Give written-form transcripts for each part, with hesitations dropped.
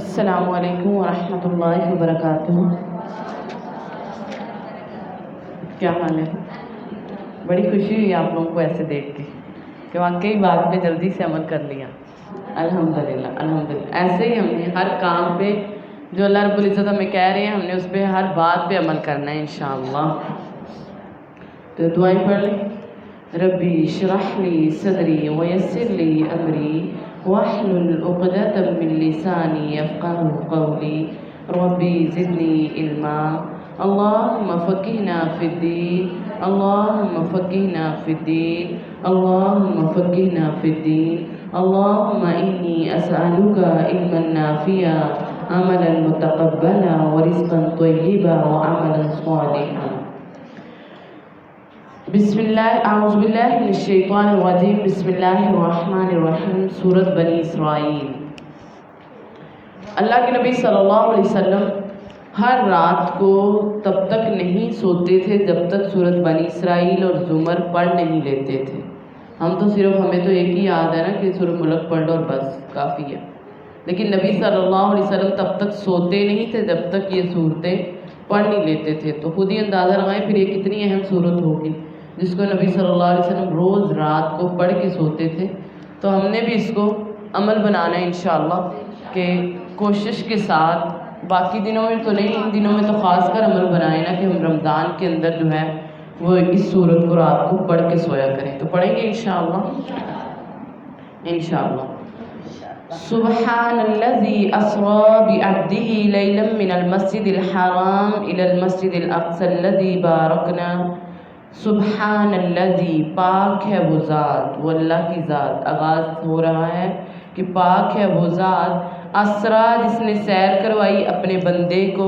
السلام علیکم ورحمۃ اللہ وبرکاتہ۔ کیا حال ہے؟ بڑی خوشی ہوئی آپ لوگوں کو ایسے دیکھ کے کہ واقعی بات پہ جلدی سے عمل کر لیا۔ الحمدللہ الحمدللہ، ایسے ہی ہم نے ہر کام پہ جو اللہ رب العزت ہمیں کہہ رہے ہیں ہم نے اس پہ ہر بات پہ عمل کرنا ہے انشاءاللہ۔ تو دعائیں پڑھ لیں۔ ربی اشرح لی صدری ویسر لی امری واحلل عقدۃ من لسانی یفقهوا قولی ربی زدنی علما اللہم فقہنا فی الدین اللہم فقہنا فی الدین اللہم فقہنا فی الدین اللہم انی اسألک علما نافعا عملا متقبلا ورزقا طیبا وعملا صالحا۔ بسم اللہ اعوذ باللہ من الشیطان الرجیم، بسم اللہ الرحمن الرحیم۔ سورۃ بنی اسرائیل۔ اللہ کے نبی صلی اللہ علیہ وسلم ہر رات کو تب تک نہیں سوتے تھے جب تک سورۃ بنی اسرائیل اور زمر پڑھ نہیں لیتے تھے۔ ہم تو صرف ہمیں تو ایک ہی یاد ہے نا کہ سورۃ ملک پڑھ لو اور بس کافی ہے، لیکن نبی صلی اللہ علیہ وسلم تب تک سوتے نہیں تھے جب تک یہ صورتیں پڑھ نہیں لیتے تھے۔ تو خود ہی اندازہ لگائیں پھر یہ کتنی اہم صورت ہوگی جس کو نبی صلی اللہ علیہ وسلم روز رات کو پڑھ کے سوتے تھے۔ تو ہم نے بھی اس کو عمل بنانا ہے انشاءاللہ کہ کوشش کے ساتھ، باقی دنوں میں تو نہیں، ان دنوں میں تو خاص کر عمل بنائیں نا کہ ہم رمضان کے اندر جو ہے وہ اس صورت کو رات کو پڑھ کے سویا کریں۔ تو پڑھیں گے انشاءاللہ انشاءاللہ۔ سبحان الذی اسری بعبدہ لیلا من المسجد الحرام الی المسجد الاقصی الذی بارکنا۔ سبحان الذی، پاک ہے وہ ذات، وہ اللہ کی ذات، آغاز ہو رہا ہے کہ پاک ہے وہ ذات، اسرا جس نے سیر کروائی اپنے بندے کو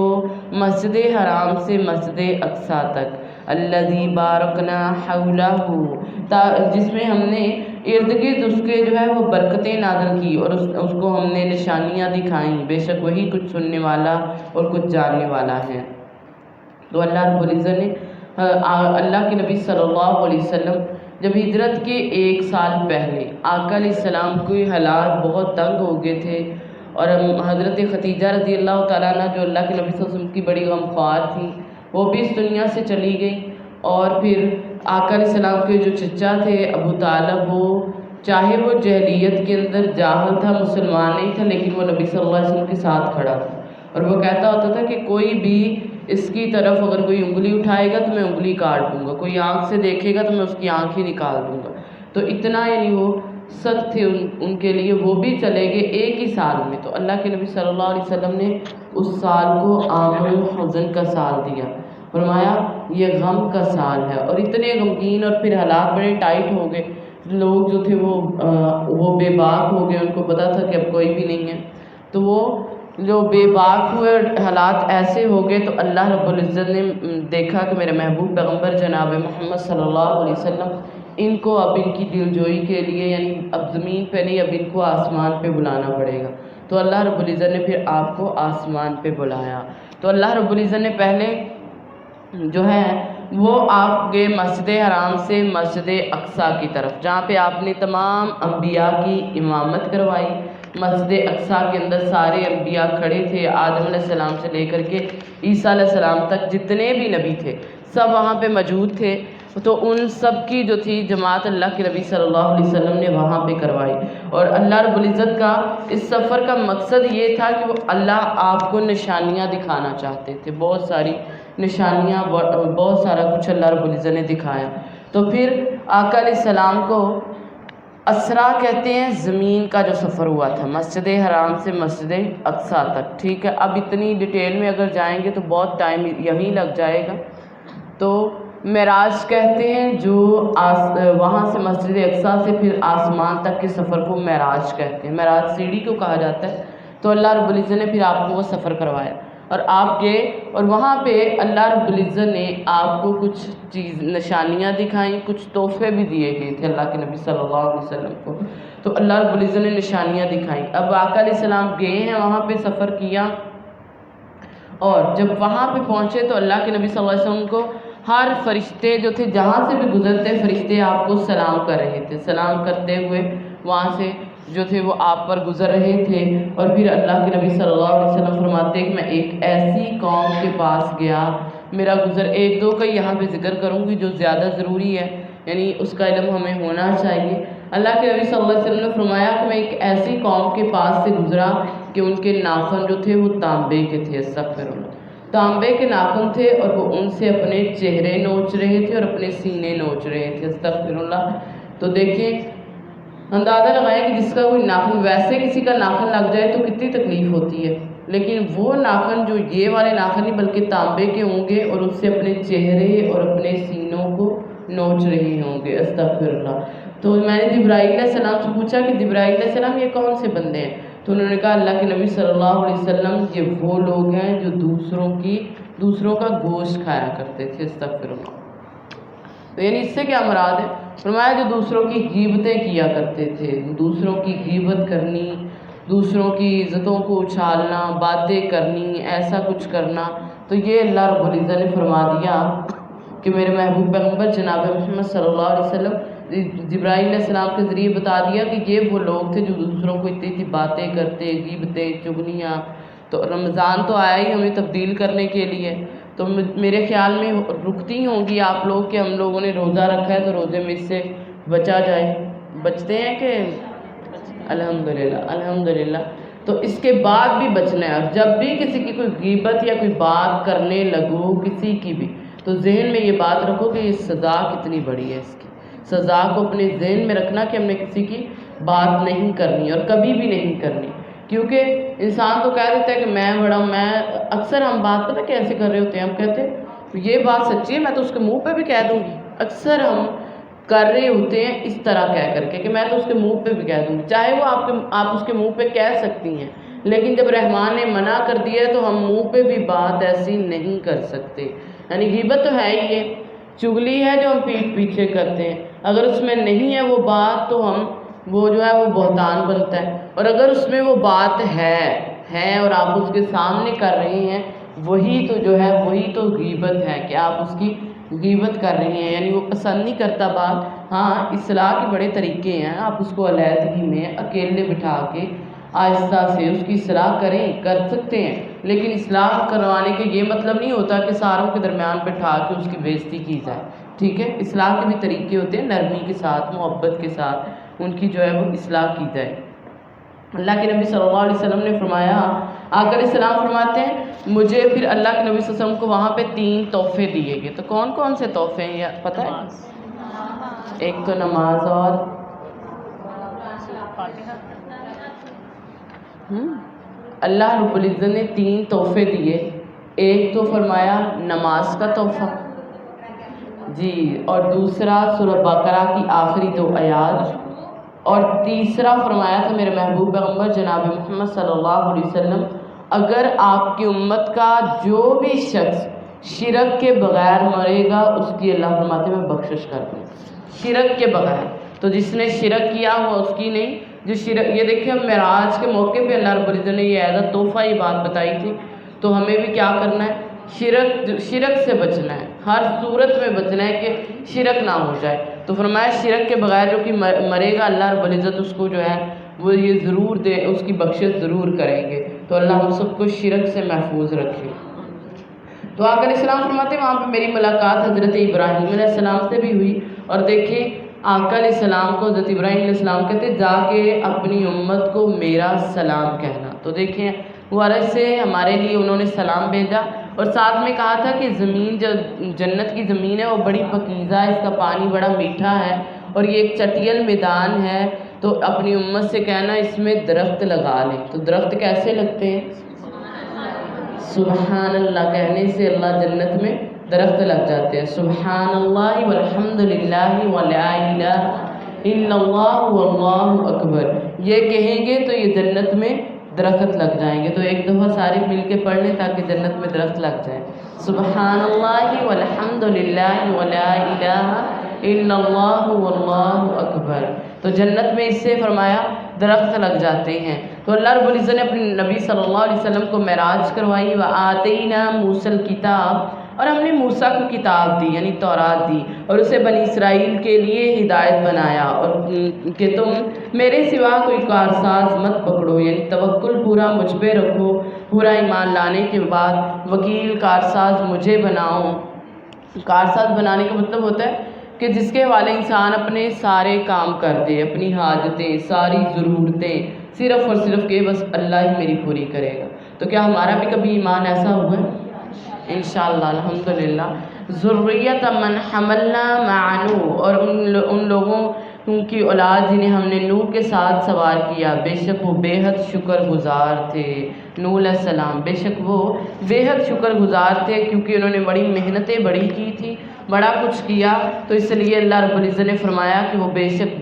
مسجد حرام سے مسجد اقصی تک، الذی بارکنا حولہ، جس میں ہم نے ارد گرد اس کے جو ہے وہ برکتیں نازل کی اور اس کو ہم نے نشانیاں دکھائیں، بے شک وہی کچھ سننے والا اور کچھ جاننے والا ہے۔ تو اللہ رب العزت نے اللہ کے نبی صلی اللہ علیہ وسلم جب ہجرت کے 1 سال پہلے آقا علیہ السلام کے حالات بہت تنگ ہو گئے تھے، اور حضرت خدیجہ رضی اللہ تعالیٰ عنہ جو اللہ کے نبی صلی اللہ علیہ وسلم کی بڑی غمخوار تھی وہ بھی اس دنیا سے چلی گئی، اور پھر آقا علیہ السلام کے جو چچا تھے ابو طالب، وہ چاہے وہ جاہلیت کے اندر جاہل تھا، مسلمان نہیں تھا، لیکن وہ نبی صلی اللہ علیہ وسلم کے ساتھ کھڑا تھا، اور وہ کہتا ہوتا تھا کہ کوئی بھی اس کی طرف اگر کوئی انگلی اٹھائے گا تو میں انگلی کاٹ دوں گا، کوئی آنکھ سے دیکھے گا تو میں اس کی آنکھ ہی نکال دوں گا۔ تو اتنا یعنی وہ سخت تھے ان کے لیے، وہ بھی چلے گئے 1 ہی سال میں۔ تو اللہ کے نبی صلی اللہ علیہ وسلم نے اس سال کو عام الحزن کا سال دیا، فرمایا یہ غم کا سال ہے، اور اتنے غمگین، اور پھر حالات بڑے ٹائٹ ہو گئے، لوگ جو تھے وہ بے باک ہو گئے، ان کو پتا تھا کہ اب کوئی بھی نہیں ہے، تو وہ جو بے باک ہوئے اور حالات ایسے ہو گئے، تو اللہ رب العزت نے دیکھا کہ میرے محبوب پیغمبر جناب محمد صلی اللہ علیہ وسلم ان کو اب ان کی دلجوئی کے لیے یعنی اب زمین پہ نہیں، اب ان کو آسمان پہ بلانا پڑے گا۔ تو اللہ رب العزت نے پھر آپ کو آسمان پہ بلایا۔ تو اللہ رب العزت نے پہلے جو ہے وہ آپ گئے مسجد حرام سے مسجد اقصی کی طرف، جہاں پہ آپ نے تمام انبیاء کی امامت کروائی۔ مسجد اقصی کے اندر سارے انبیاء کھڑے تھے، آدم علیہ السلام سے لے کر کے عیسیٰ علیہ السلام تک جتنے بھی نبی تھے سب وہاں پہ موجود تھے۔ تو ان سب کی جو تھی جماعت اللہ کے نبی صلی اللہ علیہ وسلم نے وہاں پہ کروائی، اور اللہ رب العزت کا اس سفر کا مقصد یہ تھا کہ وہ اللہ آپ کو نشانیاں دکھانا چاہتے تھے، بہت ساری نشانیاں، بہت سارا کچھ اللہ رب العزت نے دکھایا۔ تو پھر آقا علیہ السلام کو اسرا کہتے ہیں زمین کا جو سفر ہوا تھا مسجد حرام سے مسجد اقصی تک، ٹھیک ہے۔ اب اتنی ڈیٹیل میں اگر جائیں گے تو بہت ٹائم یہیں لگ جائے گا۔ تو معراج کہتے ہیں جو وہاں سے مسجد اقصی سے پھر آسمان تک کے سفر کو معراج کہتے ہیں، معراج سیڑھی کو کہا جاتا ہے۔ تو اللہ رب العزت نے پھر آپ کو وہ سفر کروایا، اور آپ گئے، اور وہاں پہ اللہ رب العزت نے آپ کو کچھ نشانیاں دکھائیں، کچھ تحفے بھی دیے گئے تھے اللہ کے نبی صلی اللہ علیہ وسلم کو۔ تو اللہ رب العزت نے نشانیاں دکھائیں۔ اب آقا علیہ السلام گئے ہیں، وہاں پہ سفر کیا، اور جب وہاں پہ پہنچے تو اللہ کے نبی صلی اللہ علیہ وسلم کو ہر فرشتے جو تھے جہاں سے بھی گزرتے فرشتے آپ کو سلام کر رہے تھے، سلام کرتے ہوئے وہاں سے جو تھے وہ آپ پر گزر رہے تھے، اور پھر اللہ کے نبی صلی اللہ علیہ وسلم فرماتے ہیں کہ میں ایک ایسی قوم کے پاس گیا، میرا گزر ایک دو کا یہاں پہ ذکر کروں گی جو زیادہ ضروری ہے، یعنی اس کا علم ہمیں ہونا چاہیے۔ اللہ کے نبی صلی اللہ علیہ وسلم نے فرمایا کہ میں ایک ایسی قوم کے پاس سے گزرا کہ ان کے ناخن جو تھے وہ تانبے کے تھے، استغفر اللہ، تانبے کے ناخن تھے، اور وہ ان سے اپنے چہرے نوچ رہے تھے اور اپنے سینے نوچ رہے تھے، استغفر اللہ۔ تو دیکھیں، اندازہ لگائیں کہ جس کا کوئی ناخن، ویسے کسی کا ناخن لگ جائے تو کتنی تکلیف ہوتی ہے، لیکن وہ ناخن جو یہ والے ناخن نہیں بلکہ تانبے کے ہوں گے اور اس سے اپنے چہرے اور اپنے سینوں کو نوچ رہے ہوں گے، استغفر اللہ۔ تو میں نے جبرائیل علیہ السلام سے پوچھا کہ جبرائیل علیہ السلام یہ کون سے بندے ہیں؟ تو انہوں نے کہا اللہ کے نبی صلی اللہ علیہ وسلم یہ وہ لوگ ہیں جو دوسروں کا گوشت کھایا کرتے تھے، استغفر اللہ۔ تو یعنی اس سے کیا مراد ہے؟ فرمایا جو دوسروں کی غیبتیں کیا کرتے تھے، دوسروں کی غیبت کرنی، دوسروں کی عزتوں کو اچھالنا، باتیں کرنی، ایسا کچھ کرنا، تو یہ اللہ رب العزت نے فرما دیا کہ میرے محبوب پیغمبر جناب محمد صلی اللہ علیہ وسلم جبرائیل علیہ السلام کے ذریعے بتا دیا کہ یہ وہ لوگ تھے جو دوسروں کو اتنی باتیں کرتے، غیبتیں، چغلیاں۔ تو رمضان تو آیا ہی ہمیں تبدیل کرنے کے لیے، تو میرے خیال میں رکتی ہوں گی آپ لوگ کہ ہم لوگوں نے روزہ رکھا ہے تو روزے میں اس سے بچا جائے، بچتے ہیں کہ الحمدللہ۔ تو اس کے بعد بھی بچنا ہے، اور جب بھی کسی کی کوئی غیبت یا کوئی بات کرنے لگو کسی کی بھی، تو ذہن میں یہ بات رکھو کہ یہ سزا کتنی بڑی ہے، اس کی سزا کو اپنے ذہن میں رکھنا کہ ہم نے کسی کی بات نہیں کرنی اور کبھی بھی نہیں کرنی، کیونکہ انسان تو کہہ دیتا ہے کہ میں بڑا، میں اکثر ہم بات پتہ کیسے کر رہے ہوتے ہیں، ہم کہتے ہیں یہ بات سچی ہے میں تو اس کے منہ پہ بھی کہہ دوں گی، اکثر ہم کر رہے ہوتے ہیں اس طرح کہہ کر کے کہ میں تو اس کے منہ پہ بھی کہہ دوں گی، چاہے وہ آپ اس کے منہ پہ کہہ سکتی ہیں، لیکن جب رحمان نے منع کر دیا تو ہم منہ پہ بھی بات ایسی نہیں کر سکتے۔ یعنی غیبت تو ہے ہی، یہ چغلی ہے جو ہم پیٹھ پیچھے کرتے ہیں، اگر اس میں نہیں ہے وہ بات تو ہم وہ جو ہے وہ بہتان بنتا ہے، اور اگر اس میں وہ بات ہے اور آپ اس کے سامنے کر رہے ہیں، وہی تو جو ہے وہی تو غیبت ہے کہ آپ اس کی غیبت کر رہے ہیں، یعنی وہ پسند نہیں کرتا بات۔ ہاں، اصلاح کے بڑے طریقے ہیں، آپ اس کو علیحدگی میں اکیلے بٹھا کے آہستہ سے اس کی اصلاح کر سکتے ہیں، لیکن اصلاح کروانے کے یہ مطلب نہیں ہوتا کہ ساروں کے درمیان بٹھا کے اس کی بےزتی کی جائے، ٹھیک ہے؟ اصلاح کے بھی طریقے ہوتے ہیں، نرمی کے ساتھ، محبت کے ساتھ ان کی جو ہے وہ اصلاح کی جائے۔ اللہ کے نبی صلی اللہ علیہ وسلم نے فرمایا، آقا علیہ السلام فرماتے ہیں مجھے پھر اللہ کے نبی صلی اللہ علیہ وسلم کو وہاں پہ 3 تحفے دیے گئے، تو کون کون سے تحفے ہیں یہ پتہ ہے؟ ایک تو نماز، اور اللہ رب العزت نے 3 تحفے دیے، ایک تو فرمایا نماز کا تحفہ جی، اور دوسرا سورہ بقرہ کی آخری 2 آیات، اور تیسرا فرمایا تھا میرے محبوب پیغمبر جناب محمد صلی اللہ علیہ وسلم اگر آپ کی امت کا جو بھی شخص شرک کے بغیر مرے گا اس کی اللہ فرماتے میں بخشش کر دوں، شرک کے بغیر۔ تو جس نے شرک کیا وہ اس کی نہیں، جو شرک، یہ دیکھیں ہم معراج کے موقع پہ اللہ رب العزت نے یہ ایسا تحفہ یہ بات بتائی تھی، تو ہمیں بھی کیا کرنا ہے؟ شرک سے بچنا ہے، ہر صورت میں بچنا ہے کہ شرک نہ ہو جائے۔ تو فرمایا شرک کے بغیر جو کہ مرے گا اللہ رب العزت اس کو جو ہے وہ یہ ضرور دے، اس کی بخشش ضرور کریں گے۔ تو اللہ ہم سب کو شرک سے محفوظ رکھے۔ تو آقا علیہ السلام فرماتے ہیں وہاں پہ میری ملاقات حضرت ابراہیم علیہ السلام سے بھی ہوئی، اور دیکھیں آقا علیہ السلام کو حضرت ابراہیم علیہ السلام کہتے جا کے اپنی امت کو میرا سلام کہنا۔ تو دیکھیں وہ عرض سے ہمارے لیے انہوں نے سلام بھیجا، اور ساتھ میں کہا تھا کہ زمین جو جنت کی زمین ہے وہ بڑی پاکیزہ ہے، اس کا پانی بڑا میٹھا ہے، اور یہ ایک چٹیل میدان ہے، تو اپنی امت سے کہنا اس میں درخت لگا لیں۔ تو درخت کیسے لگتے ہیں؟ سبحان اللہ کہنے سے اللہ جنت میں درخت لگ جاتے ہیں۔ سبحان اللہ والحمد للہ ولا الہ الا اللہ واللہ اکبر، یہ کہیں گے تو یہ جنت میں درخت لگ جائیں گے۔ تو ایک دفعہ سارے مل کے پڑھ لیں تاکہ جنت میں درخت لگ جائے۔ سبحان اللہ والحمد للہ ولا الہ الا اللہ واللہ اکبر، تو جنت میں اس سے فرمایا درخت لگ جاتے ہیں۔ تو اللہ رب العزت نے اپنے نبی صلی اللہ علیہ وسلم کو معراج کروائی، وآتینا موسیٰ الکتاب، اور ہم نے موسیٰ کو کتاب دی یعنی تورات دی اور اسے بنی اسرائیل کے لیے ہدایت بنایا اور کہ تم میرے سوا کوئی کارساز مت پکڑو یعنی توکل پورا مجھ پہ رکھو، پورا ایمان لانے کے بعد وکیل کارساز مجھے بناؤ۔ کارساز بنانے کا مطلب ہوتا ہے کہ جس کے حوالے انسان اپنے سارے کام کر دے، اپنی حاجتیں ساری ضرورتیں صرف اور صرف کہ بس اللہ ہی میری پوری کرے گا۔ تو کیا ہمارا بھی کبھی ایمان ایسا ہوا ہے؟ انشاءاللہ الحمدللہ۔ ذریۃ من حملنا مع نوح، اور ان لوگوں کی اولاد جنہیں ہم نے نوح کے ساتھ سوار کیا، بے شک وہ بے حد شکر گزار تھے۔ نوح علیہ السلام بے شک وہ بے حد شکر گزار تھے، کیونکہ انہوں نے بڑی محنتیں بڑی کی تھی، بڑا کچھ کیا، تو اس لیے اللہ رب العزت نے فرمایا کہ وہ بے شک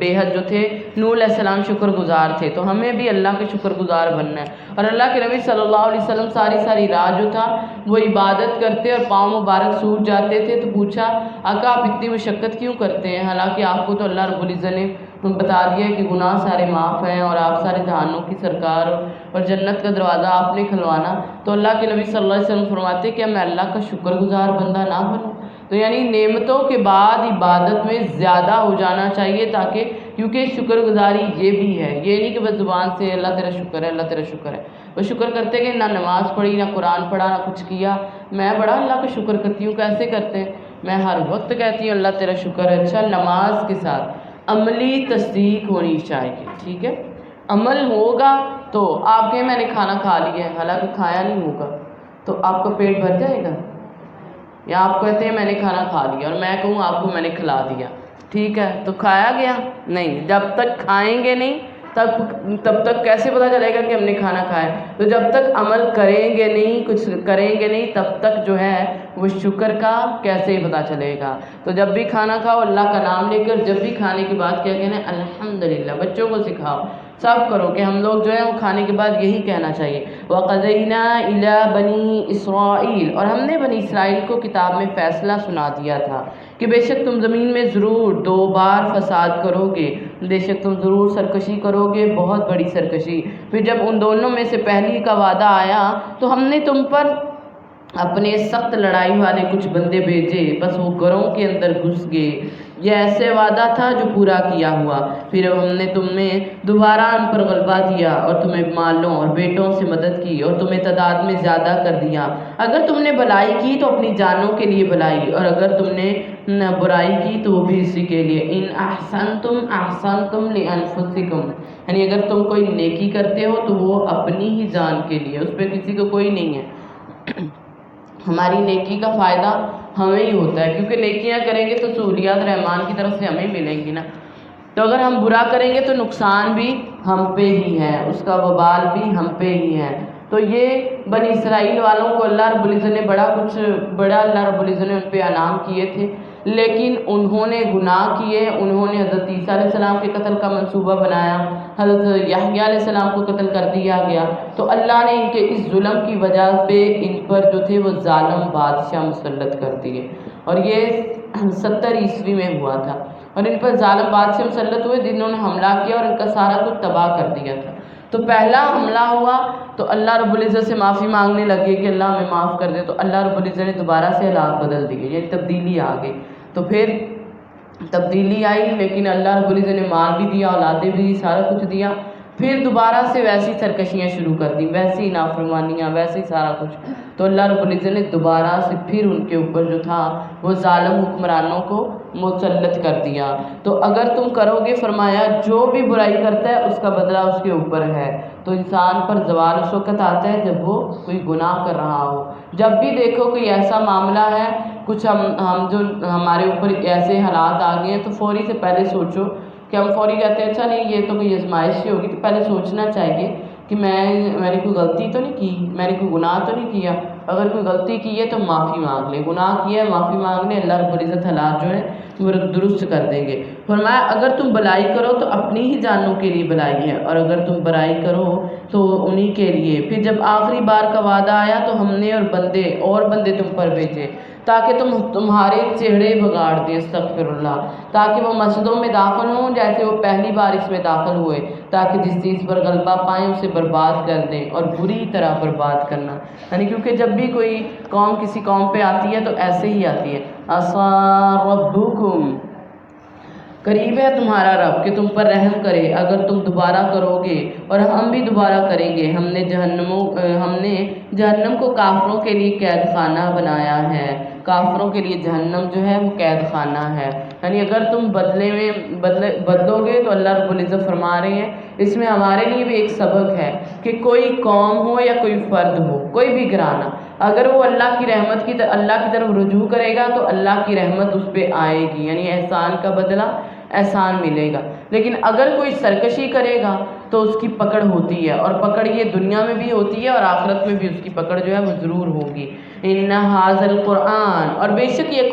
بے حد جو تھے نوح علیہ السلام شکر گزار تھے۔ تو ہمیں بھی اللہ کے شکر گزار بننا ہے۔ اور اللہ کے نبی صلی اللہ علیہ وسلم ساری رات جو تھا وہ عبادت کرتے اور پاؤں مبارک سوج جاتے تھے، تو پوچھا آقا آپ اتنی مشقت کیوں کرتے ہیں، حالانکہ آپ کو تو اللہ رب العزت نے بتا دیا ہے کہ گناہ سارے معاف ہیں اور آپ سارے جہانوں کی سرکار اور جنت کا دروازہ آپ نے کھلوانا۔ تو اللہ کے نبی صلی اللہ علیہ وسلم فرماتے کہ میں اللہ کا شکر گزار بندہ نہ بنوں۔ تو یعنی نعمتوں کے بعد عبادت میں زیادہ ہو جانا چاہیے، تاکہ کیونکہ شکر گزاری یہ بھی ہے، یہ نہیں کہ بس زبان سے اللہ تیرا شکر ہے اللہ تیرا شکر ہے، وہ شکر کرتے کہ نہ نماز پڑھی نہ قرآن پڑھا نہ کچھ کیا، میں بڑا اللہ کا شکر کرتی ہوں۔ کیسے کرتے ہیں؟ میں ہر وقت کہتی ہوں اللہ تیرا شکر ہے۔ اچھا، نماز کے ساتھ عملی تصدیق ہونی چاہیے، ٹھیک ہے؟ عمل ہوگا تو آپ کہیں میں نے کھانا کھا لیا ہے، حالانکہ کھایا نہیں ہوگا، تو آپ کا پیٹ بھر جائے گا؟ یا آپ کہتے ہیں میں نے کھانا کھا لیا اور میں کہوں آپ کو میں نے کھلا دیا، ٹھیک ہے، تو کھایا گیا؟ نہیں۔ جب تک کھائیں گے نہیں تب تک کیسے پتہ چلے گا کہ ہم نے کھانا کھایا؟ تو جب تک عمل کریں گے نہیں، کچھ کریں گے نہیں، تب تک جو ہے وہ شکر کا کیسے پتہ چلے گا؟ تو جب بھی کھانا کھاؤ اللہ کا نام لے کر، جب بھی کھانے کے بعد کیا کہنا ہے؟ الحمدللہ۔ بچوں کو سکھاؤ، سب کرو کہ ہم لوگ جو ہے وہ کھانے کے بعد یہی کہنا چاہیے۔ وَقَضَيْنَا إِلَىٰ بَنِي إِسْرَائِيلَ، اور ہم نے بنی اسرائیل کو کتاب میں فیصلہ سنا دیا تھا کہ بے شک تم زمین میں ضرور 2 بار فساد کرو گے، بے شک تم ضرور سرکشی کرو گے، بہت بڑی سرکشی۔ پھر جب ان دونوں میں سے پہلی کا وعدہ آیا تو ہم نے تم پر اپنے سخت لڑائی والے کچھ بندے بھیجے، بس وہ گھروں کے اندر گھس گئے۔ یہ ایسے وعدہ تھا جو پورا کیا ہوا۔ پھر ہم نے تمہیں دوبارہ ان پر غلبہ دیا اور تمہیں مالوں اور بیٹوں سے مدد کی اور تمہیں تعداد میں زیادہ کر دیا۔ اگر تم نے بھلائی کی تو اپنی جانوں کے لیے بھلائی، اور اگر تم نے برائی کی تو وہ بھی اسی کے لیے۔ ان احسنتم احسنتم لانفسکم، یعنی اگر تم کوئی نیکی کرتے ہو تو وہ اپنی ہی جان کے لیے، اس پہ کسی کو کوئی نہیں ہے۔ ہماری نیکی کا فائدہ ہمیں ہی ہوتا ہے، کیونکہ نیکیاں کریں گے تو سہولیات رحمان کی طرف سے ہمیں ملیں گی نا۔ تو اگر ہم برا کریں گے تو نقصان بھی ہم پہ ہی ہے، اس کا وبال بھی ہم پہ ہی ہے۔ تو یہ بنی اسرائیل والوں کو اللہ رب العزت نے بڑا اللہ رب العزت نے ان پہ انعام کیے تھے، لیکن انہوں نے گناہ کیے، انہوں نے حضرت عیسیٰ علیہ السلام کے قتل کا منصوبہ بنایا، حضرت یحییٰ علیہ السلام کو قتل کر دیا گیا۔ تو اللہ نے ان کے اس ظلم کی وجہ پہ ان پر جو تھے وہ ظالم بادشاہ مسلط کر دیے، اور یہ 70 عیسوی میں ہوا تھا، اور ان پر ظالم بادشاہ مسلط ہوئے جنہوں نے حملہ کیا اور ان کا سارا کچھ تباہ کر دیا تھا۔ تو پہلا حملہ ہوا تو اللہ رب العزت سے معافی مانگنے لگے کہ اللہ ہمیں معاف کر دے، تو اللہ رب العزت نے دوبارہ سے حالات بدل دیے، یعنی تبدیلی آ گئی۔ تو پھر تبدیلی آئی، لیکن اللہ رب العزت نے مال بھی دیا، اولادیں بھی دی، سارا کچھ دیا۔ پھر دوبارہ سے ویسی سرکشیاں شروع کر دی، ویسی نافرمانیاں، ویسے سارا کچھ۔ تو اللہ رب العزت نے دوبارہ سے پھر ان کے اوپر جو تھا وہ ظالم حکمرانوں کو مسلط کر دیا۔ تو اگر تم کرو گے، فرمایا جو بھی برائی کرتا ہے اس کا بدلہ اس کے اوپر ہے۔ تو انسان پر زوال اس وقت آتا ہے جب وہ کوئی گناہ کر رہا ہو۔ جب بھی دیکھو کوئی ایسا معاملہ ہے، کچھ ہم جو ہمارے اوپر ایسے حالات آ گئے ہیں، تو فوری سے پہلے سوچو کہ ہم فوری کہتے ہیں اچھا نہیں یہ تو کوئی آزمائش ہی ہوگی، تو پہلے سوچنا چاہیے کہ میں نے کوئی غلطی تو نہیں کی، میں نے کوئی گناہ تو نہیں کیا۔ اگر کوئی غلطی کی ہے تو معافی مانگ لے، گناہ کیا ہے معافی مانگ لے، اللہ رب العزت حالات جو ہے وہ درست کر دیں گے۔ فرمایا اگر تم بھلائی کرو تو اپنی ہی جانوں کے لیے بھلائی ہے، اور اگر تم برائی کرو تو انہی کے لیے۔ پھر جب آخری بار کا وعدہ آیا تو ہم نے اور بندے تم پر بھیجے، تاکہ تمہارے چہرے بگاڑ دیں، استغفر اللہ، تاکہ وہ مسجدوں میں داخل ہوں جیسے وہ پہلی بار اس میں داخل ہوئے، تاکہ جس چیز پر غلبہ پائیں اسے برباد کر دیں، اور بری طرح برباد کرنا، یعنی کیونکہ جب بھی کوئی قوم کسی قوم پہ آتی ہے تو ایسے ہی آتی ہے، عسیٰ ربکم، قریب ہے تمہارا رب کہ تم پر رحم کرے اگر تم دوبارہ کرو گے، اور ہم بھی دوبارہ کریں گے، ہم نے جہنم کو کافروں کے لیے قید خانہ بنایا ہے، کافروں کے لیے جہنم جو ہے وہ قید خانہ ہے، یعنی اگر تم بدلو گے تو اللہ رب العزت فرما رہے ہیں اس میں ہمارے لیے بھی ایک سبق ہے کہ کوئی قوم ہو یا کوئی فرد ہو، کوئی بھی گھرانہ، اگر وہ اللہ کی طرف رجوع کرے گا تو اللہ کی رحمت اس پہ آئے گی، یعنی احسان کا بدلہ احسان ملے گا، لیکن اگر کوئی سرکشی کرے گا تو اس کی پکڑ ہوتی ہے، اور پکڑ یہ دنیا میں بھی ہوتی ہے اور آخرت میں بھی اس کی پکڑ جو ہے وہ ضرور ہوگی۔ ان ھذا القرآن، اور بے شک یہ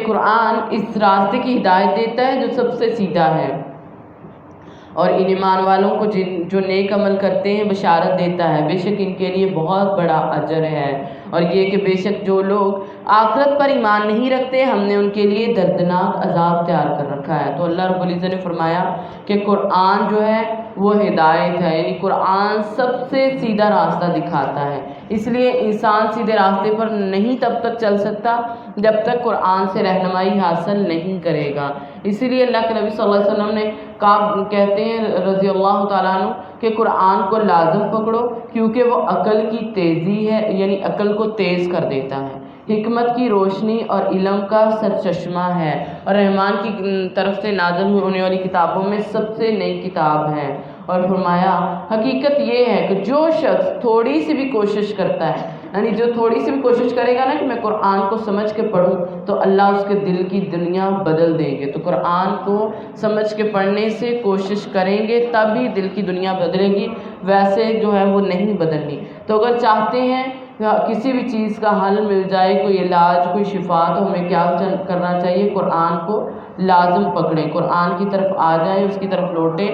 قرآن اس راستے کی ہدایت دیتا ہے جو سب سے سیدھا ہے، اور ان ایمان والوں کو جو نیک عمل کرتے ہیں بشارت دیتا ہے، بے شک ان کے لیے بہت بڑا اجر ہے، اور یہ کہ بے شک جو لوگ آخرت پر ایمان نہیں رکھتے ہم نے ان کے لیے دردناک عذاب تیار کر رکھا ہے۔ تو اللہ رب العزت نے فرمایا کہ قرآن جو ہے وہ ہدایت ہے، یعنی قرآن سب سے سیدھا راستہ دکھاتا ہے، اس لیے انسان سیدھے راستے پر نہیں تب تک چل سکتا جب تک قرآن سے رہنمائی حاصل نہیں کرے گا۔ اسی لیے اللہ کے نبی صلی اللہ علیہ وسلم نے کہتے ہیں رضی اللہ تعالیٰ عنہ کہ قرآن کو لازم پکڑو کیونکہ وہ عقل کی تیزی ہے، یعنی عقل کو تیز کر دیتا ہے، حکمت کی روشنی اور علم کا سرچشمہ ہے، اور رحمان کی طرف سے نازل ہونے والی کتابوں میں سب سے نئی کتاب ہے۔ اور فرمایا حقیقت یہ ہے کہ جو شخص تھوڑی سی بھی کوشش کرتا ہے، یعنی جو تھوڑی سی بھی کوشش کرے گا نا کہ میں قرآن کو سمجھ کے پڑھوں، تو اللہ اس کے دل کی دنیا بدل دے گے۔ تو قرآن کو سمجھ کے پڑھنے سے کوشش کریں گے تب ہی دل کی دنیا بدلے گی، ویسے جو ہے وہ نہیں بدلنی۔ تو اگر چاہتے ہیں کسی بھی چیز کا حل مل جائے، کوئی علاج، کوئی شفا، تو ہمیں کیا کرنا چاہیے؟ قرآن کو لازم پکڑیں، قرآن کی طرف آ جائیں، اس کی طرف لوٹیں،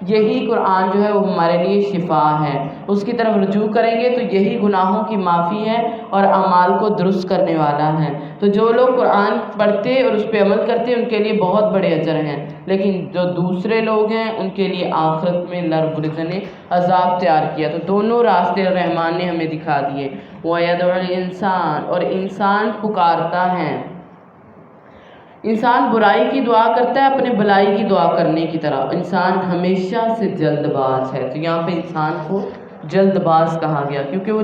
یہی قرآن جو ہے وہ ہمارے لیے شفا ہے، اس کی طرف رجوع کریں گے تو یہی گناہوں کی معافی ہے اور اعمال کو درست کرنے والا ہے۔ تو جو لوگ قرآن پڑھتے اور اس پہ عمل کرتے ان کے لیے بہت بڑے اجر ہیں، لیکن جو دوسرے لوگ ہیں ان کے لیے آخرت میں اللہ رب العزت نے عذاب تیار کیا۔ تو دونوں راستے رحمان نے ہمیں دکھا دیے۔ وَيَدْعُ الْإِنسان، اور انسان پکارتا ہے، انسان برائی کی دعا کرتا ہے اپنے بلائی کی دعا کرنے کی طرح، انسان ہمیشہ سے جلد باز ہے۔ تو یہاں پہ انسان کو جلد باز کہا گیا کیونکہ وہ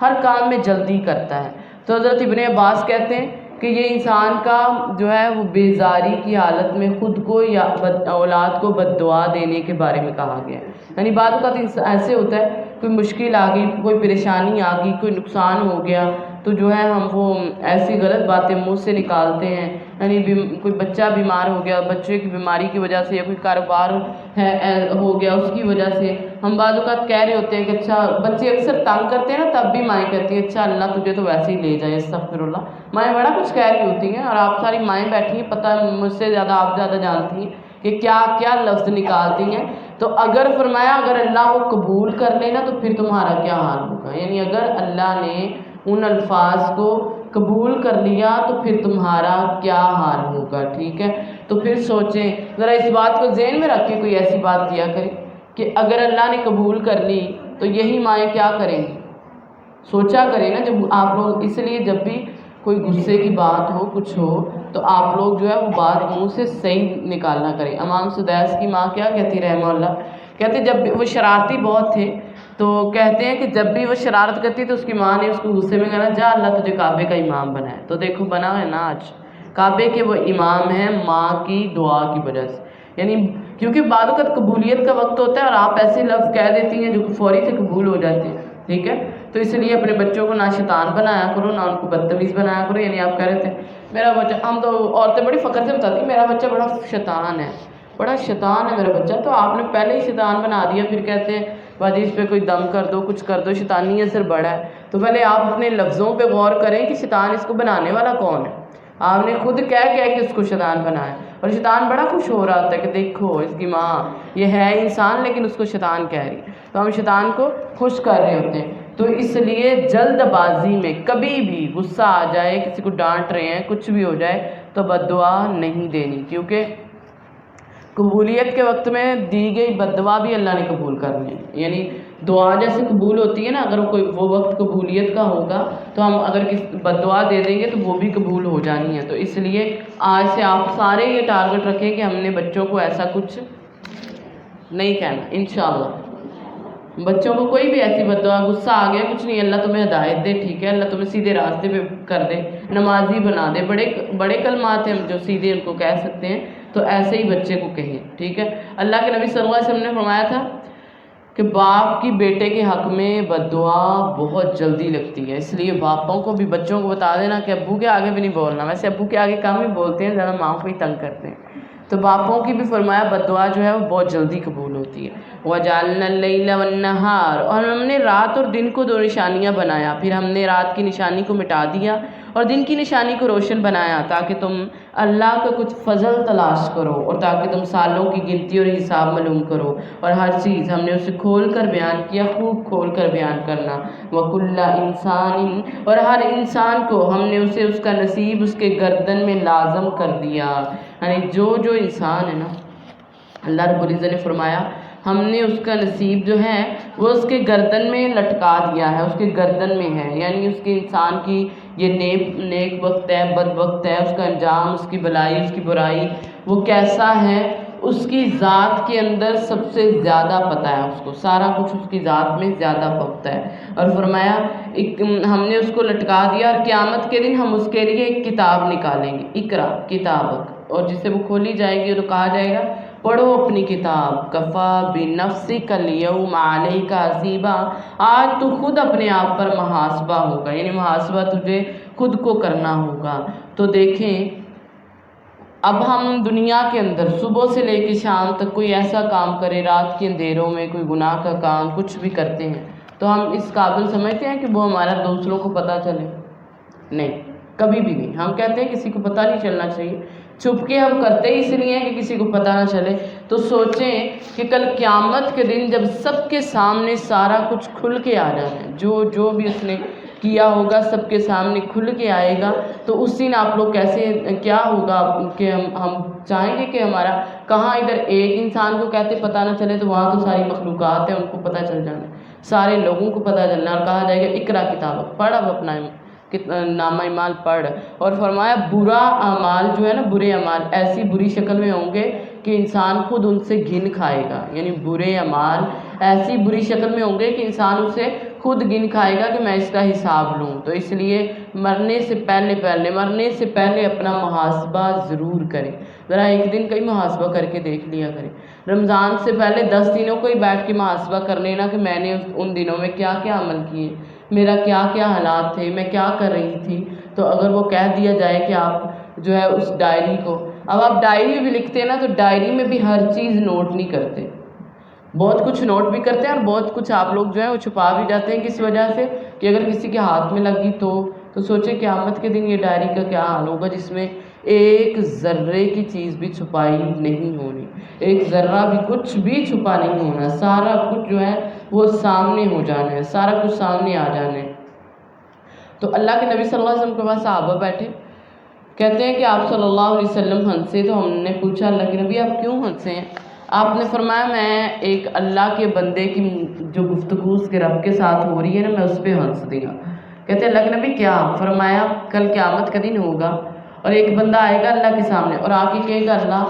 ہر کام میں جلدی کرتا ہے۔ تو حضرت ابن عباس کہتے ہیں کہ یہ انسان کا جو ہے وہ بیزاری کی حالت میں خود کو یا اولاد کو بد دعا دینے کے بارے میں کہا گیا ہے، یعنی بعض اوقات ایسے ہوتا ہے کوئی مشکل آ گئی، کوئی پریشانی آ گئی، کوئی نقصان ہو گیا تو جو ہے ہم وہ ایسی غلط باتیں منہ سے نکالتے ہیں، یعنی کوئی بچہ بیمار ہو گیا، بچے کی بیماری کی وجہ سے، یا کوئی کاروبار ہو گیا اس کی وجہ سے ہم بعض اوقات کہہ رہے ہوتے ہیں کہ اچھا، بچے اکثر تنگ کرتے ہیں نا تب بھی مائیں کہتی ہیں اچھا اللہ تجھے تو ویسے ہی لے جائے، استغفر اللہ۔ مائیں بڑا کچھ کہہ رہی ہوتی ہیں اور آپ ساری مائیں بیٹھی ہیں، پتہ مجھ سے زیادہ آپ زیادہ جانتی ہیں کہ کیا کیا لفظ نکالتی ہیں۔ تو اگر فرمایا اگر اللہ وہ قبول کر لے نا تو پھر تمہارا کیا حال ہوگا، یعنی اگر اللہ نے ان الفاظ کو قبول کر لیا تو پھر تمہارا کیا حال ہوگا، ٹھیک ہے؟ تو پھر سوچیں ذرا، اس بات کو ذہن میں رکھ کے کوئی ایسی بات کیا کرے کہ اگر اللہ نے قبول کر لی تو یہی مائیں کیا کریں گی، سوچا کریں نا جب آپ لوگ۔ اس لیے جب بھی کوئی غصے کی بات ہو، کچھ ہو، تو آپ لوگ جو ہے وہ بات منہ سے صحیح نکالنا کریں۔ امام سدیس کی ماں کیا کہتی رحمہ اللہ، کہتے جب وہ شرارتی بہت تھے تو کہتے ہیں کہ جب بھی وہ شرارت کرتی تو اس کی ماں نے اس کو غصے میں کہنا جا اللہ تجھے کعبے کا امام بنائے، تو دیکھو بنا ہے نا آج کعبے کے وہ امام ہیں ماں کی دعا کی وجہ سے، یعنی کیونکہ بعد وقت قبولیت کا وقت ہوتا ہے اور آپ ایسے لفظ کہہ دیتی ہیں جو فوری سے قبول ہو جاتے ہیں، ٹھیک ہے؟ تو اس لیے اپنے بچوں کو نہ شیطان بنایا کرو نہ ان کو بدتمیز بنایا کرو، یعنی آپ کہہ رہے تھے میرا بچہ، ہم تو عورتیں بڑی فخر سے بتاتی ہیں میرا بچہ بڑا شیطان ہے، بڑا شیطان ہے میرا بچہ، تو آپ نے پہلے ہی شیطان بنا دیا، پھر کہتے ہیں باجی اس پہ کوئی دم کر دو، کچھ کر دو، شیطانی اثر بڑا ہے۔ تو پہلے آپ اپنے لفظوں پہ غور کریں کہ شیطان اس کو بنانے والا کون ہے۔ آپ نے خود کہہ کہ اس کو شیطان بنایا، اور شیطان بڑا خوش ہو رہا ہوتا ہے کہ دیکھو اس کی ماں یہ ہے انسان لیکن اس کو شیطان کہہ رہی ہے، تو ہم شیطان کو خوش کر رہے ہوتے ہیں۔ تو اس لیے جلد بازی میں کبھی بھی غصہ آ جائے، کسی کو ڈانٹ رہے ہیں، کچھ بھی ہو جائے تو بد دعا نہیں دینی، کیونکہ قبولیت کے وقت میں دی گئی بد دعا بھی اللہ نے قبول کرنی ہے۔ یعنی دعا جیسے قبول ہوتی ہے نا، اگر وہ وقت قبولیت کا ہوگا تو ہم اگر بد دعا دے دیں گے تو وہ بھی قبول ہو جانی ہے۔ تو اس لیے آج سے آپ سارے یہ ٹارگٹ رکھیں کہ ہم نے بچوں کو ایسا کچھ نہیں کہنا انشاءاللہ۔ بچوں کو کوئی بھی ایسی بد دعا، غصہ آ گیا کچھ نہیں، اللہ تمہیں ہدایت دے، ٹھیک ہے، اللہ تمہیں سیدھے راستے پہ کر دے، نمازی بنا دے، بڑے کلمات ہیں جو سیدھے ان کو کہہ سکتے ہیں، تو ایسے ہی بچے کو کہیں، ٹھیک ہے۔ اللہ کے نبی صلی اللہ علیہ وسلم نے فرمایا تھا کہ باپ کی بیٹے کے حق میں بد دعا بہت جلدی لگتی ہے، اس لیے باپوں کو بھی بچوں کو بتا دینا کہ ابو کے آگے بھی نہیں بولنا، ویسے ابو کے آگے کم ہی بولتے ہیں، زیادہ ماں کو ہی تنگ کرتے ہیں، تو باپوں کی بھی فرمایا بد دعا جو ہے وہ بہت جلدی قبول ہوتی ہے۔ وَجَعَلْنَا اللَّيْلَ وَالنَّهَارَ، اور ہم نے رات اور دن کو دو نشانیاں بنایا، پھر ہم نے رات کی نشانی کو مٹا دیا اور دن کی نشانی کو روشن بنایا، تاکہ تم اللہ کا کچھ فضل تلاش کرو اور تاکہ تم سالوں کی گنتی اور حساب معلوم کرو، اور ہر چیز ہم نے اسے کھول کر بیان کیا، خوب کھول کر بیان کرنا۔ وَكُلَّ إِنسَانٍ، اور ہر انسان کو ہم نے اسے اس کا نصیب اس کے گردن میں لازم کر دیا، یعنی جو انسان ہے نا، اللہ رب العزت نے فرمایا ہم نے اس کا نصیب جو ہے وہ اس کے گردن میں لٹکا دیا ہے، اس کے گردن میں ہے، یعنی اس کے انسان کی یہ نیک وقت ہے، بد وقت ہے، اس کا انجام، اس کی بھلائی، اس کی برائی وہ کیسا ہے، اس کی ذات کے اندر سب سے زیادہ پتہ ہے، اس کو سارا کچھ اس کی ذات میں زیادہ پتہ ہے۔ اور فرمایا ہم نے اس کو لٹکا دیا، اور قیامت کے دن ہم اس کے لیے ایک کتاب نکالیں گے، اقرا کتابک، اور جسے وہ کھولی جائے گی تو کہا جائے گا پڑھو اپنی کتاب، کفا بنفسک الیوم علیک حسیبا، آج تو خود اپنے آپ پر محاسبہ ہوگا، یعنی محاسبہ تجھے خود کو کرنا ہوگا۔ تو دیکھیں اب ہم دنیا کے اندر صبح سے لے کے شام تک کوئی ایسا کام کرے، رات کے اندھیروں میں کوئی گناہ کا کام کچھ بھی کرتے ہیں، تو ہم اس قابل سمجھتے ہیں کہ وہ ہمارا دوسروں کو پتہ چلے؟ نہیں، کبھی بھی نہیں۔ ہم کہتے ہیں کسی کو پتہ نہیں چلنا چاہیے، چھپ کے ہم کرتے ہی اس لیے کہ کسی کو پتہ نہ چلے۔ تو سوچیں کہ کل قیامت کے دن جب سب کے سامنے سارا کچھ کھل کے آ جانا ہے، جو بھی اس نے کیا ہوگا سب کے سامنے کھل کے آئے گا، تو اس دن آپ لوگ کیا ہوگا کہ ہم چاہیں گے کہ ہمارا کہاں ادھر ایک انسان کو کہتے پتہ نہ چلے، تو وہاں تو ساری مخلوقات ہیں ان کو پتہ چل جانا ہے، سارے لوگوں کو پتہ چلنا، اور کہا جائے گا اقرا کتاب، پڑھ اب اپنا نامہ اعمال پڑھ۔ اور فرمایا برا اعمال جو ہے نا، برے اعمال ایسی بری شکل میں ہوں گے کہ انسان خود ان سے گھن کھائے گا، یعنی برے اعمال ایسی بری شکل میں ہوں گے کہ انسان اسے خود گن کھائے گا کہ میں اس کا حساب لوں۔ تو اس لیے مرنے سے پہلے اپنا محاسبہ ضرور کریں، ذرا ایک دن کا ہی محاسبہ کر کے دیکھ لیا کریں۔ رمضان سے پہلے 10 دنوں کو ہی بیٹھ کے محاسبہ کر لینا کہ میں نے ان دنوں میں کیا کیا عمل کیے، میرا کیا کیا حالات تھے، میں کیا کر رہی تھی۔ تو اگر وہ کہہ دیا جائے کہ آپ جو ہے اس ڈائری کو، اب آپ ڈائری بھی لکھتے ہیں نا، تو ڈائری میں بھی ہر چیز نوٹ نہیں کرتے، بہت کچھ نوٹ بھی کرتے ہیں اور بہت کچھ آپ لوگ جو ہے وہ چھپا بھی جاتے ہیں، کس وجہ سے کہ اگر کسی کے ہاتھ میں لگی تو سوچیں قیامت کے دن یہ ڈائری کا کیا حال ہوگا، جس میں ایک ذرے کی چیز بھی چھپائی نہیں ہونی، ایک ذرہ بھی کچھ بھی چھپا نہیں ہونا، سارا کچھ جو ہے وہ سامنے ہو جانا ہے، سارا کچھ سامنے آ جانا ہے۔ تو اللہ کے نبی صلی اللہ علیہ وسلم کے پاس صحابہ بیٹھے، کہتے ہیں کہ آپ صلی اللہ علیہ وسلم ہنسے، تو ہم نے پوچھا اللہ کے نبی آپ کیوں ہنسے ہیں؟ آپ نے فرمایا میں ایک اللہ کے بندے کی جو گفتگو اس کے رب کے ساتھ ہو رہی ہے نا، میں اس پہ ہنس دیا۔ کہتے ہیں اللہ کے نبی کیا؟ فرمایا کل قیامت کا دن ہوگا اور ایک بندہ آئے گا اللہ کے سامنے اور آ کے کہے گا اللہ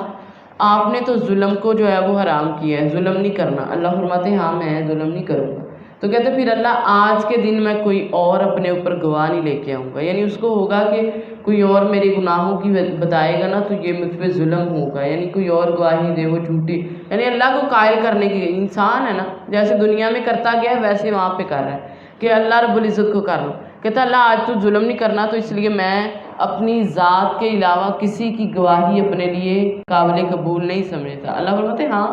آپ نے تو ظلم کو جو ہے وہ حرام کیا ہے، ظلم نہیں کرنا۔ اللہ فرماتے ہیں ہاں میں ظلم نہیں کروں گا۔ تو کہتے پھر اللہ آج کے دن میں کوئی اور اپنے اوپر گواہ نہیں لے کے آؤں گا، یعنی اس کو ہوگا کہ کوئی اور میرے گناہوں کی بتائے گا نا تو یہ مجھ پہ ظلم ہوگا، یعنی کوئی اور گواہی دے وہ جھوٹی، یعنی اللہ کو قائل کرنے کی۔ انسان ہے نا جیسے دنیا میں کرتا گیا ہے ویسے وہاں پہ کر رہا ہے کہ اللہ رب العزت کو کر لو۔ کہتا اللہ آج تو ظلم نہیں کرنا، تو اس لیے میں اپنی ذات کے علاوہ کسی کی گواہی اپنے لیے قابل قبول نہیں سمجھتا۔ اللہ فرماتے ہاں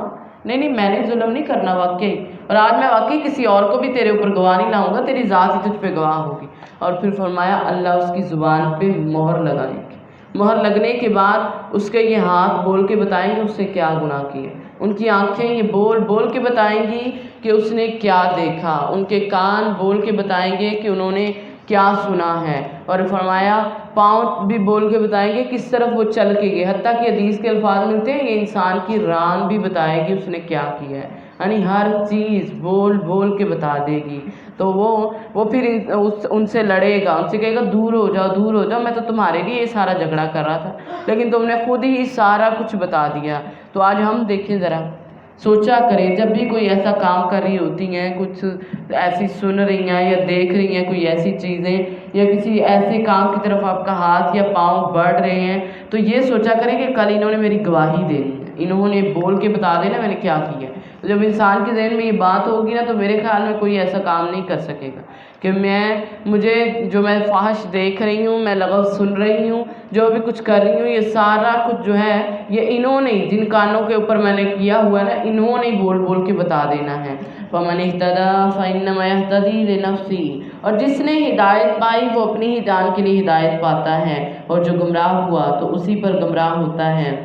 نہیں میں نے ظلم نہیں کرنا واقعی، اور آج میں واقعی کسی اور کو بھی تیرے اوپر گواہ نہیں لاؤں گا، تیری ذات ہی تجھ پہ گواہ ہوگی۔ اور پھر فرمایا اللہ اس کی زبان پہ مہر لگائیں گے، مہر لگنے کے بعد اس کے یہ ہاتھ بول کے بتائیں گے اس سے کیا گناہ کیے۔ ان کی آنکھیں یہ بول بول کے بتائیں گی کہ اس نے کیا دیکھا، ان کے کان بول کے بتائیں گے کہ انہوں نے کیا سنا ہے، اور فرمایا پاؤں بھی بول کے بتائیں گے کس طرف وہ چل کے گئے، حتیٰ کہ حدیث کے الفاظ ملتے ہیں یہ انسان کی ران بھی بتائے گی اس نے کیا کیا ہے، یعنی ہر چیز بول بول کے بتا دے گی۔ تو وہ پھر ان سے لڑے گا، ان سے کہے گا دور ہو جاؤ دور ہو جاؤ، میں تو تمہارے لیے یہ سارا جھگڑا کر رہا تھا لیکن تم نے خود ہی سارا کچھ بتا دیا۔ تو آج ہم دیکھیں ذرا، سوچا کریں جب بھی کوئی ایسا کام کر رہی ہوتی ہیں، کچھ ایسی سن رہی ہیں یا دیکھ رہی ہیں کوئی ایسی چیزیں، یا کسی ایسے کام کی طرف آپ کا ہاتھ یا پاؤں بڑھ رہے ہیں، تو یہ سوچا کریں کہ کل انہوں نے میری گواہی دینی ہے، انہوں نے بول کے بتا دینا میں نے کیا کیا ہے۔ تو جب انسان کے ذہن میں یہ بات ہوگی نا تو میرے خیال میں کوئی ایسا کام نہیں کر سکے گا کہ میں فحش دیکھ رہی ہوں، میں لغو سن رہی ہوں، جو بھی کچھ کر رہی ہوں، یہ سارا کچھ جو ہے یہ انہوں نے جن کانوں کے اوپر میں نے کیا ہوا ہے نا، انہوں نے بول بول کے بتا دینا ہے۔ فَمَنِ اهْتَدَىٰ فَإِنَّمَا يَهْتَدِي لِنَفْسِهِ، اور جس نے ہدایت پائی وہ اپنی ہی جان کے لیے ہدایت پاتا ہے، اور جو گمراہ ہوا تو اسی پر گمراہ ہوتا ہے۔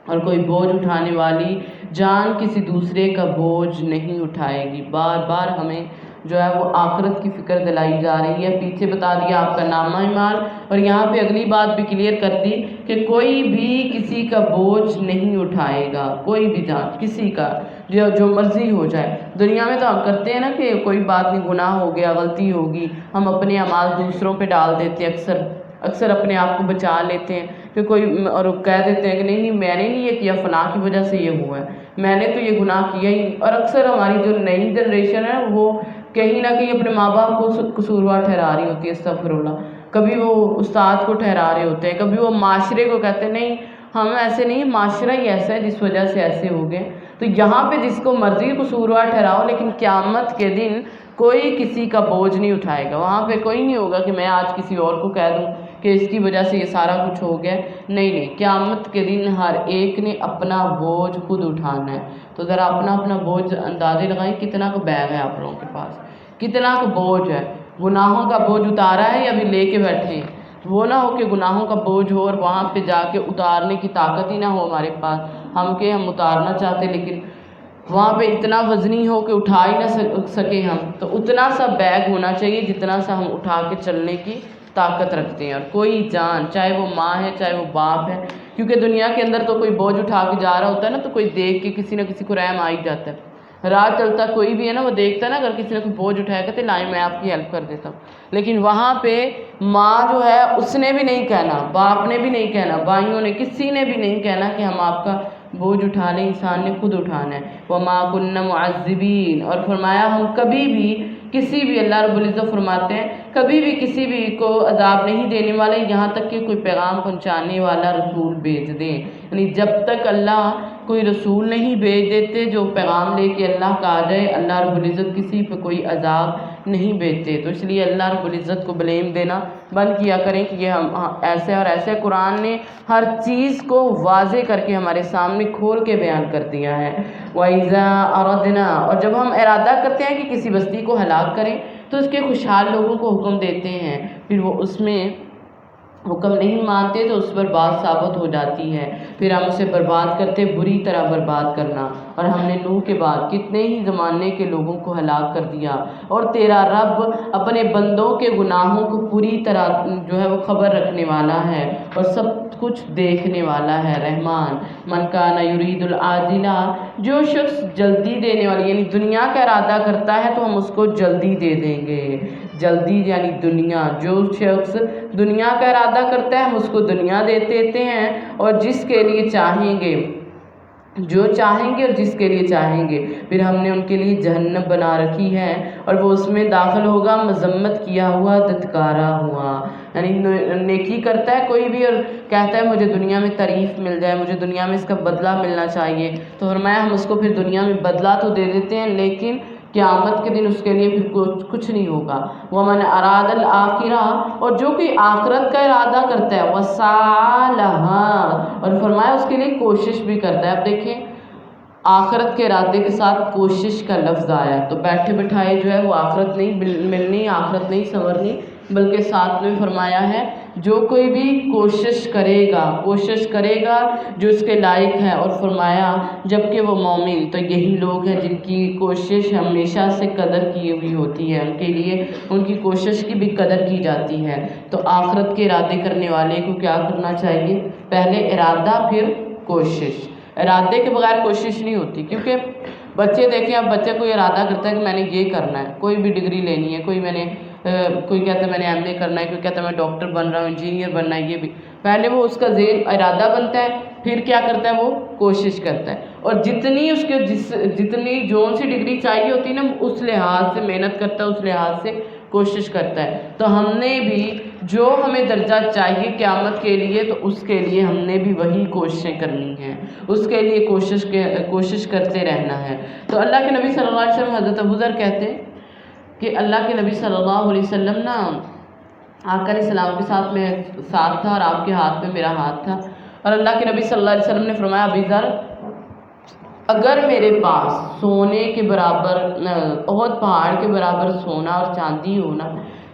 اور کوئی بوجھ اٹھانے والی جان کسی دوسرے کا بوجھ نہیں اٹھائے گی۔ بار بار ہمیں جو ہے وہ آخرت کی فکر دلائی جا رہی ہے، پیچھے بتا دیا آپ کا نامہ اعمال، اور یہاں پہ اگلی بات بھی کلیئر کر دی کہ کوئی بھی کسی کا بوجھ نہیں اٹھائے گا، کوئی بھی جان کسی کا جو مرضی ہو جائے۔ دنیا میں تو ہم کرتے ہیں نا کہ کوئی بات نہیں، گناہ ہو گیا، غلطی ہوگی، ہم اپنے اعمال دوسروں پہ ڈال دیتے ہیں، اکثر اپنے آپ کو بچا لیتے ہیں کہ کوئی اور کہہ دیتے ہیں کہ نہیں میں نے نہیں یہ کیا، فلاں کی وجہ سے یہ ہوا ہے، میں نے تو یہ گناہ کیا ہی۔ اور اکثر ہماری جو نئی جنریشن ہے وہ کہیں نہ کہیں اپنے ماں باپ کو قصوروار ٹھہرا رہی ہوتی ہے، استغفر اللہ، کبھی وہ استاد کو ٹھہرا رہے ہوتے ہیں، کبھی وہ معاشرے کو کہتے ہیں نہیں ہم ایسے نہیں، معاشرہ ہی ایسا ہے جس وجہ سے ایسے ہو گئے۔ تو یہاں پہ جس کو مرضی قصوروار ٹھہراؤ، لیکن قیامت کے دن کوئی کسی کا بوجھ نہیں اٹھائے گا، وہاں پہ کوئی نہیں ہوگا کہ میں آج کسی اور کو کہہ دوں کہ اس کی وجہ سے یہ سارا کچھ ہو گیا۔ نہیں، قیامت کے دن ہر ایک نے اپنا بوجھ خود اٹھانا ہے۔ تو ذرا اپنا بوجھ اندازے لگائیں، کتنا کا بیگ ہے آپ لوگوں کے پاس، کتنا کا بوجھ ہے، گناہوں کا بوجھ اتارا ہے یا ابھی لے کے بیٹھے ہیں؟ وہ نہ ہو کہ گناہوں کا بوجھ ہو اور وہاں پہ جا کے اتارنے کی طاقت ہی نہ ہو ہمارے پاس، ہم اتارنا چاہتے لیکن وہاں پہ اتنا وزنی ہو کہ اٹھا ہی نہ سکے ہم۔ تو اتنا سا بیگ ہونا چاہیے جتنا سا ہم اٹھا کے چلنے کی طاقت رکھتے ہیں۔ اور کوئی جان، چاہے وہ ماں ہے چاہے وہ باپ ہے، کیونکہ دنیا کے اندر تو کوئی بوجھ اٹھا کے جا رہا ہوتا ہے نا تو کوئی دیکھ کے کسی نہ کسی کو رحم آ ہی جاتا ہے۔ راہ چلتا کوئی بھی ہے نا وہ دیکھتا ہے نا اگر کسی نے کوئی بوجھ اٹھایا کہتے لائیں میں آپ کی ہیلپ کر دیتا ہوں، لیکن وہاں پہ ماں جو ہے اس نے بھی نہیں کہنا، باپ نے بھی نہیں کہنا، بھائیوں نے، کسی نے بھی نہیں کہنا کہ ہم آپ کا بوجھ اٹھا لیں، انسان نے خود اٹھانا ہے۔ وَمَا كُنَّا مُعَذِّبِينَ، اور فرمایا ہم کبھی بھی کسی بھی، اللہ رب العزت فرماتے ہیں کبھی بھی کسی بھی کو عذاب نہیں دینے والے یہاں تک کہ کوئی پیغام پہنچانے والا رسول بھیج دیں، یعنی جب تک اللہ کوئی رسول نہیں بھیج دیتے جو پیغام لے کے اللہ کا آ جائے، اللہ رب العزت کسی پہ کوئی عذاب نہیں بھیجتے۔ تو اس لیے اللہ رب العزت کو بلیم دینا بند کیا کریں کہ یہ ہم ایسے اور ایسے۔ قرآن نے ہر چیز کو واضح کر کے ہمارے سامنے کھول کے بیان کر دیا ہے۔ وَإِذَا أَرَدْنَا، اور جب ہم ارادہ کرتے ہیں کہ کسی بستی کو ہلاک کریں تو اس کے خوشحال لوگوں کو حکم دیتے ہیں، پھر وہ اس میں حکم نہیں مانتے تو اس پر بات ثابت ہو جاتی ہے، پھر ہم اسے برباد کرتے، بری طرح برباد کرنا۔ اور ہم نے نوح کے بعد کتنے ہی زمانے کے لوگوں کو ہلاک کر دیا، اور تیرا رب اپنے بندوں کے گناہوں کو پوری طرح جو ہے وہ خبر رکھنے والا ہے اور سب کچھ دیکھنے والا ہے۔ رحمان من کان یرید العاجلہ، جو شخص جلدی دینے والی یعنی دنیا کا ارادہ کرتا ہے تو ہم اس کو جلدی دے دیں گے، جلدی یعنی دنیا، جو شخص دنیا کا ارادہ کرتا ہے ہم اس کو دنیا دے دیتے ہیں، اور جس کے لیے چاہیں گے، جو چاہیں گے اور جس کے لیے چاہیں گے، پھر ہم نے ان کے لیے جہنم بنا رکھی ہے اور وہ اس میں داخل ہوگا مذمت کیا ہوا، دھتکارا ہوا۔ یعنی نیکی کرتا ہے کوئی بھی اور کہتا ہے مجھے دنیا میں تعریف مل جائے، مجھے دنیا میں اس کا بدلہ ملنا چاہیے، تو فرمایا ہم اس کو پھر دنیا میں بدلہ تو دے دیتے ہیں لیکن قیامت کے دن اس کے لیے پھر کچھ نہیں ہوگا۔ وَمَنْ أَرَادَ الْآخِرَةَ، اور جو کوئی آخرت کا ارادہ کرتا ہے، وَسَعَىٰ لَهَا، اور فرمایا اس کے لیے کوشش بھی کرتا ہے۔ اب دیکھیں آخرت کے ارادے کے ساتھ کوشش کا لفظ آیا تو بیٹھے بٹھائے جو ہے وہ آخرت نہیں ملنی، آخرت نہیں سنورنی، بلکہ ساتھ میں فرمایا ہے جو کوئی بھی کوشش کرے گا جو اس کے لائق ہے، اور فرمایا جبکہ وہ مومن، تو یہی لوگ ہیں جن کی کوشش ہمیشہ سے قدر کی ہوئی ہوتی ہے، ان کے لیے ان کی کوشش کی بھی قدر کی جاتی ہے۔ تو آخرت کے ارادے کرنے والے کو کیا کرنا چاہیے؟ پہلے ارادہ پھر کوشش۔ ارادے کے بغیر کوشش نہیں ہوتی، کیونکہ بچے دیکھیں، اب بچے کوئی ارادہ کرتا ہے کہ میں نے یہ کرنا ہے، کوئی بھی ڈگری لینی ہے، کوئی کہتا ہے میں نے ایم اے کرنا ہے، کوئی کہتا ہے میں ڈاکٹر بن رہا ہوں، انجینئر بننا ہے، یہ بھی پہلے وہ اس کا ذہن ارادہ بنتا ہے، پھر کیا کرتا ہے وہ کوشش کرتا ہے، اور جتنی جون سی ڈگری چاہیے ہوتی ہے نا، اس لحاظ سے محنت کرتا ہے، اس لحاظ سے کوشش کرتا ہے۔ تو ہم نے بھی جو ہمیں درجہ چاہیے قیامت کے لیے، تو اس کے لیے ہم نے بھی وہی کوششیں کرنی ہیں، اس کے لیے کوشش کرتے رہنا ہے۔ تو اللہ کے نبی صلی اللہ علیہ وسلم، حضرت ابوذر کہتے ہیں کہ اللہ کے نبی صلی اللہ علیہ وسلم نا آقا علیہ السلام کے ساتھ تھا، اور آپ کے ہاتھ میں میرا ہاتھ تھا، اور اللہ کے نبی صلی اللہ علیہ وسلم نے فرمایا ابوذر، اگر میرے پاس سونے کے برابر احد پہاڑ کے برابر سونا اور چاندی ہونا،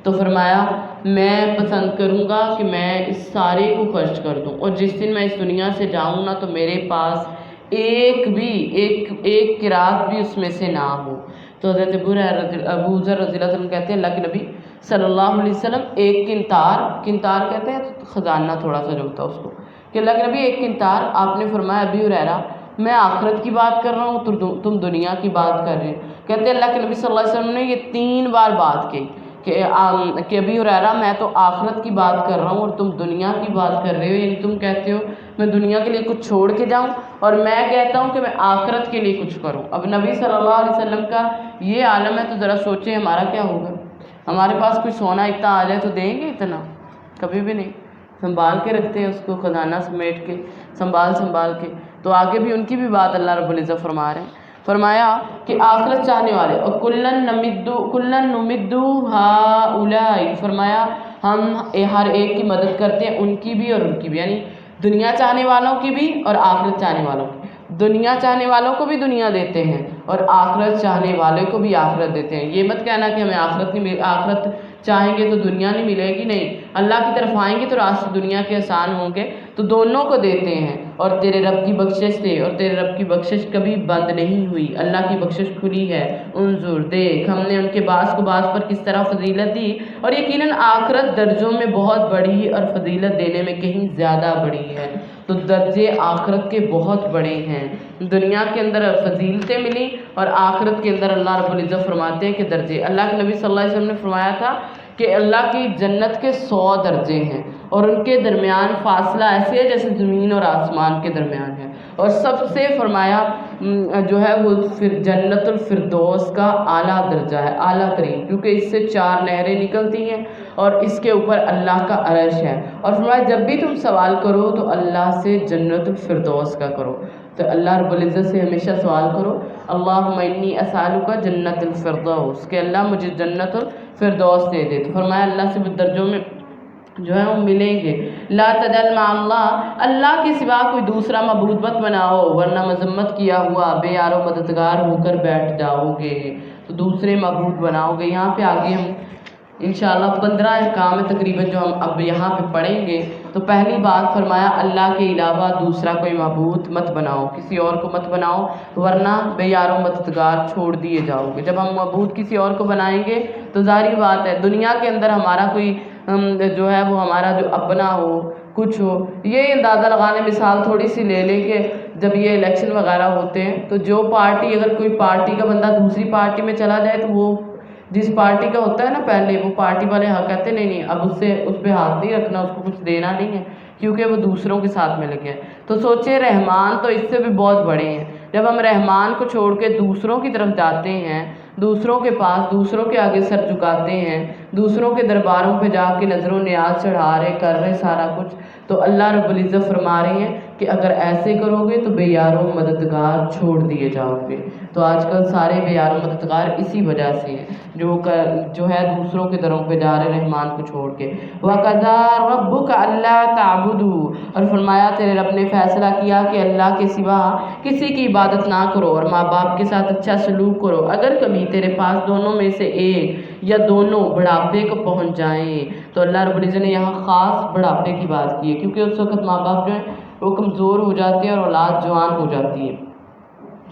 تو فرمایا میں پسند کروں گا کہ میں اس سارے کو خرچ کر دوں، اور جس دن میں اس دنیا سے جاؤں نا، تو میرے پاس ایک قرات بھی اس میں سے نہ ہو۔ تو حضرت ابوذر رضی اللہ عنہ کہتے ہیں اللہ کے نبی صلی اللہ علیہ وسلم ایک کنتار کہتے ہیں خزانہ تھوڑا سا جو ہوتا ہے اس کو، کہ اللہ کے نبی ایک کنتار، آپ نے فرمایا ابی ہریرہ میں آخرت کی بات کر رہا ہوں، تم دنیا کی بات کر رہے ہیں۔ کہتے ہیں اللہ کے نبی صلی اللہ علیہ وسلم نے یہ 3 بار بات کی کہ ابی ہریرہ میں تو آخرت کی بات کر رہا ہوں اور تم دنیا کی بات کر رہے ہو، یعنی تم کہتے ہو میں دنیا کے لیے کچھ چھوڑ کے جاؤں، اور میں کہتا ہوں کہ میں آخرت کے لیے کچھ کروں۔ اب نبی صلی اللہ علیہ وسلم کا یہ عالم ہے، تو ذرا سوچیں ہمارا کیا ہوگا؟ ہمارے پاس کوئی سونا اتنا آ جائے تو دیں گے؟ اتنا کبھی بھی نہیں، سنبھال کے رکھتے ہیں اس کو، خزانہ سمیٹ کے سنبھال کے۔ تو آگے بھی ان کی بھی بات اللہ رب العزت فرما رہے ہیں، فرمایا کہ آخرت چاہنے والے، اور کلن نمدو ہؤلاء، فرمایا ہم ہر ایک کی مدد کرتے ہیں، ان کی بھی اور ان کی بھی، یعنی دنیا چاہنے والوں کی بھی اور آخرت چاہنے والوں کی۔ دنیا چاہنے والوں کو بھی دنیا دیتے ہیں، اور آخرت چاہنے والے کو بھی آخرت دیتے ہیں۔ یہ مت کہنا کہ ہمیں آخرت چاہیں گے تو دنیا نہیں ملے گی، نہیں، اللہ کی طرف آئیں گے تو راستے دنیا کے آسان ہوں گے، تو دونوں کو دیتے ہیں۔ اور تیرے رب کی بخشش سے، اور تیرے رب کی بخشش کبھی بند نہیں ہوئی، اللہ کی بخشش کھلی ہے۔ انظر، دیکھ ہم نے ان کے بعض کو بعض پر کس طرح فضیلت دی، اور یقیناً آخرت درجوں میں بہت بڑی اور فضیلت دینے میں کہیں زیادہ بڑی ہے۔ تو درجے آخرت کے بہت بڑے ہیں، دنیا کے اندر فضیلتیں ملی، اور آخرت کے اندر اللہ رب العزت فرماتے ہیں کہ درجے، اللہ کے نبی صلی اللہ علیہ وسلم نے فرمایا تھا کہ اللہ کی جنت کے 100 درجے ہیں، اور ان کے درمیان فاصلہ ایسے ہے جیسے زمین اور آسمان کے درمیان ہے، اور سب سے فرمایا جو ہے وہ جنت الفردوس کا اعلیٰ درجہ ہے، اعلیٰ ترین، کیونکہ اس سے 4 نہریں نکلتی ہیں، اور اس کے اوپر اللہ کا عرش ہے۔ اور فرمایا جب بھی تم سوال کرو تو اللہ سے جنت الفردوس کا کرو، تو اللہ رب العزت سے ہمیشہ سوال کرو اللہم انی اسالک جنت الفردوس، کہ اللہ مجھے جنت الفردوس دے دے۔ تو فرمایا اللہ سے درجوں میں جو ہے وہ ملیں گے۔ لا تجعل مع اللہ کے سوا کوئی دوسرا معبود مت بناؤ، ورنہ مذمت کیا ہوا بے یار و مددگار ہو کر بیٹھ جاؤ گے، تو دوسرے معبود بناؤ گے۔ یہاں پہ آگے ہم انشاءاللہ 15 احکام تقریباً جو ہم اب یہاں پہ پڑھیں گے۔ تو پہلی بات فرمایا اللہ کے علاوہ دوسرا کوئی معبود مت بناؤ، کسی اور کو مت بناؤ، ورنہ بے یار و مددگار چھوڑ دیے جاؤ گے۔ جب ہم معبود کسی اور کو بنائیں گے تو ظاہری بات ہے دنیا کے اندر ہمارا کوئی جو ہے وہ ہمارا جو اپنا ہو، کچھ ہو، یہ اندازہ لگانے مثال تھوڑی سی لے لیں کہ جب یہ الیکشن وغیرہ ہوتے ہیں تو جو پارٹی، اگر کوئی پارٹی کا بندہ دوسری پارٹی میں چلا جائے تو وہ جس پارٹی کا ہوتا ہے نا پہلے، وہ پارٹی والے کہتے نہیں اب اس پہ ہاتھ نہیں رکھنا، اس کو کچھ دینا نہیں ہے، کیونکہ وہ دوسروں کے ساتھ میں لگے ہیں۔ تو سوچیں رحمان تو اس سے بھی بہت بڑے ہیں، جب ہم رحمان کو چھوڑ کے دوسروں کی طرف جاتے ہیں، دوسروں کے پاس، دوسروں کے آگے سر جھکاتے ہیں، دوسروں کے درباروں پہ جا کے نظر و نیاز چڑھا رہے، کر رہے سارا کچھ، تو اللہ رب العزت فرما رہے ہیں کہ اگر ایسے کرو گے تو بے یار و مددگار چھوڑ دیے جاؤ گے۔ تو آج کل سارے بے یار و مددگار اسی وجہ سے ہیں جو ہے دوسروں کے دروں پہ جا رہے رحمان کو چھوڑ کے۔ وَقَضَىٰ رَبُّكَ أَلَّا تَعْبُدُوا، اور فرمایا تیرے رب نے فیصلہ کیا کہ اللہ کے سوا کسی کی عبادت نہ کرو، اور ماں باپ کے ساتھ اچھا سلوک کرو۔ اگر کبھی تیرے پاس دونوں میں سے ایک یا دونوں بڑھاپے کو پہنچ جائیں. تو اللہ رب العزت نے یہاں خاص بڑھاپے کی بات کی ہے، کیونکہ اس وقت ماں باپ جو ہیں وہ کمزور ہو جاتے ہیں اور اولاد جوان ہو جاتی ہے.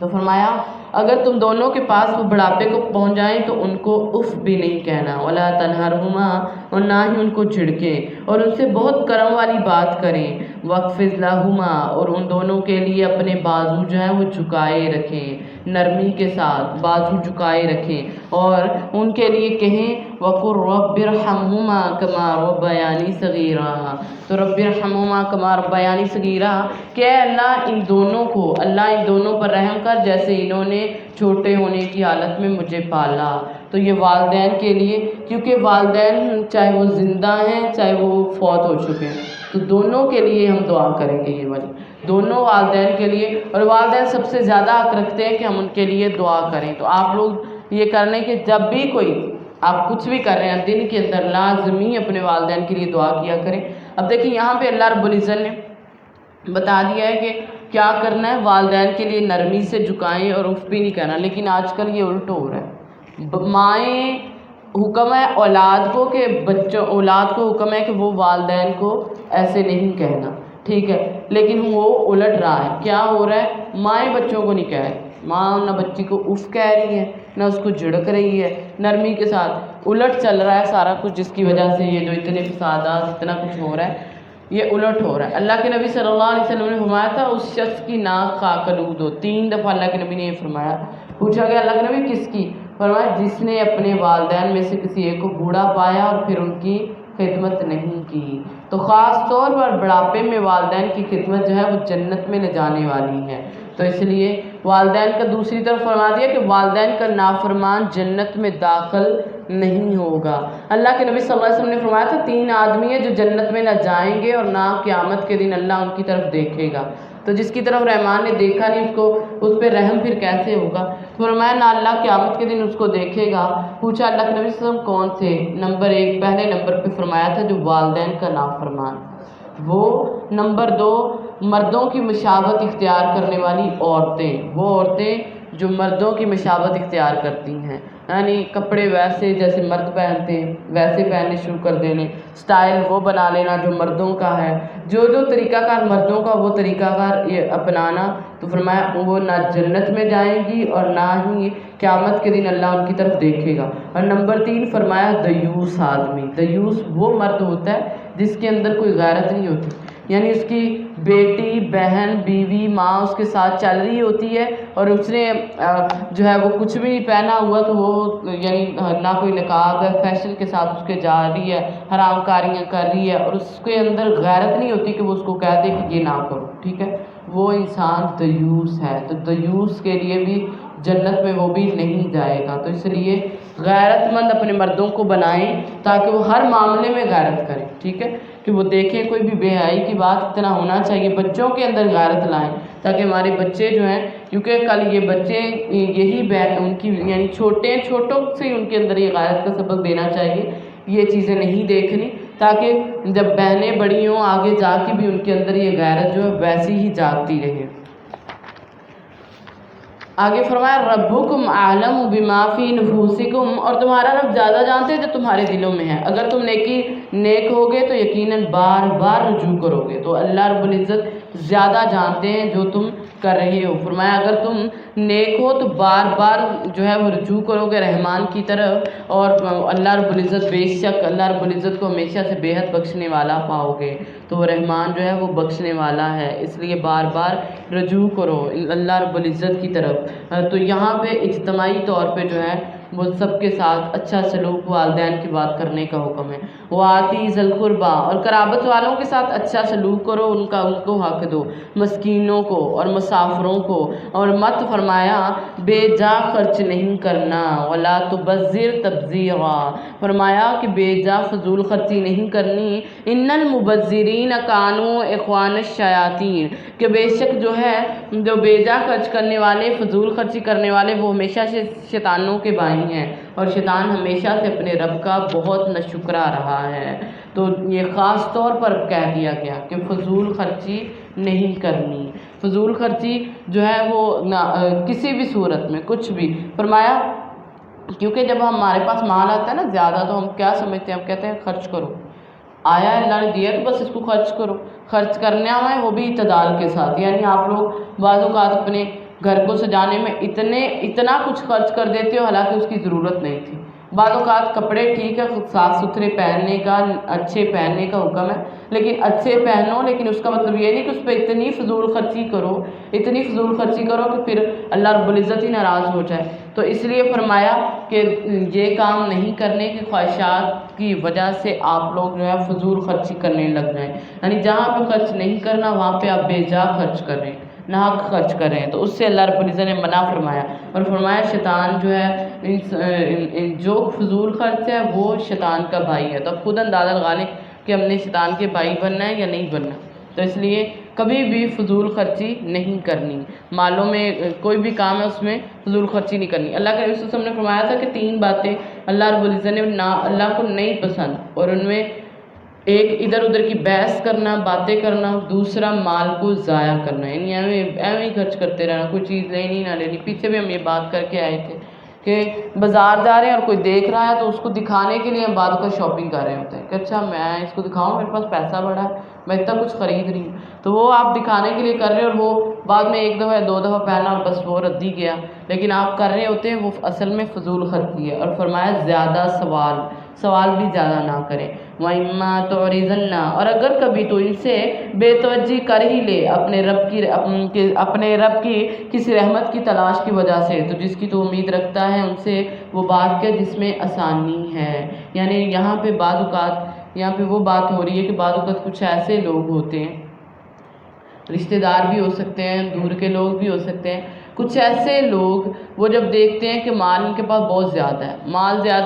تو فرمایا اگر تم دونوں کے پاس وہ بڑھاپے کو پہنچ جائیں تو ان کو اف بھی نہیں کہنا، ولا تنہرہما، اور نہ ہی ان کو جھڑکیں، اور ان سے بہت کرم والی بات کریں. واخفض لہما، اور ان دونوں کے لیے اپنے بازو جو ہیں وہ جھکائے رکھیں، نرمی کے ساتھ بازو جھکائے رکھیں، اور ان کے لیے کہیں وَقُلْ رَبِّ ارْحَمْهُمَا كَمَا رَبَّيَانِي صَغِيرًا. تو رب ارحمہما کما ربیانی صغیرا، کہ اللہ ان دونوں پر رحم کر جیسے انہوں نے چھوٹے ہونے کی حالت میں مجھے پالا. تو یہ والدین کے لیے، کیونکہ والدین چاہے وہ زندہ ہیں چاہے وہ فوت ہو چکے ہیں، تو دونوں کے لیے ہم دعا کریں گے، یہ والی دونوں والدین کے لیے. اور والدین سب سے زیادہ حق رکھتے ہیں کہ ہم ان کے لیے دعا کریں. تو آپ لوگ یہ کر لیں کہ جب بھی کوئی آپ کچھ بھی کر رہے ہیں دن کے اندر لازمی اپنے والدین کے لیے دعا کیا کریں. اب دیکھیں یہاں پہ اللہ رب العزت نے بتا دیا ہے کہ کیا کرنا ہے، والدین کے لیے نرمی سے جھکائیں اور اف بھی نہیں کرنا. لیکن آج کل یہ الٹ ہو رہا ہے، مائیں حکم ہے اولاد کو کہ اولاد کو حکم ہے کہ وہ والدین کو ایسے نہیں کہنا، ٹھیک ہے، لیکن وہ الٹ رہا ہے. کیا ہو رہا ہے، مائیں بچوں کو نہیں کہہ رہی، ماں نہ بچی کو اف کہہ رہی ہے نہ اس کو جھڑک رہی ہے نرمی کے ساتھ. الٹ چل رہا ہے سارا کچھ، جس کی وجہ سے یہ جو اتنے فسادات اتنا کچھ ہو رہا ہے یہ الٹ ہو رہا ہے. اللہ کے نبی صلی اللہ علیہ وسلم نے فرمایا تھا اس شخص کی ناک خاک آلود ہو. 3 دفعہ اللہ کے نبی نے یہ فرمایا. پوچھا گیا اللہ کے نبی کس کی؟ فرمایا جس نے اپنے والدین میں سے کسی ایک کو بوڑھا پایا اور پھر ان کی خدمت نہیں کی. تو خاص طور پر بڑھاپے میں والدین کی خدمت جو ہے وہ جنت میں لے جانے والی ہے. تو اس لیے والدین کا دوسری طرف فرما دیا کہ والدین کا نافرمان جنت میں داخل نہیں ہوگا. اللہ کے نبی صلی اللہ علیہ وسلم نے فرمایا تھا 3 آدمی ہیں جو جنت میں نہ جائیں گے اور نہ قیامت کے دن اللہ ان کی طرف دیکھے گا. تو جس کی طرف رحمان نے دیکھا نہیں اس پہ رحم پھر کیسے ہوگا؟ فرمایا نہ اللہ قیامت کے دن اس کو دیکھے گا. پوچھا اللہ کے نبی صلی اللہ علیہ وسلم کون تھے؟ نمبر 1 پہلے نمبر پہ فرمایا تھا جو والدین کا نافرمان، وہ نمبر 2 مردوں کی مشابہت اختیار کرنے والی عورتیں، وہ عورتیں جو مردوں کی مشابہت اختیار کرتی ہیں، یعنی کپڑے ویسے جیسے مرد پہنتے ہیں ویسے پہننے شروع کر دینے، سٹائل وہ بنا لینا جو مردوں کا ہے، جو طریقہ کار مردوں کا وہ طریقہ کار یہ اپنانا. تو فرمایا وہ نہ جنت میں جائیں گی اور نہ ہی قیامت کے دن اللہ ان کی طرف دیکھے گا. اور نمبر 3 فرمایا دیوس آدمی. دیوس وہ مرد ہوتا ہے جس کے اندر کوئی غیرت نہیں ہوتی، یعنی اس کی بیٹی بہن بیوی ماں اس کے ساتھ چل رہی ہوتی ہے اور اس نے جو ہے وہ کچھ بھی نہیں پہنا ہوا تو وہ یعنی نہ کوئی نقاب ہے، فیشن کے ساتھ اس کے جا رہی ہے، حرام کاریاں کر رہی ہے اور اس کے اندر غیرت نہیں ہوتی کہ وہ اس کو کہہ دے کہ یہ نہ کرو، ٹھیک ہے، وہ انسان دیوس ہے. تو دیوس کے لیے بھی جنت میں وہ بھی نہیں جائے گا. تو اس لیے غیرت مند اپنے مردوں کو بنائیں تاکہ وہ ہر معاملے میں غیرت کریں، ٹھیک ہے، کہ وہ دیکھیں کوئی بھی بے حیائی کی بات اتنا ہونا چاہیے. بچوں کے اندر غیرت لائیں تاکہ ہمارے بچے جو ہیں، کیونکہ کل یہ بچے یہی ان کی یعنی چھوٹوں سے ہی ان کے اندر یہ غیرت کا سبق دینا چاہیے. یہ چیزیں نہیں دیکھنی تاکہ جب بہنیں بڑی ہوں آگے جا کے بھی ان کے اندر یہ غیرت جو ہے ویسی ہی جاگتی رہے. آگے فرمایا ربکم اعلم بما فی نفوسکم، اور تمہارا رب زیادہ جانتے ہیں جو تمہارے دلوں میں ہے. اگر تم نیک ہوگے تو یقیناً بار بار رجوع کرو گے. تو اللہ رب العزت زیادہ جانتے ہیں جو تم کر رہے ہو. فرمایا اگر تم نیک ہو تو بار بار جو ہے وہ رجوع کرو گے رحمان کی طرف، اور اللہ رب العزت بے شک اللہ رب العزت کو ہمیشہ سے بے حد بخشنے والا پاؤ گے. تو وہ رحمان جو ہے وہ بخشنے والا ہے، اس لیے بار بار رجوع کرو اللہ رب العزت کی طرف. تو یہاں پہ اجتماعی طور پہ جو ہے وہ سب کے ساتھ اچھا سلوک والدین کی بات کرنے کا حکم ہے. وآتی ذی القربیٰ، اور قرابت والوں کے ساتھ اچھا سلوک کرو، ان کو حق دو، مسکینوں کو اور مسافروں کو، اور مت فرمایا بے جا خرچ نہیں کرنا. ولا تبذر تبذیرا، فرمایا کہ بے جا فضول خرچی نہیں کرنی. ان المبذرین کانوا اخوان الشیاطین، کہ بے شک جو ہے جو بے جا خرچ کرنے والے فضول خرچی کرنے والے وہ ہمیشہ سے شیطانوں کے بھائی ہیں، اور شیطان ہمیشہ سے اپنے رب کا بہت ناشکرا رہا ہے. تو یہ خاص طور پر کہہ دیا گیا کہ فضول خرچی نہیں کرنی. فضول خرچی جو ہے وہ کسی بھی صورت میں کچھ بھی. فرمایا کیونکہ جب ہمارے پاس مال آتا ہے نا زیادہ تو ہم کیا سمجھتے ہیں، ہم کہتے ہیں خرچ کرو، آیا اللہ نے دیا تو بس اس کو خرچ کرو. خرچ کرنا ہے وہ بھی اعتدال کے ساتھ. یعنی آپ لوگ بعض اوقات اپنے گھر کو سجانے میں اتنا کچھ خرچ کر دیتے ہو حالانکہ اس کی ضرورت نہیں تھی. بعض اوقات کپڑے ٹھیک ہے صاف ستھرے پہننے کا، اچھے پہننے کا حکم ہے، لیکن اچھے پہنو، لیکن اس کا مطلب یہ نہیں کہ اس پہ اتنی فضول خرچی کرو کہ پھر اللہ رب العزت ہی ناراض ہو جائے. تو اس لیے فرمایا کہ یہ کام نہیں کرنے کی خواہشات کی وجہ سے آپ لوگ جو ہے فضول خرچی کرنے لگ جائیں. یعنی جہاں پہ خرچ نہیں کرنا وہاں پہ آپ بے جا خرچ کر رہے ہیں، ناحق خرچ کر رہے ہیں. تو اس سے اللہ رب العزت نے منع فرمایا، اور فرمایا شیطان جو ہے جو فضول خرچ ہے وہ شیطان کا بھائی ہے. تو اب خود اندازہ لگا لیں کہ ہم نے شیطان کے بھائی بننا ہے یا نہیں بننا. تو اس لیے کبھی بھی فضول خرچی نہیں کرنی. مالوں میں کوئی بھی کام ہے اس میں فضول خرچی نہیں کرنی. اللہ کے رسول صلی اللہ علیہ وسلم نے فرمایا تھا کہ 3 باتیں اللہ رب العزت نے اللہ کو نہیں پسند، اور ان میں ایک ادھر ادھر کی بحث کرنا، باتیں کرنا، دوسرا مال کو ضائع کرنا. یعنی ایویں ہی خرچ کرتے رہنا، کوئی چیز لینی نہ لینی. پیچھے بھی ہم یہ بات کر کے آئے تھے کہ بازار جا رہے ہیں اور کوئی دیکھ رہا ہے تو اس کو دکھانے کے لیے ہم بعد کا شاپنگ کر رہے ہوتے ہیں کہ اچھا میں اس کو دکھاؤں، میرے پاس پیسہ بڑا ہے، میں اتنا کچھ خرید رہی ہوں. تو وہ آپ دکھانے کے لیے کر رہے ہیں اور وہ بعد میں 1 دفعہ 2 دفعہ پہنا اور بس وہ ردی گیا. لیکن آپ کر رہے ہوتے ہیں وہ اصل میں فضول خرچی ہے. اور فرمایا زیادہ سوال بھی زیادہ نہ کریں. وَإِمَّا تُعْرِضَنَّ، اور اگر کبھی تو ان سے بے توجہی کر ہی لے اپنے رب کی کسی رحمت کی تلاش کی وجہ سے، تو جس کی تو امید رکھتا ہے ان سے وہ بات کہ جس میں آسانی ہے. یعنی یہاں پہ وہ بات ہو رہی ہے کہ بعض اوقات کچھ ایسے لوگ ہوتے ہیں، رشتہ دار بھی ہو سکتے ہیں، دور کے لوگ بھی ہو سکتے ہیں، کچھ ایسے لوگ وہ جب دیکھتے ہیں کہ مال ان کے پاس بہت زیادہ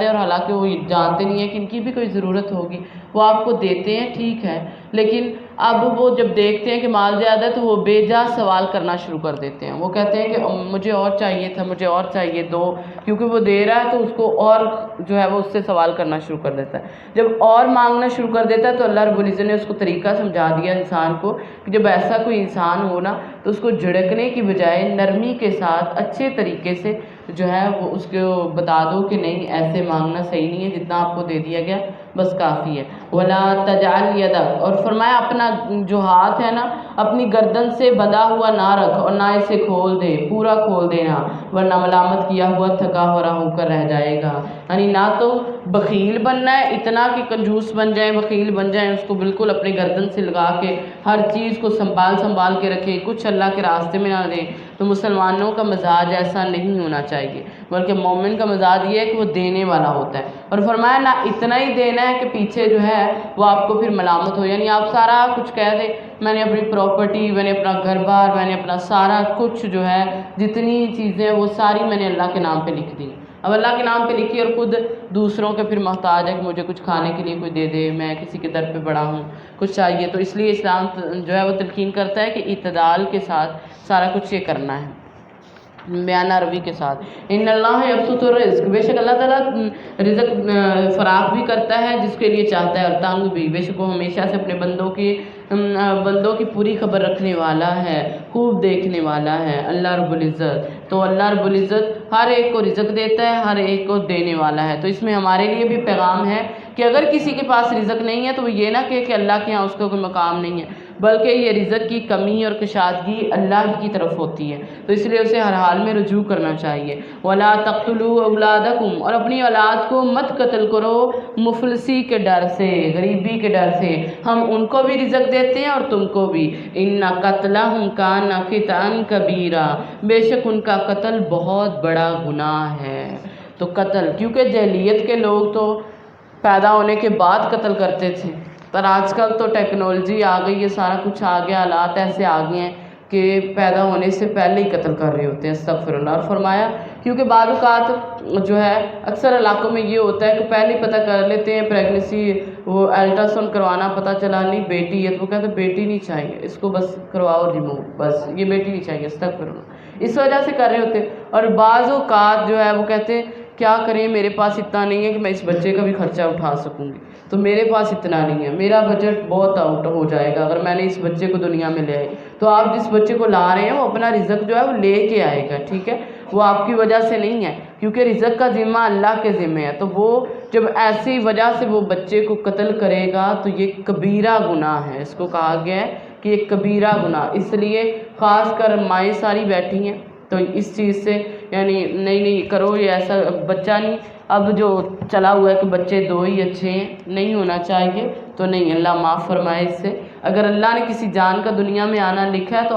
ہے اور حالانکہ وہ جانتے نہیں ہیں کہ ان کی بھی کوئی ضرورت ہوگی، وہ آپ کو دیتے ہیں ٹھیک ہے، لیکن اب وہ جب دیکھتے ہیں کہ مال زیادہ ہے تو وہ بے جا سوال کرنا شروع کر دیتے ہیں. وہ کہتے ہیں کہ مجھے اور چاہیے تھا، مجھے اور چاہیے دو، کیونکہ وہ دے رہا ہے تو اس کو اور جو ہے وہ اس سے سوال کرنا شروع کر دیتا ہے. جب اور مانگنا شروع کر دیتا ہے تو اللہ رب العزت نے اس کو طریقہ سمجھا دیا انسان کو کہ جب ایسا کوئی انسان ہو نا تو اس کو جھڑکنے کی بجائے نرمی کے ساتھ اچھے طریقے سے جو ہے وہ اس کو بتا دو کہ نہیں ایسے مانگنا صحیح نہیں ہے، جتنا آپ کو دے دیا گیا بس کافی ہے. وَلَا تَجْعَلْ يَدَكَ، اور فرمایا اپنا جو ہاتھ ہے نا اپنی گردن سے بندھا ہوا نہ رکھ اور نہ اسے کھول دے، پورا کھول دینا، ورنہ ملامت کیا ہوا تھکا ہو کر رہ جائے گا. یعنی نہ تو بخیل بننا ہے اتنا کہ کنجوس بن جائیں، بخیل بن جائیں، اس کو بالکل اپنے گردن سے لگا کے ہر چیز کو سنبھال کے رکھیں، کچھ اللہ کے راستے میں نہ دیں. تو مسلمانوں کا مزاج ایسا نہیں ہونا چاہیے، بلکہ مومن کا مزاج یہ ہے کہ وہ دینے والا ہوتا ہے. اور فرمایا نہ اتنا ہی دینا ہے کہ پیچھے جو ہے وہ آپ کو پھر ملامت ہو. یعنی آپ سارا کچھ کہہ دیں، میں نے اپنی پراپرٹی، میں نے اپنا گھر بار، میں نے اپنا سارا کچھ جو ہے جتنی چیزیں وہ ساری میں نے اللہ کے نام پہ لکھ دی. اب اللہ کے نام پہ لکھی اور خود دوسروں کے پھر محتاج ہے کہ مجھے کچھ کھانے کے لیے کوئی دے دے، میں کسی کے در پہ پڑا ہوں، کچھ چاہیے. تو اس لیے اسلام جو ہے وہ تلقین کرتا ہے کہ اعتدال کے ساتھ سارا کچھ یہ کرنا ہے، بیانہ روی کے ساتھ. ان اللہ یبسط الرزق، بے شک اللہ تعالیٰ رزق فراخ بھی کرتا ہے جس کے لیے چاہتا ہے اور تنگ بھی. بے شک وہ ہمیشہ سے اپنے بندوں کی پوری خبر رکھنے والا ہے، خوب دیکھنے والا ہے اللہ رب العزت. تو اللہ رب العزت ہر ایک کو رزق دیتا ہے، ہر ایک کو دینے والا ہے. تو اس میں ہمارے لیے بھی پیغام ہے کہ اگر کسی کے پاس رزق نہیں ہے تو وہ یہ نہ کہ اللہ کے ہاں اس کا کوئی مقام نہیں ہے، بلکہ یہ رزق کی کمی اور کشادگی اللہ کی طرف ہوتی ہے. تو اس لیے اسے ہر حال میں رجوع کرنا چاہیے. وَلَا تَقْتُلُوا أَوْلَادَكُمْ، اور اپنی اولاد کو مت قتل کرو مفلسی کے ڈر سے، غریبی کے ڈر سے. ہم ان کو بھی رزق دیتے ہیں اور تم کو بھی. إِنَّ قَتْلَهُمْ كَانَ خِطْئًا كَبِيرًا، بے شک ان کا قتل بہت بڑا گناہ ہے. تو قتل، کیونکہ جاہلیت کے لوگ تو پیدا ہونے کے بعد قتل کرتے تھے، پر آج کل تو ٹیکنالوجی آ گئی ہے، سارا کچھ آ گیا، حالات ایسے آ گئے ہیں کہ پیدا ہونے سے پہلے ہی قتل کر رہے ہوتے ہیں. استغفر اللہ. اور فرمایا کیونکہ بعض اوقات جو ہے اکثر علاقوں میں یہ ہوتا ہے کہ پہلے ہی پتہ کر لیتے ہیں پریگنیسی، وہ الٹراساؤنڈ کروانا، پتہ چلا نہیں بیٹی ہے تو وہ کہتے ہیں بیٹی نہیں چاہیے، اس کو بس کرواؤ ریموو، بس یہ بیٹی نہیں چاہیے. استغفر اللہ. اس وجہ سے کر رہے ہوتے ہیں. اور بعض اوقات جو ہے وہ کہتے ہیں کیا کریں، میرے پاس اتنا نہیں ہے کہ میں اس بچے کا بھی خرچہ اٹھا سکوں گی، تو میرے پاس اتنا نہیں ہے، میرا بجٹ بہت آؤٹ ہو جائے گا اگر میں نے اس بچے کو دنیا میں لے آئی. تو آپ جس بچے کو لا رہے ہیں وہ اپنا رزق جو ہے وہ لے کے آئے گا، ٹھیک ہے. وہ آپ کی وجہ سے نہیں ہے، کیونکہ رزق کا ذمہ اللہ کے ذمہ ہے۔ تو وہ جب ایسی وجہ سے وہ بچے کو قتل کرے گا تو یہ کبیرہ گناہ ہے، اس کو کہا گیا ہے کہ یہ کبیرہ گناہ، اس لیے خاص کر مائیں ساری بیٹھی ہیں تو اس چیز سے یعنی نہیں کرو، یہ ایسا بچہ نہیں، اب جو چلا ہوا ہے کہ بچے 2 ہی اچھے ہیں، نہیں ہونا چاہیے، تو نہیں، اللہ معاف فرمائے اس سے۔ اگر اللہ نے کسی جان کا دنیا میں آنا لکھا ہے تو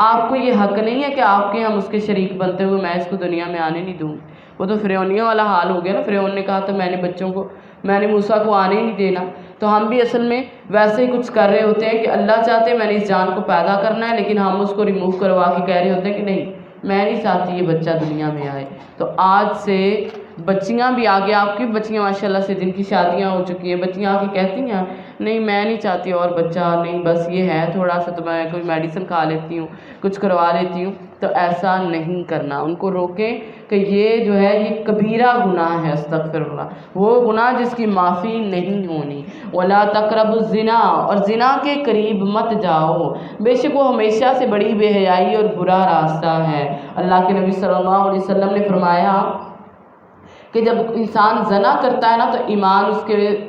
آپ کو یہ حق نہیں ہے کہ آپ کے ہم اس کے شریک بنتے ہوئے میں اس کو دنیا میں آنے نہیں دوں۔ وہ تو فرعونیوں والا حال ہو گیا نا، فرعون نے کہا تھا میں نے موسیٰ کو آنے ہی نہیں دینا، تو ہم بھی اصل میں ویسے ہی کچھ کر رہے ہوتے ہیں کہ اللہ چاہتے ہیں میں نے اس جان کو پیدا کرنا ہے، لیکن ہم اس کو ریموو کروا کے کہہ رہے ہوتے ہیں کہ نہیں، میں نہیں چاہتی یہ بچہ دنیا میں آئے۔ تو آج سے بچیاں بھی آگے، آپ کی بچیاں ماشاءاللہ سے جن کی شادیاں ہو چکی ہیں، بچیاں آ کے کہتی ہیں نہیں میں نہیں چاہتی اور بچہ، نہیں بس یہ ہے تھوڑا سا تو میں کوئی میڈیسن کھا لیتی ہوں، کچھ کروا لیتی ہوں، تو ایسا نہیں کرنا، ان کو روکیں کہ یہ جو ہے یہ کبیرہ گناہ ہے، استغفر اللہ، وہ گناہ جس کی معافی نہیں ہونی۔ وَلَا تَقْرَبُوا الزِّنَا، اور زنا کے قریب مت جاؤ، بے شک وہ ہمیشہ سے بڑی بے حیائی اور برا راستہ ہے۔ اللہ کے نبی صلی اللہ علیہ وسلم نے فرمایا کہ جب انسان زنا کرتا ہے نا تو ایمان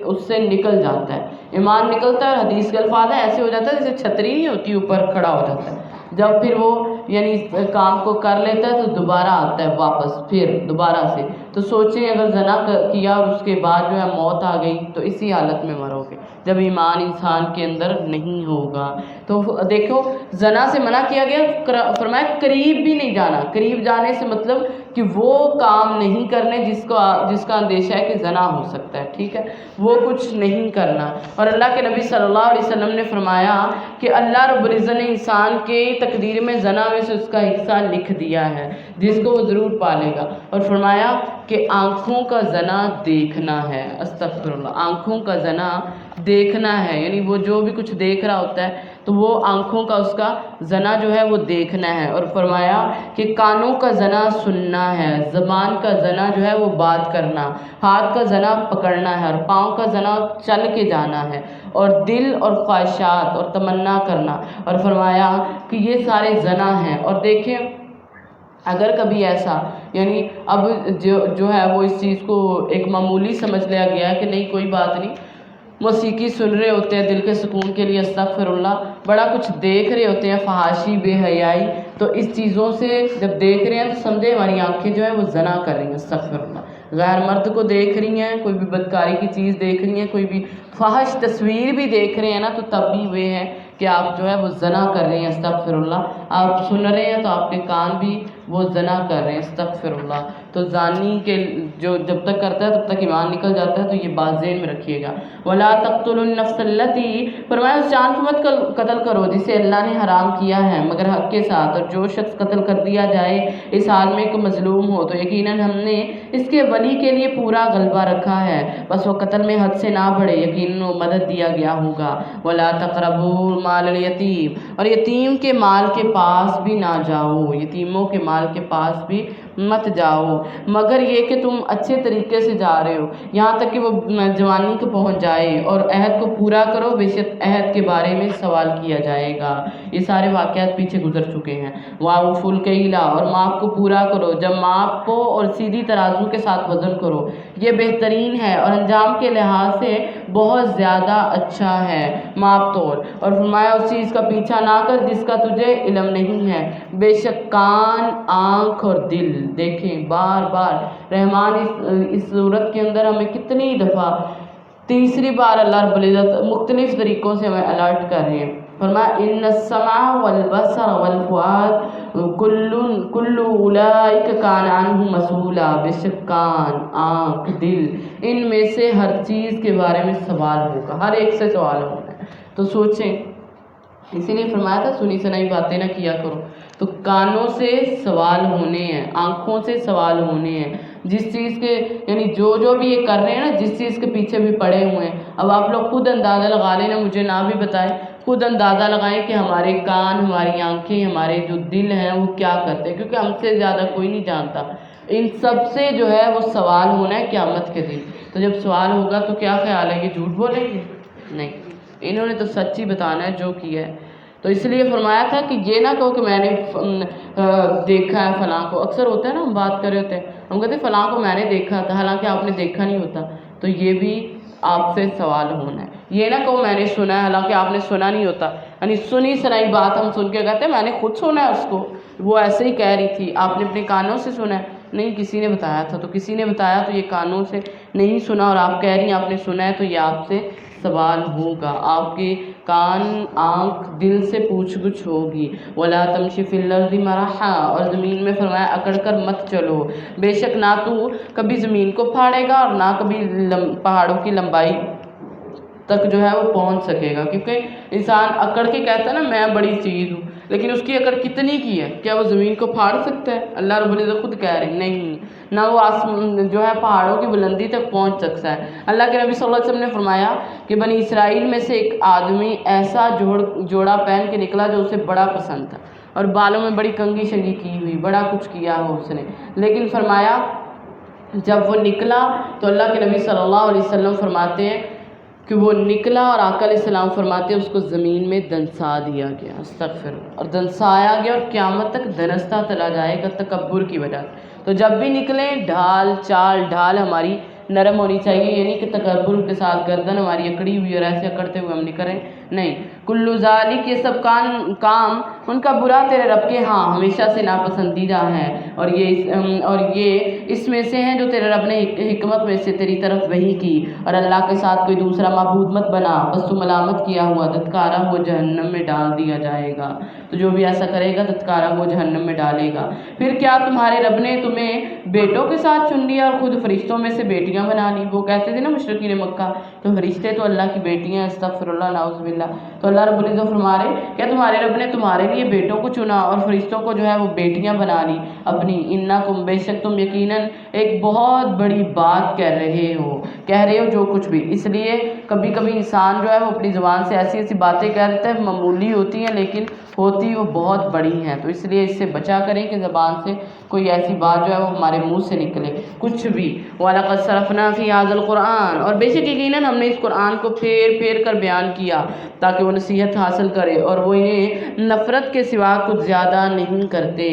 اس سے نکل جاتا ہے، ایمان نکلتا ہے، اور حدیث کے الفاظ ہیں ایسے ہو جاتا ہے جیسے چھتری نہیں ہوتی اوپر کھڑا ہو جاتا ہے، جب پھر وہ یعنی کام کو کر لیتا ہے تو دوبارہ آتا ہے واپس، پھر دوبارہ سے۔ تو سوچیں اگر زنا کیا اور اس کے بعد جو ہے موت آ گئی تو اسی حالت میں مرو گے جب ایمان انسان کے اندر نہیں ہوگا۔ تو دیکھو زنا سے منع کیا گیا، فرمایا قریب بھی نہیں جانا، قریب جانے سے مطلب کہ وہ کام نہیں کرنے جس کا اندیشہ ہے کہ زنا ہو سکتا ہے، ٹھیک ہے، وہ کچھ نہیں کرنا۔ اور اللہ کے نبی صلی اللہ علیہ وسلم نے فرمایا کہ اللہ رب العزت نے انسان کے تقدیر میں زنا میں سے اس کا حصہ لکھ دیا ہے جس کو وہ ضرور پالے گا، اور فرمایا کہ آنکھوں کا زنا دیکھنا ہے، استغفر اللہ، آنکھوں کا زنا دیکھنا ہے، یعنی وہ جو بھی کچھ دیکھ رہا ہوتا ہے تو وہ آنکھوں کا اس کا زنا جو ہے وہ دیکھنا ہے، اور فرمایا کہ کانوں کا زنا سننا ہے، زبان کا زنا جو ہے وہ بات کرنا، ہاتھ کا زنا پکڑنا ہے، اور پاؤں کا زنا چل کے جانا ہے، اور دل اور خواہشات اور تمنا کرنا، اور فرمایا کہ یہ سارے زنا ہیں۔ اور دیکھیں اگر کبھی ایسا یعنی اب جو ہے وہ اس چیز کو ایک معمولی سمجھ لیا گیا کہ نہیں کوئی بات نہیں، موسیقی سن رہے ہوتے ہیں دل کے سکون کے لیے، استغفر اللہ، بڑا کچھ دیکھ رہے ہوتے ہیں، فحاشی، بے حیائی، تو اس چیزوں سے جب دیکھ رہے ہیں تو سمجھے ہماری آنکھیں جو ہیں وہ زنا کر رہی ہیں، استغفر اللہ، غیر مرد کو دیکھ رہی ہیں، کوئی بھی بدکاری کی چیز دیکھ رہی ہیں، کوئی بھی فحش تصویر بھی دیکھ رہے ہیں نا، تو تب بھی وہ ہے کہ آپ جو ہے وہ زنا کر رہے ہیں، استغفر اللہ، آپ سن رہے ہیں تو آپ کے کان بھی وہ زنا کر رہے ہیں، استغفر اللہ۔ تو زانی کے جو جب تک کرتا ہے تب تک ایمان نکل جاتا ہے، تو یہ بات ذہن میں رکھیے گا۔ وَلَا تَقْتُلُوا النَّفْسَ الَّتِي، فرمایا اس جان کو مت قتل کرو جسے اللہ نے حرام کیا ہے مگر حق کے ساتھ، اور جو شخص قتل کر دیا جائے اس حال میں کہ مظلوم ہو تو یقیناً ہم نے اس کے ولی کے لیے پورا غلبہ رکھا ہے، بس وہ قتل میں حد سے نہ بڑھے، یقیناً وہ مدد دیا گیا ہوگا۔ وَلَا تَقْرَبُوا مَالَ الْيَتِيمِ، اور یتیم کے مال کے پاس بھی نہ جاؤ، یتیموں کے مال کے پاس بھی مت جاؤ، مگر یہ کہ تم اچھے طریقے سے جا رہے ہو یہاں تک کہ وہ جوانی کو پہنچ جائے، اور عہد کو پورا کرو، بے شک عہد کے بارے میں سوال کیا جائے گا۔ یہ سارے واقعات پیچھے گزر چکے ہیں۔ وَأَوْفُوا الْكَيْلَ، اور ماپ کو پورا کرو، جب ماپ کو اور سیدھی ترازو کے ساتھ وزن کرو، یہ بہترین ہے اور انجام کے لحاظ سے بہت زیادہ اچھا ہے، ماپ توڑ، اور فرمایا اس چیز کا پیچھا نہ کر جس کا تجھے علم نہیں ہے، بے شک کان، آنکھ اور دل، دیکھیں بار بار رحمان اس صورت کے اندر ہمیں کتنی دفعہ، تیسری بار اللہ رب العزت مختلف طریقوں سے ہمیں الرٹ کر رہے ہیں۔ فرمایا ان السمع والبصر والفؤاد کل اولئک کان عنہ مسئولا، بے شک کان، آنکھ، دل، ان میں سے ہر چیز کے بارے میں سوال ہوگا، ہر ایک سے سوال ہوگا۔ تو سوچیں، اسی لیے فرمایا تھا سنی سنائی باتیں نہ کیا کرو۔ تو کانوں سے سوال ہونے ہیں، آنکھوں سے سوال ہونے ہیں، جس چیز کے یعنی جو بھی یہ کر رہے ہیں نا، جس چیز کے پیچھے بھی پڑے ہوئے ہیں، اب آپ لوگ خود اندازہ لگا لیں نا، مجھے نہ بھی بتائیں، خود اندازہ لگائیں کہ ہمارے کان، ہماری آنکھیں، ہمارے جو دل ہیں وہ کیا کرتے ہیں، کیونکہ ہم سے زیادہ کوئی نہیں جانتا۔ ان سب سے جو ہے وہ سوال ہونا ہے قیامت کے دن۔ تو جب سوال ہوگا تو کیا خیال ہے، یہ جھوٹ بولیں گے؟ نہیں، انہوں نے تو سچ ہی بتانا ہے جو کیا ہے۔ تو اس لیے فرمایا تھا کہ یہ نہ کہو کہ میں نے دیکھا ہے فلاں کو. اکثر ہوتا ہے نا، ہم بات کر رہے ہوتے ہیں، ہم کہتے ہیں فلاں کو میں نے دیکھا تھا، حالانکہ آپ نے دیکھا نہیں ہوتا. تو یہ بھی آپ سے سوال ہونا ہے. یہ نہ کہو میں نے سنا ہے حالانکہ آپ نے سنا نہیں ہوتا. یعنی سنی سنائی بات ہم سن کے کہتے ہیں میں نے خود سنا ہے اس کو، وہ ایسے ہی کہہ رہی تھی، آپ نے اپنے کانوں سے سنا ہے. نہیں، کسی نے بتایا تھا. تو کسی نے بتایا تو یہ کانوں سے نہیں سنا، اور آپ کہہ رہی ہیں آپ نے سنا ہے، تو یہ آپ سے سوال ہوگا. آپ کے کان، آنکھ، دل سے پوچھ گچھ ہوگی. وَلَا تَمْشِ فِي الْأَرْضِ مَرَحًا، اور زمین میں فرمایا اکڑ کر مت چلو. بے شک نہ تو کبھی زمین کو پھاڑے گا اور نہ کبھی پہاڑوں کی لمبائی تک جو ہے وہ پہنچ سکے گا. کیونکہ انسان اکڑ کے کہتا ہے نا میں بڑی چیز ہوں، لیکن اس کی اکڑ کتنی کی ہے؟ کیا وہ زمین کو پھاڑ سکتا ہے؟ اللہ رب العزت خود کہہ رہے ہیں نہیں، نہ وہ جو ہے پہاڑوں کی بلندی تک پہنچ سکتا ہے. اللہ کے نبی صلی اللہ علیہ وسلم نے فرمایا کہ بنی اسرائیل میں سے ایک آدمی ایسا جوڑا پہن کے نکلا جو اسے بڑا پسند تھا، اور بالوں میں بڑی کنگھی شنگھی کی ہوئی، بڑا کچھ کیا ہو اس نے. لیکن فرمایا جب وہ نکلا تو اللہ کے نبی صلی اللہ علیہ وسلم فرماتے ہیں کہ وہ نکلا اور آقا علیہ السلام فرماتے ہیں اس کو زمین میں دنسا دیا گیا. استغفر، اور دنسایا گیا، اور قیامت تک دنستا چلا جائے گا تکبر کی وجہ سے. تو جب بھی نکلیں ڈھال ہماری نرم ہونی چاہیے، یعنی کہ تکبر کے ساتھ گردن ہماری اکڑی ہوئی اور ایسے اکڑتے ہوئے ہم نکلیں نہیں. کلو ذالک، یہ سب کام ان کا برا تیرے رب کے ہاں ہمیشہ سے ناپسندیدہ ہے، اور یہ اس میں سے ہیں جو تیرے رب نے حکمت میں سے تیری طرف وحی کی. اور اللہ کے ساتھ کوئی دوسرا معبود مت بنا، بس تو ملامت کیا ہوا دھتکارا ہوا جہنم میں ڈال دیا جائے گا. تو جو بھی ایسا کرے گا دھتکارا ہوا جہنم میں ڈالے گا. پھر کیا تمہارے رب نے تمہیں بیٹوں کے ساتھ چن لیا اور خود فرشتوں میں سے بیٹیاں بنا لی؟ وہ کہتے تھے نا مشرکین مکہ تو فرشتے تو اللہ کی بیٹیاں، استغفر اللہ، نعوذ باللہ. تو اللہ رب العزت فرما رہے کیا تمہارے رب نے تمہارے لیے بیٹوں کو چنا اور فرشتوں کو جو ہے وہ بیٹیاں بنا لی اپنی؟ انکم، بے شک تم یقیناً ایک بہت بڑی بات کہہ رہے ہو جو کچھ بھی. اس لیے کبھی کبھی انسان جو ہے وہ اپنی زبان سے ایسی ایسی باتیں کہہ دیتا ہے، معمولی ہوتی ہیں لیکن ہوتی وہ بہت بڑی ہیں. تو اس لیے اس سے بچا کریں کہ زبان سے کوئی ایسی بات جو ہے وہ ہمارے منہ سے نکلے کچھ بھی. وَلَقَدْ صَرَفْنَا فِي هَذَا الْقُرْآنِ، اور بے شک یقیناً ہم نے اس قرآن کو پھیر کر بیان کیا تاکہ وہ نصیحت حاصل کرے اور وہ انہیں نفرت کے سوا کچھ زیادہ نہیں کرتے.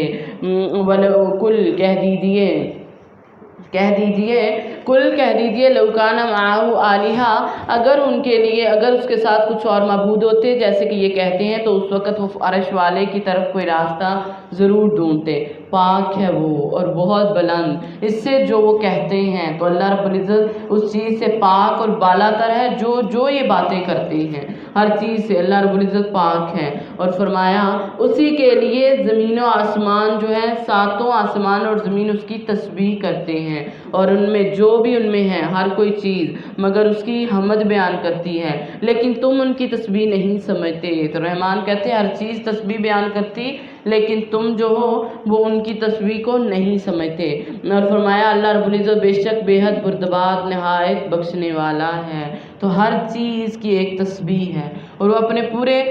کل کہہ دیجئے لو کان معہ آلہہ، اگر اس کے ساتھ کچھ اور معبود ہوتے، جیسے کہ یہ کہتے ہیں، تو اس وقت وہ عرش والے کی طرف کوئی راستہ ضرور ڈھونڈتے. پاک ہے وہ اور بہت بلند اس سے جو وہ کہتے ہیں. تو اللہ رب العزت اس چیز سے پاک اور بالا تر ہے جو یہ باتیں کرتے ہیں، ہر چیز سے اللہ رب العزت پاک ہے. اور فرمایا اسی کے لیے زمین و آسمان جو ہے، ساتوں آسمان اور زمین اس کی تسبیح کرتے ہیں، اور ان میں جو بھی ان میں ہے ہر کوئی چیز مگر اس کی حمد بیان کرتی ہے، لیکن تم ان کی تسبیح نہیں سمجھتے. تو رحمان کہتے ہیں ہر چیز تسبیح بیان کرتی، لیکن تم جو ہو وہ ان کی تسبیح کو نہیں سمجھتے. اور فرمایا اللہ رب العزت بے شک بے حد بردبار نہایت بخشنے والا ہے. تو ہر چیز کی ایک تسبیح ہے، اور وہ اپنے پورے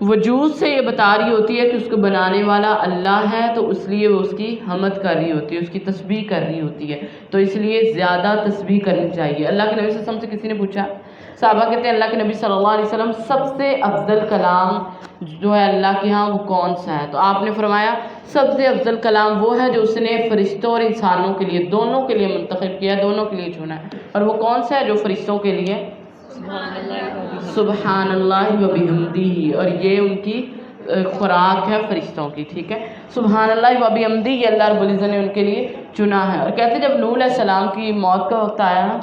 وجود سے یہ بتا رہی ہوتی ہے کہ اس کو بنانے والا اللہ ہے، تو اس لیے وہ اس کی حمد کر رہی ہوتی ہے، اس کی تسبیح کر رہی ہوتی ہے. تو اس لیے زیادہ تسبیح کرنی چاہیے. اللہ کے نبی صلی اللہ علیہ وسلم سے کسی نے پوچھا، صحابہ کہتے ہیں اللہ کے نبی صلی اللہ علیہ وسلم سب سے افضل کلام جو ہے اللہ کے ہاں وہ کون سا ہے؟ تو آپ نے فرمایا سب سے افضل کلام وہ ہے جو اس نے فرشتوں اور انسانوں کے لیے دونوں کے لیے منتخب کیا، دونوں کے لیے چنا ہے. اور وہ کون سا ہے؟ جو فرشتوں کے لیے سبحان اللہ و بحمدہ، اور یہ ان کی خوراک ہے فرشتوں کی. ٹھیک ہے، سبحان اللہ و بحمدہ یہ اللہ رب العزت نے ان کے لیے چنا ہے. اور کہتے جب نوح علیہ السلام کی موت کا وقت آیا نا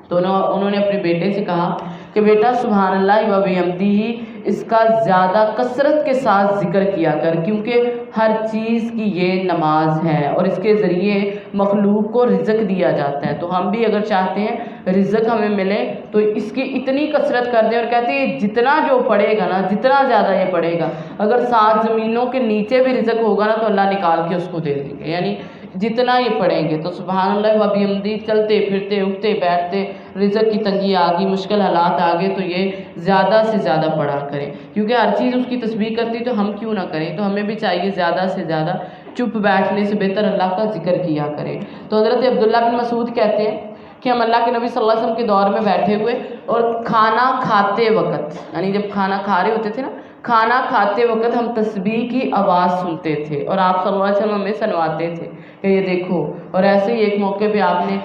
تو انہوں نے اپنے بیٹے سے کہا کہ بیٹا سبحان اللہ و بحمدہ اس کا زیادہ کثرت کے ساتھ ذکر کیا کر، کیونکہ ہر چیز کی یہ نماز ہے اور اس کے ذریعے مخلوق کو رزق دیا جاتا ہے. تو ہم بھی اگر چاہتے ہیں رزق ہمیں ملے تو اس کی اتنی کثرت کر دیں. اور کہتے ہیں جتنا جو پڑے گا نا، جتنا زیادہ یہ پڑے گا، اگر 7 زمینوں کے نیچے بھی رزق ہوگا نا تو اللہ نکال کے اس کو دے دیں گے، یعنی جتنا یہ پڑھیں گے. تو سبحان اللہ و بحمدہ چلتے پھرتے اٹھتے بیٹھتے رزق کی تنگی آ گئی، مشکل حالات آ گئے تو یہ زیادہ سے زیادہ پڑھا کریں، کیونکہ ہر چیز اس کی تسبیح کرتی تو ہم کیوں نہ کریں. تو ہمیں بھی چاہیے زیادہ سے زیادہ چپ بیٹھنے سے بہتر اللہ کا ذکر کیا کریں. تو حضرت عبداللہ بن مسعود کہتے ہیں کہ ہم اللہ کے نبی صلی اللہ علیہ وسلم کے دور میں بیٹھے ہوئے اور کھانا کھاتے وقت، یعنی جب کھانا کھا رہے ہوتے تھے نا، کھانا کھاتے وقت ہم تسبیح کی آواز سنتے تھے اور آپ صلی اللہ علیہ وسلم ہمیں سنواتے تھے کہ یہ دیکھو. اور ایسے ہی ایک موقع پہ آپ نے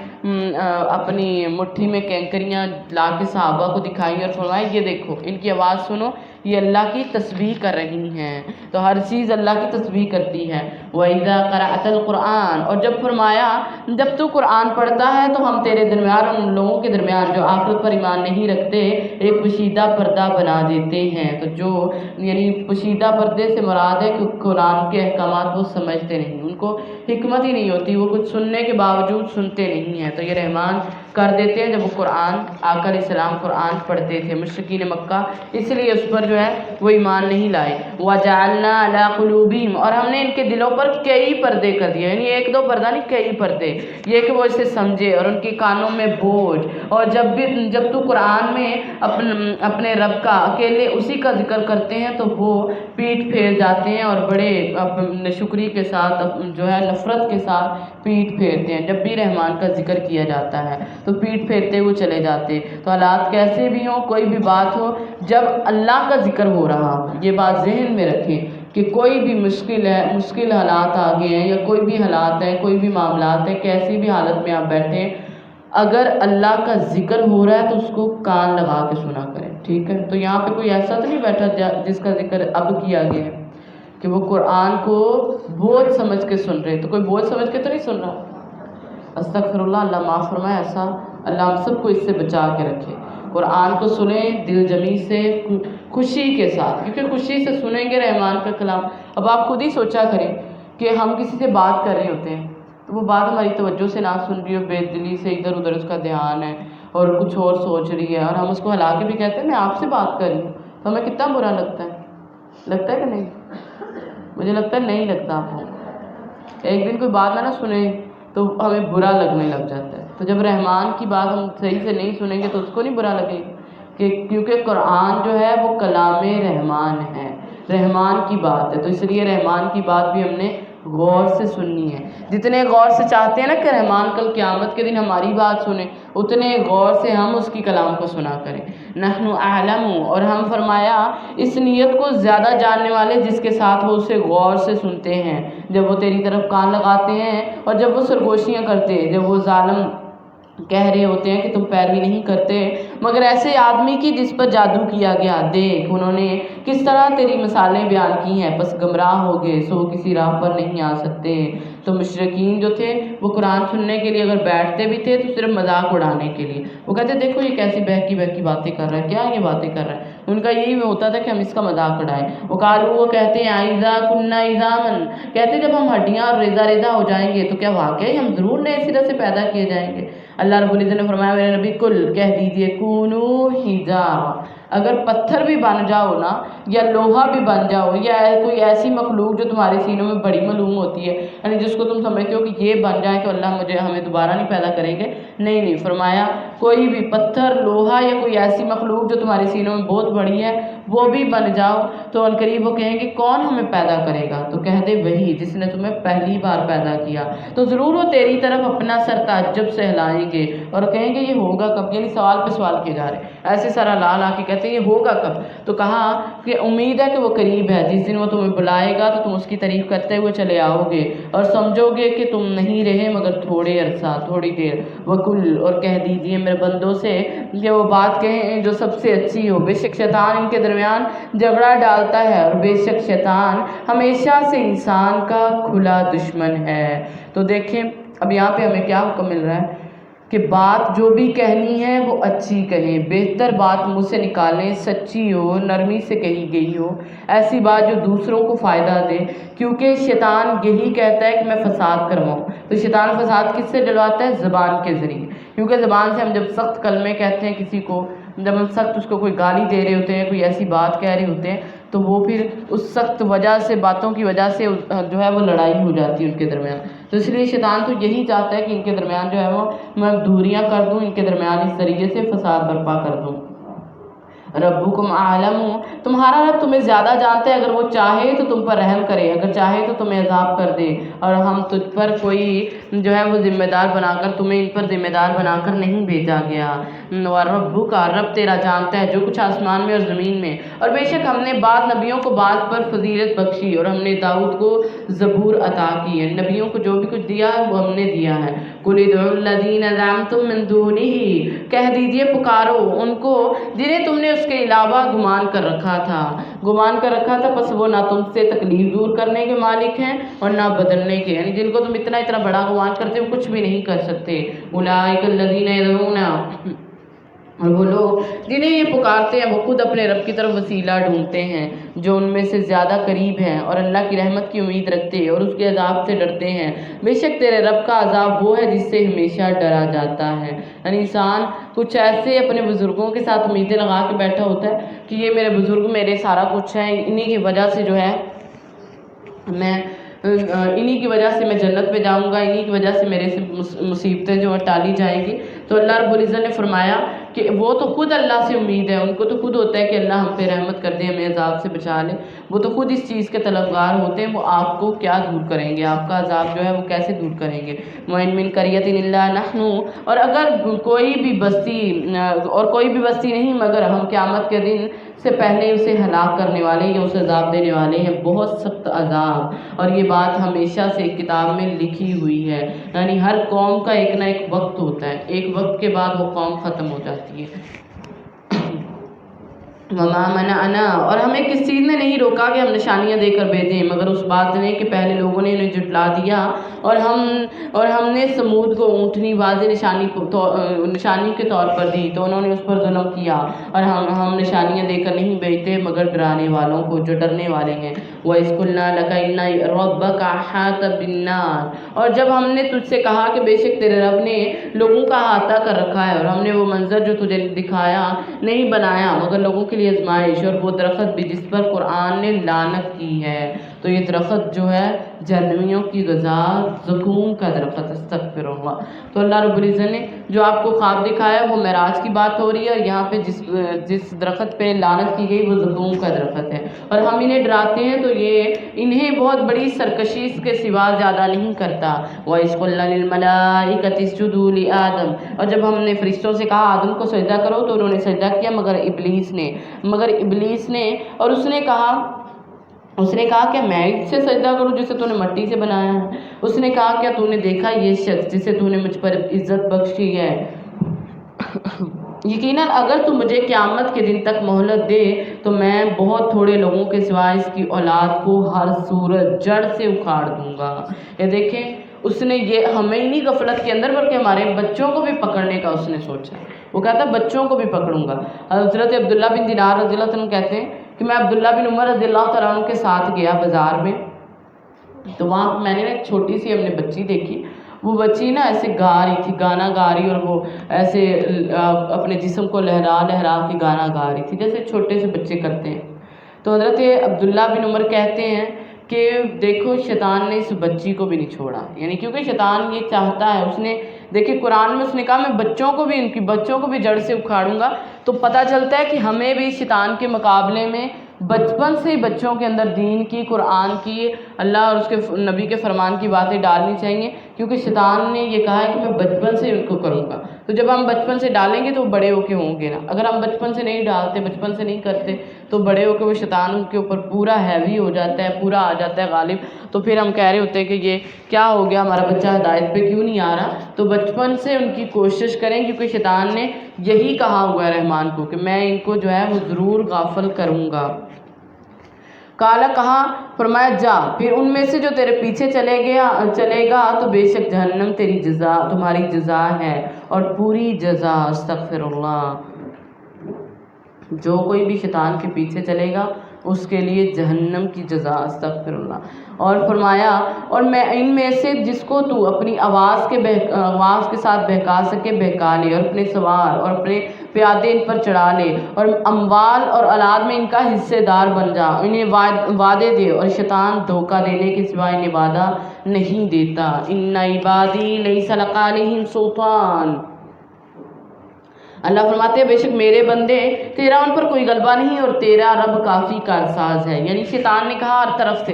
اپنی مٹھی میں کینکریاں لا کے صحابہ کو دکھائی اور فرمایا یہ دیکھو ان کی آواز سنو، یہ اللہ کی تسبیح کر رہی ہیں. تو ہر چیز اللہ کی تسبیح کرتی ہے. وَإِذَا قَرَأْتَ الْقُرْآنَ، اور جب فرمایا جب تو قرآن پڑھتا ہے تو ہم تیرے درمیان اور ان لوگوں کے درمیان جو آخرت پر ایمان نہیں رکھتے ایک پوشیدہ پردہ بنا دیتے ہیں. تو جو یعنی پوشیدہ پردے سے مراد ہے کہ قرآن کے احکامات وہ سمجھتے نہیں، ان کو حکمت ہی نہیں ہوتی، وہ کچھ سننے کے باوجود سنتے نہیں ہیں. تو یہ رحمان کر دیتے ہیں جب وہ قرآن آقا علیہ السلام قرآن پڑھتے تھے. مشرکین مکہ اس لیے اس پر جو ہے وہ ایمان نہیں لائے. وَجَعَلْنَا عَلَىٰ قُلُوبِهِمْ، اور ہم نے ان کے دلوں پر کئی پردے کر دیے، یعنی ایک دو پردہ نہیں کئی پردے، یہ کہ وہ اسے سمجھے. اور ان کے کانوں میں بوجھ، اور جب تو قرآن میں اپنے رب کا اکیلے اسی کا ذکر کرتے ہیں تو وہ پیٹھ پھیر جاتے ہیں اور بڑے ناشکری کے ساتھ جو ہے نفرت کے ساتھ پیٹھ پھیرتے ہیں. جب بھی رحمان کا ذکر کیا جاتا ہے تو پیٹھ پھیرتے ہوئے چلے جاتے. تو حالات کیسے بھی ہوں، کوئی بھی بات ہو، جب اللہ کا ذکر ہو رہا ہو، یہ بات ذہن میں رکھیں کہ کوئی بھی مشکل حالات آ گئے ہیں یا کوئی بھی حالات ہیں، کوئی بھی معاملات ہیں، کیسی بھی حالت میں آپ بیٹھیں، اگر اللہ کا ذکر ہو رہا ہے تو اس کو کان لگا کے سنا کریں. ٹھیک ہے؟ تو یہاں پہ کوئی ایسا تو نہیں بیٹھا جس کا ذکر اب کیا گیا ہے کہ وہ قرآن کو بوجھ سمجھ کے سن رہے. تو کوئی بوجھ سمجھ کے تو نہیں سن رہا. استغفر اللہ، اللہ معاف فرمائے. ایسا اللہ ہم سب کو اس سے بچا کے رکھے. قرآن کو سنیں دل جمی سے، خوشی کے ساتھ، کیونکہ خوشی سے سنیں گے رحمان کا کلام. اب آپ خود ہی سوچا کریں کہ ہم کسی سے بات کر رہے ہوتے ہیں تو وہ بات ہماری توجہ سے نہ سن رہی ہو، بے دلی سے ادھر ادھر اس کا دھیان ہے اور کچھ اور سوچ رہی ہے، اور ہم اس کو ہلا کے بھی کہتے ہیں میں آپ سے بات کر رہی ہوں، تو ہمیں کتنا برا لگتا ہے کہ نہیں؟ مجھے لگتا ہے نہیں لگتا آپ کو. ایک دن کوئی بات نہ سنیں تو ہمیں برا لگنے لگ جاتا ہے. تو جب رحمان کی بات ہم صحیح سے نہیں سنیں گے تو اس کو نہیں برا لگے کہ کیونکہ قرآن جو ہے وہ کلام رحمان ہے، رحمان کی بات ہے. تو اس لیے رحمان کی بات بھی ہم نے غور سے سننی ہے. جتنے غور سے چاہتے ہیں نا کہ رحمان کل قیامت کے دن ہماری بات سنیں، اتنے غور سے ہم اس کی کلام کو سنا کریں. نحن اعلم، اور ہم فرمایا اس نیت کو زیادہ جاننے والے جس کے ساتھ وہ اسے غور سے سنتے ہیں، جب وہ تیری طرف کان لگاتے ہیں اور جب وہ سرگوشیاں کرتے ہیں، جب وہ ظالم کہہ رہے ہوتے ہیں کہ تم پیروی نہیں کرتے مگر ایسے آدمی کی جس پر جادو کیا گیا. دیکھ انہوں نے کس طرح تیری مثالیں بیان کی ہیں، بس گمراہ ہو گئے سو کسی راہ پر نہیں آ سکتے. تو مشرکین جو تھے وہ قرآن سننے کے لیے اگر بیٹھتے بھی تھے تو صرف مذاق اڑانے کے لیے. وہ کہتے دیکھو یہ کیسی بہکی باتیں کر رہا ہے، کیا یہ باتیں کر رہا ہے. ان کا یہی ہوتا تھا کہ ہم اس کا مذاق اڑائیں. وہ کہتے ہیں اذا کنا عظاما، کہتے جب ہم ہڈیاں اور ریزہ ہو جائیں گے تو کیا واقعی ہم ضرور نئے سرے سے پیدا کیے جائیں گے. اللہ رب العزت نے فرمایا میرے نبی کل کہہ دیجئے کونو حجارہ، اگر پتھر بھی بن جاؤ نا یا لوہا بھی بن جاؤ یا کوئی ایسی مخلوق جو تمہارے سینوں میں بڑی معلوم ہوتی ہے، یعنی جس کو تم سمجھتے ہو کہ یہ بن جائے تو اللہ ہمیں دوبارہ نہیں پیدا کریں گے. نہیں، فرمایا کوئی بھی پتھر، لوہا یا کوئی ایسی مخلوق جو تمہارے سینوں میں بہت بڑی ہے وہ بھی بن جاؤ تو عنقریب وہ کہیں گے کون ہمیں پیدا کرے گا. تو کہہ دے وہی جس نے تمہیں پہلی بار پیدا کیا. تو ضرور وہ تیری طرف اپنا سر تعجب سے ہلائیں گے اور کہیں گے یہ ہوگا کب، یعنی سوال پہ سوال کیے جا رہے ہیں. ایسے سارا لال آ کے کہتے ہیں یہ ہوگا کب. تو کہا کہ امید ہے کہ وہ قریب ہے، جس دن وہ تمہیں بلائے گا تو تم اس کی تعریف کرتے ہوئے چلے آؤ گے اور سمجھو گے کہ تم نہیں رہے مگر تھوڑے عرصہ، تھوڑی دیر. وکل، اور کہہ دیجئے میرے بندوں سے کہ وہ بات کہیں جو سب سے اچھی ہو. بے شک شیطان ان کے درمیان جھگڑا ڈالتا ہے اور بے شک شیطان ہمیشہ سے انسان کا کھلا دشمن ہے. تو دیکھیں اب یہاں پہ ہمیں کیا حکم مل رہا ہے کہ بات جو بھی کہنی ہے وہ اچھی کہیں، بہتر بات منہ سے نکالیں، سچی ہو، نرمی سے کہی گئی ہو، ایسی بات جو دوسروں کو فائدہ دے. کیونکہ شیطان یہی کہتا ہے کہ میں فساد کرواؤں. تو شیطان فساد کس سے ڈلواتا ہے؟ زبان کے ذریعے. کیونکہ زبان سے ہم جب سخت کلمے کہتے ہیں کسی کو، جب ہم سخت اس کو کوئی گالی دے رہے ہوتے ہیں، کوئی ایسی بات کہہ رہے ہوتے ہیں تو وہ پھر اس سخت وجہ سے، باتوں کی وجہ سے جو ہے وہ لڑائی ہو جاتی ہے ان کے درمیان. تو اس لیے شیطان تو یہی چاہتا ہے کہ ان کے درمیان جو ہے وہ میں دوریاں کر دوں، ان کے درمیان اس طریقے سے فساد برپا کر دوں. ربکم اعلم، تمہارا رب تمہیں زیادہ جانتا ہے، اگر وہ چاہے تو تم پر رحم کرے، اگر چاہے تو تمہیں عذاب کر دے، اور ہم تجھ پر کوئی جو ہے وہ ذمہ دار بنا کر تمہیں ان پر ذمہ دار بنا کر نہیں بھیجا گیا۔ ربک، رب تیرا جانتا ہے جو کچھ آسمان میں اور زمین میں، اور بے شک ہم نے بعض نبیوں کو بعض پر فضیلت بخشی، اور ہم نے داؤد کو زبور عطا کی ہے، نبیوں کو جو بھی کچھ دیا ہے وہ ہم نے دیا ہے۔ قل ادعوا الذین زعمتم من دونہ، کہہ دیجئے پکارو ان کو جنہیں تم نے اس کے علاوہ گمان کر رکھا تھا، پس وہ نہ تم سے تکلیف دور کرنے کے مالک ہیں اور نہ بدلنے کے، یعنی جن کو تم اتنا بڑا گمان کرتے ہو کچھ بھی نہیں کر سکتے۔ اولئک الذین یدعون، اور وہ لوگ جنہیں یہ پکارتے ہیں وہ خود اپنے رب کی طرف وسیلہ ڈھونڈتے ہیں جو ان میں سے زیادہ قریب ہیں، اور اللہ کی رحمت کی امید رکھتے ہیں اور اس کے عذاب سے ڈرتے ہیں۔ بے شک تیرے رب کا عذاب وہ ہے جس سے ہمیشہ ڈرا جاتا ہے۔ یعنی انسان کچھ ایسے اپنے بزرگوں کے ساتھ امیدیں لگا کے بیٹھا ہوتا ہے کہ یہ میرے بزرگ میرے سارا کچھ ہے، انہی کی وجہ سے جو ہے انہی کی وجہ سے میں جنت پہ جاؤں گا، انہی کی وجہ سے میرے سے مصیبتیں جو ٹالی جائیں گی۔ تو اللہ رب العزت نے فرمایا کہ وہ تو خود اللہ سے امید ہے، ان کو تو خود ہوتا ہے کہ اللہ ہم پہ رحمت کر دے، ہمیں عذاب سے بچا لے، وہ تو خود اس چیز کے طلبگار ہوتے ہیں، وہ آپ کو کیا دور کریں گے، آپ کا عذاب جو ہے وہ کیسے دور کریں گے۔ وَإِن مِّن قَرْيَةٍ إِلَّا نَحْنُ، اور اگر کوئی بھی بستی نہیں مگر ہم قیامت کے دن سے پہلے اسے ہلاک کرنے والے یا اسے عذاب دینے والے ہیں، بہت سخت عذاب، اور یہ بات ہمیشہ سے کتاب میں لکھی ہوئی ہے۔ یعنی ہر قوم کا ایک نہ ایک وقت ہوتا ہے، ایک وقت کے بعد وہ قوم ختم ہو جاتی ہے۔ وما منعنا، اور ہمیں کس چیز نے نہیں روکا کہ ہم نشانیاں دے کر بھیجیں، مگر اس بات نے کہ پہلے لوگوں نے انہیں جھٹلا دیا، اور ہم نے سمود کو اونٹنی واضح نشانی کے طور پر دی تو انہوں نے اس پر ظلم کیا، اور ہم نشانیاں دے کر نہیں بھیجتے مگر ڈرانے والوں کو جو ڈرنے والے ہیں۔ وَإِذْ قُلْنَا لَكَ إِنَّ رَبَّكَ أَحَاطَ بِالنَّاسِ، اور جب ہم نے تجھ سے کہا کہ بے شک تیرے رب نے لوگوں کا احاطہ کر رکھا ہے، اور ہم نے وہ منظر جو تجھے دکھایا نہیں بنایا مگر لوگوں کے لیے آزمائش، اور وہ درخت بھی جس پر قرآن نے لعنت کی ہے، تو یہ درخت جو ہے جہنمیوں کی غذا زقوم کا درخت، استغفر اللہ۔ تو اللہ رب العزت نے جو آپ کو خواب دکھایا وہ معراج کی بات ہو رہی ہے، اور یہاں پہ جس درخت پہ لعنت کی گئی وہ زقوم کا درخت ہے، اور ہم انہیں ڈراتے ہیں تو یہ انہیں بہت بڑی سرکشی کے سوا زیادہ نہیں کرتا۔ وَإِذْ قُلْنَا لِلْمَلَائِكَةِ اسْجُدُوا لِآدَمَ، اور جب ہم نے فرشتوں سے کہا آدم کو سجدہ کرو تو انہوں نے سجدہ کیا مگر ابلیس نے، اور اس نے کہا کہ میں اس سے سجدہ کروں جسے تو نے مٹی سے بنایا ہے، اس نے کہا کیا تو نے دیکھا یہ شخص جسے تو نے مجھ پر عزت بخشی ہے، یقیناً اگر تو مجھے قیامت کے دن تک مہلت دے تو میں بہت تھوڑے لوگوں کے سوائے اس کی اولاد کو ہر صورت جڑ سے اکھاڑ دوں گا۔ یہ دیکھیں اس نے یہ ہمیں ہی نہیں غفلت کے اندر بلکہ ہمارے بچوں کو بھی پکڑنے کا اس نے سوچا، وہ کہتا ہے بچوں کو بھی پکڑوں گا۔ حضرت عبداللہ بن دینار رضی اللہ عنہ کہتے ہیں کہ میں عبداللہ بن عمر رضی اللہ تعالیٰ عنہ کے ساتھ گیا بازار میں، تو وہاں میں نے ایک چھوٹی سی اپنی بچی دیکھی، وہ بچی نا ایسے گا رہی تھی، گانا گا رہی، اور وہ ایسے اپنے جسم کو لہرا کے گانا گا رہی تھی جیسے چھوٹے سے بچے کرتے ہیں۔ تو حضرت عبداللہ بن عمر کہتے ہیں کہ دیکھو شیطان نے اس بچی کو بھی نہیں چھوڑا، یعنی کیونکہ شیطان یہ چاہتا ہے، اس نے دیکھیں قرآن میں اس نے کہا میں ان کی بچوں کو بھی جڑ سے اکھاڑوں گا، تو پتہ چلتا ہے کہ ہمیں بھی شیطان کے مقابلے میں بچپن سے ہی بچوں کے اندر دین کی، قرآن کی، اللہ اور اس کے نبی کے فرمان کی باتیں ڈالنی چاہیے، کیونکہ شیطان نے یہ کہا ہے کہ میں بچپن سے ان کو کروں گا، تو جب ہم بچپن سے ڈالیں گے تو بڑے ہو کے ہوں گے نا، اگر ہم بچپن سے نہیں ڈالتے، بچپن سے نہیں کرتے تو بڑے ہو کے وہ شیطان ان کے اوپر پورا ہیوی ہو جاتا ہے، پورا آ جاتا ہے غالب، تو پھر ہم کہہ رہے ہوتے ہیں کہ یہ کیا ہو گیا، ہمارا بچہ ہدایت پہ کیوں نہیں آ رہا۔ تو بچپن سے ان کی کوشش کریں، کیونکہ شیطان نے یہی کہا ہوا ہے رحمان کو کہ میں ان کو جو ہے وہ ضرور غافل کروں گا۔ کالا کہا، فرمایا جا، پھر ان میں سے جو تیرے پیچھے چلے گا تو بے شک جہنم تمہاری جزا ہے، اور پوری جزا، استغفر اللہ، جو کوئی بھی شیطان کے پیچھے چلے گا اس کے لیے جہنم کی جزا، استغفر اللہ۔ اور فرمایا اور میں ان میں سے جس کو تو اپنی آواز کے ساتھ بہکا سکے بہکا لے، اور اپنے سوار اور اپنے پیادے ان پر چڑھا لے، اور اموال اور اولاد میں ان کا حصے دار بن جا، انہیں وعدے دے، اور شیطان دھوکہ دینے کے سوا انہیں وعدہ نہیں دیتا۔ ان عبادی لیس لک علیہم سلطان، اللہ فرماتے ہیں بے شک میرے بندے تیرا ان پر کوئی غلبہ نہیں اور تیرا رب کافی کارساز ہے. یعنی شیطان نے کہا ہر طرف سے،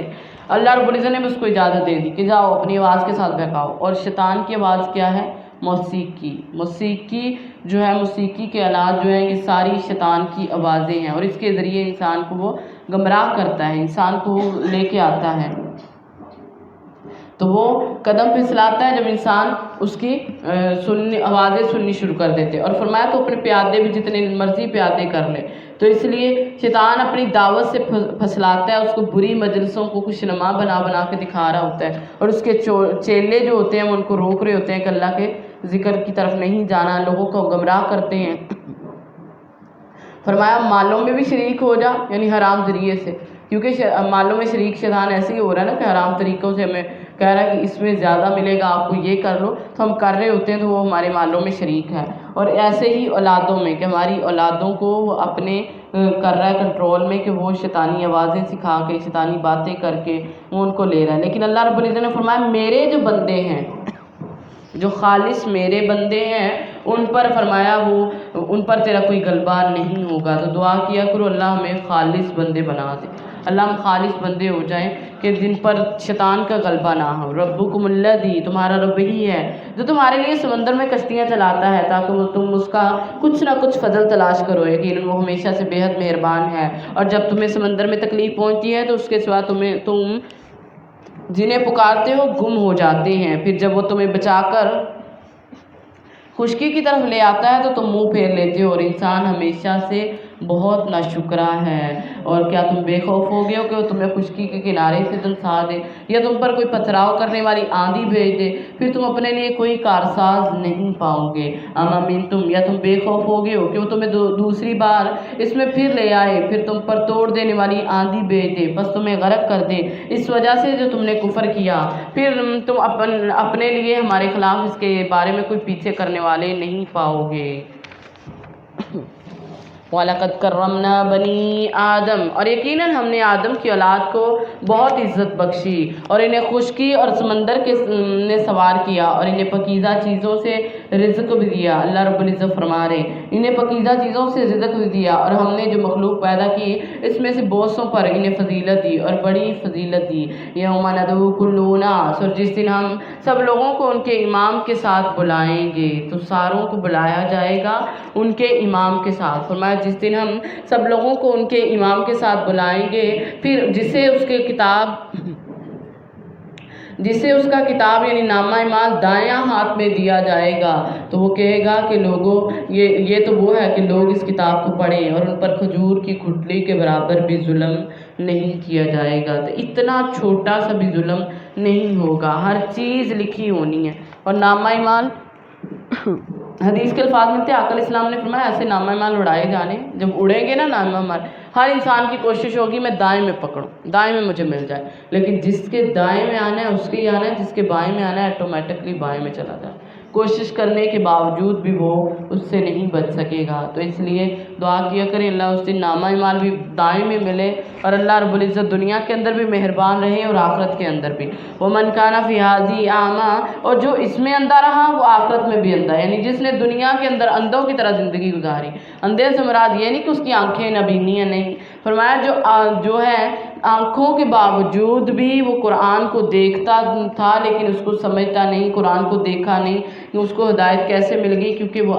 اللہ رب العزت نے بھی اس کو اجازت دے دی کہ جاؤ اپنی آواز کے ساتھ بہکاؤ. اور شیطان کی آواز کیا ہے؟ موسیقی. موسیقی جو ہے، موسیقی کے آلات جو ہیں یہ ساری شیطان کی آوازیں ہیں، اور اس کے ذریعے انسان کو وہ گمراہ کرتا ہے، انسان کو لے کے آتا ہے. تو وہ قدم پھسلاتا ہے جب انسان اس کی آوازیں سننی شروع کر دیتے. اور فرمایا تو اپنے پیادے بھی جتنے مرضی پیادے کر لے. تو اس لیے شیطان اپنی دعوت سے پھسلاتا ہے، اس کو بری مجلسوں کو خوشنما بنا بنا کے دکھا رہا ہوتا ہے، اور اس کے چیلے جو ہوتے ہیں وہ ان کو روک رہے ہوتے ہیں کہ اللہ کے ذکر کی طرف نہیں جانا، لوگوں کو گمراہ کرتے ہیں. فرمایا مالوں میں بھی شریک ہو جا، یعنی حرام ذریعے سے، کیونکہ مالوں میں شریک شیطان ایسے ہی ہو رہا ہے نا کہ حرام طریقوں سے ہمیں کہہ رہا ہے کہ اس میں زیادہ ملے گا آپ کو، یہ کر لو، تو ہم کر رہے ہوتے ہیں تو وہ ہمارے مالوں میں شریک ہے. اور ایسے ہی اولادوں میں کہ ہماری اولادوں کو وہ اپنے کر رہا ہے کنٹرول میں، کہ وہ شیطانی آوازیں سکھا کے، شیطانی باتیں کر کے وہ ان کو لے رہا ہے. لیکن اللہ رب العزت نے فرمایا میرے جو بندے ہیں، جو خالص میرے بندے ہیں، ان پر فرمایا وہ ان پر تیرا کوئی غلبہ نہیں ہوگا. تو دعا کیا کرو اللہ ہمیں خالص بندے بنا دے، اللہ ہم خالص بندے ہو جائیں کہ جن پر شیطان کا غلبہ نہ ہو. ربکم الذی، تمہارا رب ہی ہے جو تمہارے لیے سمندر میں کشتیاں چلاتا ہے تاکہ تم اس کا کچھ نہ کچھ فضل تلاش کرو. یقیناً وہ ہمیشہ سے بے حد مہربان ہے. اور جب تمہیں سمندر میں تکلیف پہنچتی ہے تو اس کے سوا تم جنہیں پکارتے ہو گم ہو جاتے ہیں، پھر جب وہ تمہیں بچا کر خشکی کی طرف لے آتا ہے تو تم منہ پھیر لیتے ہو، اور انسان ہمیشہ سے بہت ناشکرا ہے. اور کیا تم بے خوف ہو گئے ہو کہ وہ تمہیں خشکی کے کنارے سے دلسا دے، یا تم پر کوئی پتھراؤ کرنے والی آندھی بھیج دے، پھر تم اپنے لیے کوئی کارساز نہیں پاؤ گے. تم یا تم بے خوف ہو گئے ہو کہ وہ تمہیں دوسری بار اس میں پھر لے آئے، پھر تم پر توڑ دینے والی آندھی بھیج دے، بس تمہیں غرق کر دے اس وجہ سے جو تم نے کفر کیا، پھر تم اپنے لیے ہمارے خلاف اس کے بارے میں کوئی پیچھے کرنے والے نہیں پاؤ گے. وَلَقَدْ كَرَّمْنَا بَنِي آدم، اور یقیناً ہم نے آدم کی اولاد کو بہت عزت بخشی، اور انہیں خشکی اور سمندر کے نے سوار کیا، اور انہیں پاکیزہ چیزوں سے رزق بھی دیا. اللہ رب العزت فرما رہے انہیں پاکیزہ چیزوں سے رزق بھی دیا، اور ہم نے جو مخلوق پیدا کی اس میں سے بہت سوں پر انہیں فضیلت دی، اور بڑی فضیلت دی. یوم ندعو کل اناس، اور جس دن ہم سب لوگوں کو ان کے امام کے ساتھ بلائیں گے. تو ساروں کو بلایا جائے گا ان کے امام کے ساتھ. فرمایا جس دن ہم سب لوگوں کو ان کے امام کے ساتھ بلائیں گے، پھر جسے اس کا کتاب یعنی نامہ اعمال دائیں ہاتھ میں دیا جائے گا، تو وہ کہے گا کہ لوگوں یہ تو وہ ہے کہ لوگ اس کتاب کو پڑھیں، اور ان پر کھجور کی کھٹلی کے برابر بھی ظلم نہیں کیا جائے گا. تو اتنا چھوٹا سا بھی ظلم نہیں ہوگا، ہر چیز لکھی ہونی ہے. اور نامہ اعمال حدیث کے الفاظ میں تھے، آقا علیہ السلام نے فرمایا ایسے نامہ اعمال اڑائے جانے، جب اڑیں گے نا نامہ اعمال، ہر انسان کی کوشش ہوگی میں دائیں میں پکڑوں، دائیں میں مجھے مل جائے، لیکن جس کے دائیں میں آنا ہے اس کے ہی آنا ہے، جس کے بائیں میں آنا ہے آٹومیٹکلی بائیں میں چلا جائے. کوشش کرنے کے باوجود بھی وہ اس سے نہیں بچ سکے گا. تو اس لیے دعا کیا کریں اللہ اس دن نامہ اعمال بھی دائیں میں ملے، اور اللہ رب العزت دنیا کے اندر بھی مہربان رہے اور آخرت کے اندر بھی. وَمَنْ كَانَ فِي هَٰذِهِ أَعْمَىٰ، اور جو اس میں اندھا رہا وہ آخرت میں بھی اندھا، یعنی جس نے دنیا کے اندر اندھوں کی طرح زندگی گزاری. اندھے سے مراد یہ نہیں کہ اس کی آنکھیں نابینی ہیں، نہیں، فرمایا جو ہے آنکھوں کے باوجود بھی وہ قرآن کو دیکھتا تھا لیکن اس کو سمجھتا نہیں، قرآن کو دیکھا نہیں، کہ اس کو ہدایت کیسے مل گئی، کیونکہ وہ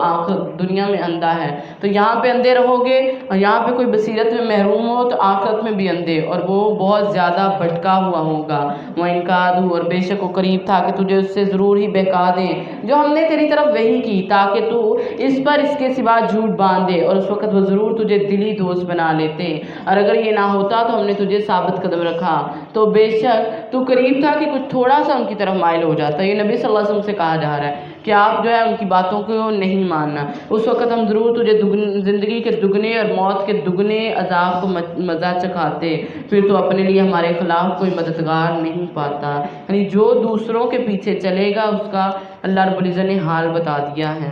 دنیا میں اندھا ہے. تو یہاں پہ اندھے رہو گے، اور یہاں پہ کوئی بصیرت میں محروم ہو تو آخرت میں بھی اندھے، اور وہ بہت زیادہ بھٹکا ہوا ہوگا. وَإِنْ كَادُوا، اور بے شک وہ قریب تھا کہ تجھے اس سے ضرور ہی بہکا دیں جو ہم نے تیری طرف وحی کی، تاکہ تو اس پر اس کے سوا جھوٹ باندھے، اور اس وقت وہ ضرور تجھے دلی دوست بنا لیتے، اور اگر یہ نہ ہوتا تو ہم نے تجھے ثابت قدم رکھا. تو بے شک تو قریب تھا کہ کچھ تھوڑا سا ان کی طرف مائل ہو جاتا. یہ نبی صلی اللہ علیہ وسلم سے کہا جا رہا ہے کہ آپ جو ہے ان کی باتوں کو نہیں ماننا، اس وقت ہم ضرور تجھے زندگی کے دگنے اور موت کے دگنے عذاب کو مزہ چکھاتے، پھر تو اپنے لیے ہمارے خلاف کوئی مددگار نہیں پاتا. یعنی جو دوسروں کے پیچھے چلے گا اس کا اللہ رب العزت نے حال بتا دیا ہے.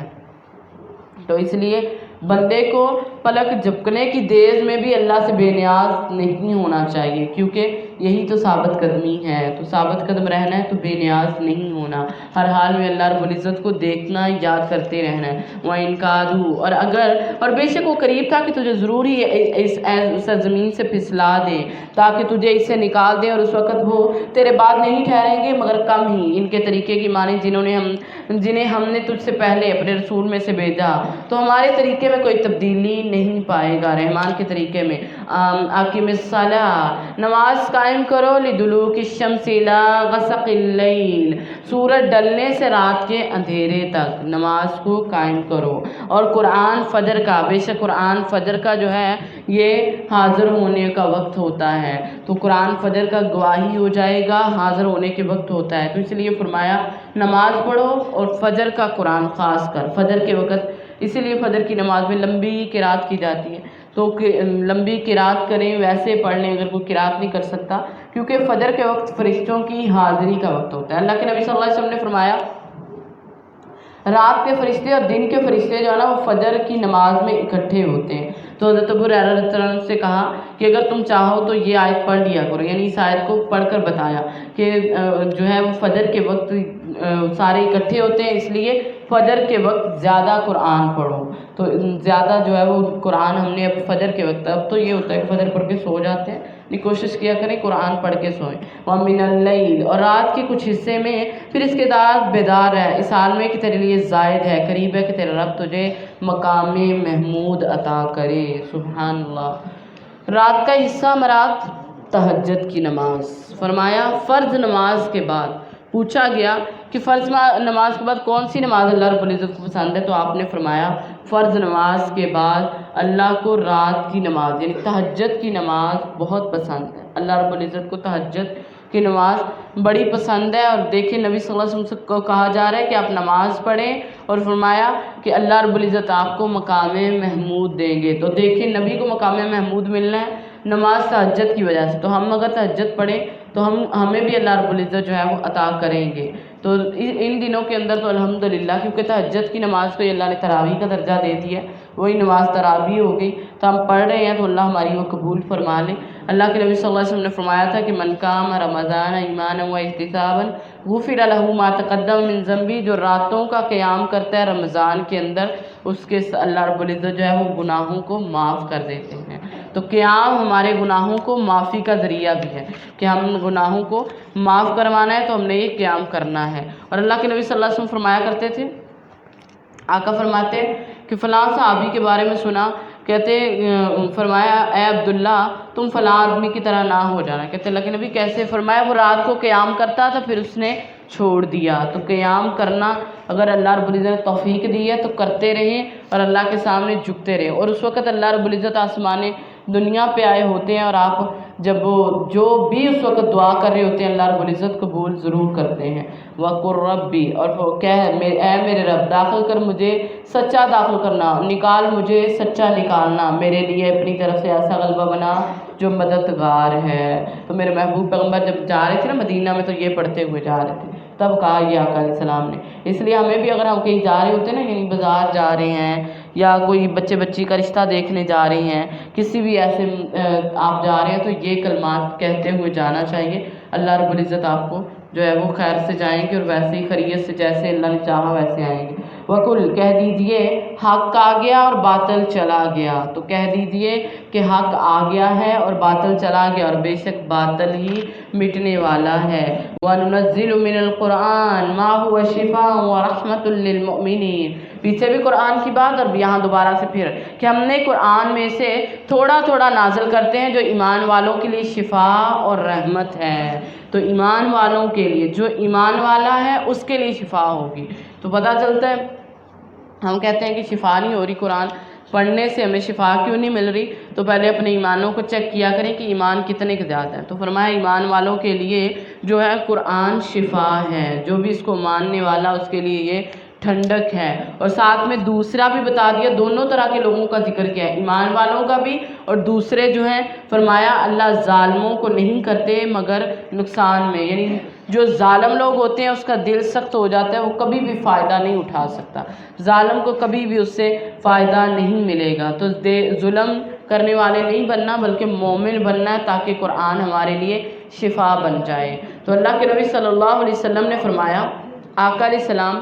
تو اس لیے بندے کو پلک جھپکنے کی دیر میں بھی اللہ سے بے نیاز نہیں ہونا چاہیے، کیونکہ یہی تو ثابت قدمی ہے۔ تو ثابت قدم رہنا ہے تو بے نیاز نہیں ہونا، ہر حال میں اللہ رب العزت کو دیکھنا، یاد کرتے رہنا ہے۔ وَإِن كَادُوا، اور بے شک وہ قریب تھا کہ تجھے ضرور ہی اس سرزمین سے پھسلا دے تاکہ تجھے اس سے نکال دیں، اور اس وقت وہ تیرے بعد نہیں ٹھہریں گے مگر کم ہی ان کے طریقے کی معنی جنہیں ہم نے تجھ سے پہلے اپنے رسول میں سے بھیجا، تو ہمارے طریقے میں کوئی تبدیلی نہیں پائے گا، رحمان کے طریقے میں۔ اقیم الصلاۃ، نماز قائم کرو، لدلوک الشمس الی غسق اللیل، سورج ڈلنے سے رات کے اندھیرے تک نماز کو قائم کرو، اور قرآن فجر کا، بے شک قرآن فجر کا جو ہے یہ حاضر ہونے کا وقت ہوتا ہے، تو قرآن فجر کا گواہی ہو جائے گا، حاضر ہونے کے وقت ہوتا ہے، تو اس لیے فرمایا نماز پڑھو، اور فجر کا قرآن خاص کر فجر کے وقت، اسی لیے فجر کی نماز میں لمبی قرات کی جاتی ہے، تو لمبی قرات کریں، ویسے پڑھ لیں اگر کوئی قرات نہیں کر سکتا، کیونکہ فجر کے وقت فرشتوں کی حاضری کا وقت ہوتا ہے۔ اللہ کے نبی صلی اللہ علیہ وسلم نے فرمایا رات کے فرشتے اور دن کے فرشتے جو ہے نا وہ فجر کی نماز میں اکٹھے ہوتے ہیں، تو حضرت ابو ہریرہ رضی اللہ عنہ سے کہا کہ اگر تم چاہو تو یہ آیت پڑھ لیا کرو، یعنی اس آیت کو پڑھ کر بتایا کہ جو ہے وہ فجر کے وقت سارے اکٹھے ہوتے ہیں، اس لیے فجر کے وقت زیادہ قرآن پڑھو، تو زیادہ جو ہے وہ قرآن ہم نے اب فجر کے وقت، اب تو یہ ہوتا ہے کہ فجر پڑھ کے سو جاتے ہیں، کوشش کیا کریں قرآن پڑھ کے سوئیں۔ وَمِنَ اللَّيْلِ، اور رات کے کچھ حصے میں پھر اس کے بعد بیدار ہے، اس حال میں کہ تیرے لیے زائد ہے، قریب ہے کہ تیرا رب تجھے مقام محمود عطا کرے۔ سبحان اللہ۔ رات کا حصہ مراد تہجد کی نماز، فرمایا فرض نماز کے بعد پوچھا گیا کہ فرض نماز کے بعد کون سی نماز اللہ رب العزت کو پسند ہے، تو آپ نے فرمایا فرض نماز کے بعد اللہ کو رات کی نماز یعنی تہجد کی نماز بہت پسند ہے، اللہ رب العزت کو تہجد کی نماز بڑی پسند ہے، اور دیکھیں نبی صلی اللہ علیہ وسلم کو کہا جا رہا ہے کہ آپ نماز پڑھیں، اور فرمایا کہ اللہ رب العزت آپ کو مقام محمود دیں گے، تو دیکھیں نبی کو مقام محمود ملنا ہے نماز تہجد کی وجہ سے، تو ہم اگر تہجد پڑھیں تو ہمیں بھی اللہ رب العزت جو ہے وہ عطا کریں گے۔ تو ان دنوں کے اندر تو الحمدللہ، کیونکہ تہجد کی نماز کو اللہ نے تراویح کا درجہ دے دیا ہے، وہی نماز تراویح ہو گئی، تو ہم پڑھ رہے ہیں تو اللہ ہماری وہ قبول فرما لے۔ اللہ کے نبی صلی اللہ علیہ وسلم نے فرمایا تھا کہ من قام رمضان ایمانا و احتسابا غفر له ما تقدم من ذنبی، جو راتوں کا قیام کرتا ہے رمضان کے اندر، اس کے اللہ رب العزت جو ہے وہ گناہوں کو معاف کر دیتے ہیں۔ تو قیام ہمارے گناہوں کو معافی کا ذریعہ بھی ہے، کہ ہم گناہوں کو معاف کروانا ہے تو ہم نے یہ قیام کرنا ہے۔ اور اللہ کے نبی صلی اللہ علیہ وسلم فرمایا کرتے تھے، آقا فرماتے کہ فلاں صحابی کے بارے میں سنا، کہتے فرمایا اے عبداللہ تم فلاں آدمی کی طرح نہ ہو جانا، کہتے اللہ کے نبی کیسے؟ فرمایا وہ رات کو قیام کرتا تھا پھر اس نے چھوڑ دیا، تو قیام کرنا اگر اللہ رب العزت نے توفیق دی ہے تو کرتے رہیں، اور اللہ کے سامنے جھکتے رہیں، اور اس وقت اللہ رب العزت آسمان دنیا پہ آئے ہوتے ہیں، اور آپ جب وہ جو بھی اس وقت دعا کر رہے ہوتے ہیں اللہ رب العزت قبول ضرور کرتے ہیں۔ وَقُلْ رَبِّ، اور اے میرے رب داخل کر مجھے، سچا داخل کرنا، نکال مجھے سچا نکالنا، میرے لیے اپنی طرف سے ایسا غلبہ بنا جو مددگار ہے۔ تو میرے محبوب پیغمبر جب جا رہے تھے نا مدینہ میں تو یہ پڑھتے ہوئے جا رہے تھے، تب کہا یہ آقا علیہ السلام نے۔ اس لیے ہمیں بھی اگر ہم کہیں جا رہے ہوتے ہیں نا، یعنی بازار جا رہے ہیں یا کوئی بچے بچی کا رشتہ دیکھنے جا رہے ہیں، کسی بھی ایسے آپ جا رہے ہیں تو یہ کلمات کہتے ہوئے جانا چاہیے، اللہ رب العزت آپ کو جو ہے وہ خیر سے جائیں گے، اور ویسے ہی خیریت سے جیسے اللہ نے چاہا ویسے آئیں گے۔ وَقُلْ، کہہ دیجئے حق آ گیا اور باطل چلا گیا، تو کہہ دیجئے کہ حق آ گیا ہے اور باطل چلا گیا، اور بے شک باطل ہی مٹنے والا ہے۔ وَنُنَزِّلُ مِنَ الْقُرْآنِ مَا هُوَ شِفَاءٌ وَرَحْمَةٌ لِّلْمُؤْمِنِينَ، پیچھے بھی قرآن کی بات اور یہاں دوبارہ سے پھر کہ ہم نے قرآن میں سے تھوڑا تھوڑا نازل کرتے ہیں جو ایمان والوں کے لیے شفا اور رحمت ہے، تو ایمان والوں کے لیے، جو ایمان والا ہے اس کے لیے شفا ہوگی۔ تو پتہ چلتا ہے ہم کہتے ہیں کہ شفا نہیں ہو رہی، قرآن پڑھنے سے ہمیں شفا کیوں نہیں مل رہی، تو پہلے اپنے ایمانوں کو چیک کیا کریں کہ ایمان کتنے کے زیادہ ہیں۔ تو فرمایا ایمان والوں کے لیے جو ہے قرآن شفا ہے، جو بھی اس کو ماننے والا اس کے لیے یہ ٹھنڈک ہے، اور ساتھ میں دوسرا بھی بتا دیا، دونوں طرح کے لوگوں کا ذکر کیا ہے، ایمان والوں کا بھی اور دوسرے جو ہیں، فرمایا اللہ ظالموں کو نہیں کرتے مگر نقصان میں، یعنی جو ظالم لوگ ہوتے ہیں اس کا دل سخت ہو جاتا ہے، وہ کبھی بھی فائدہ نہیں اٹھا سکتا، ظالم کو کبھی بھی اس سے فائدہ نہیں ملے گا۔ تو ظلم کرنے والے نہیں بننا بلکہ مومن بننا ہے، تاکہ قرآن ہمارے لیے شفا بن جائے۔ تو اللہ کے نبی صلی اللہ علیہ وسلم نے فرمایا، آقا علیہ السلام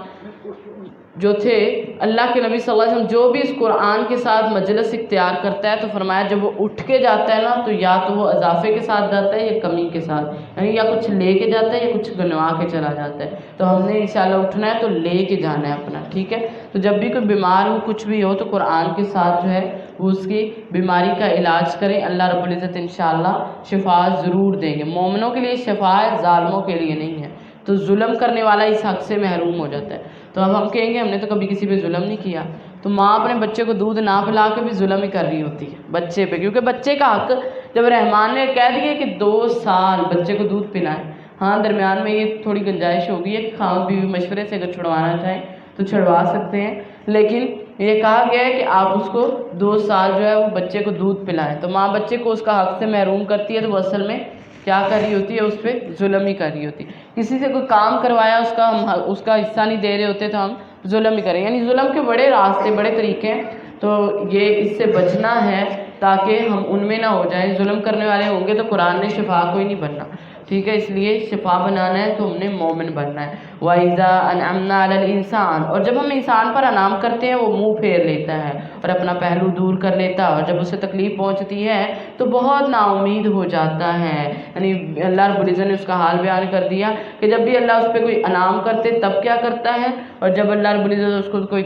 جو تھے، اللہ کے نبی صلی اللہ علیہ وسلم جو بھی اس قرآن کے ساتھ مجلس اختیار کرتا ہے تو فرمایا جب وہ اٹھ کے جاتا ہے نا تو یا تو وہ اضافے کے ساتھ جاتا ہے یا کمی کے ساتھ، یعنی یا کچھ لے کے جاتا ہے یا کچھ گنوا کے چلا جاتا ہے۔ تو ہم نے انشاءاللہ اٹھنا ہے تو لے کے جانا ہے اپنا، ٹھیک ہے۔ تو جب بھی کوئی بیمار ہو، کچھ بھی ہو، تو قرآن کے ساتھ جو ہے وہ اس کی بیماری کا علاج کریں، اللہ رب العزت انشاءاللہ شفا ضرور دیں گے۔ مومنوں کے لیے شفا ہے، ظالموں کے لیے نہیں ہے۔ تو ظلم کرنے والا اس حق سے محروم ہو جاتا ہے۔ تو اب ہم کہیں گے ہم نے تو کبھی کسی پہ ظلم نہیں کیا، تو ماں اپنے بچے کو دودھ نہ پلا کے بھی ظلم ہی کر رہی ہوتی ہے بچے پہ، کیونکہ بچے کا حق جب رحمان نے کہہ دیا کہ 2 سال بچے کو دودھ پلائیں، ہاں درمیان میں یہ تھوڑی گنجائش ہوگی ہے کہ خاوند بیوی مشورے سے اگر چھڑوانا چاہیں تو چھڑوا سکتے ہیں، لیکن یہ کہا گیا ہے کہ آپ اس کو 2 سال جو ہے وہ بچے کو دودھ پلائیں۔ تو ماں بچے کو اس کا حق سے محروم کرتی ہے تو وہ اصل میں کیا کر رہی ہوتی ہے؟ اس پہ ظلم ہی کر رہی ہوتی ہے۔ کسی سے کوئی کام کروایا، ہم اس کا حصہ نہیں دے رہے ہوتے تو ہم ظلم ہی کریں، یعنی ظلم کے بڑے راستے، بڑے طریقے ہیں۔ تو یہ اس سے بچنا ہے تاکہ ہم ان میں نہ ہو جائیں۔ ظلم کرنے والے ہوں گے تو قرآن نے شفا کو ہی نہیں بننا، ٹھیک ہے۔ اس لیے شفا بنانا ہے تو ہم نے مومن بننا ہے۔ وَإِذَا أَنْعَمْنَا عَلَى الْإِنسَانِ، اور جب ہم انسان پر انعام کرتے ہیں وہ منہ پھیر لیتا ہے اور اپنا پہلو دور کر لیتا ہے، اور جب اسے تکلیف پہنچتی ہے تو بہت نا امید ہو جاتا ہے۔ یعنی اللہ رب العزت نے اس کا حال بیان کر دیا کہ جب بھی اللہ اس پہ کوئی انعام کرتے تب کیا کرتا ہے، اور جب اللہ رب العزت اس کو کوئی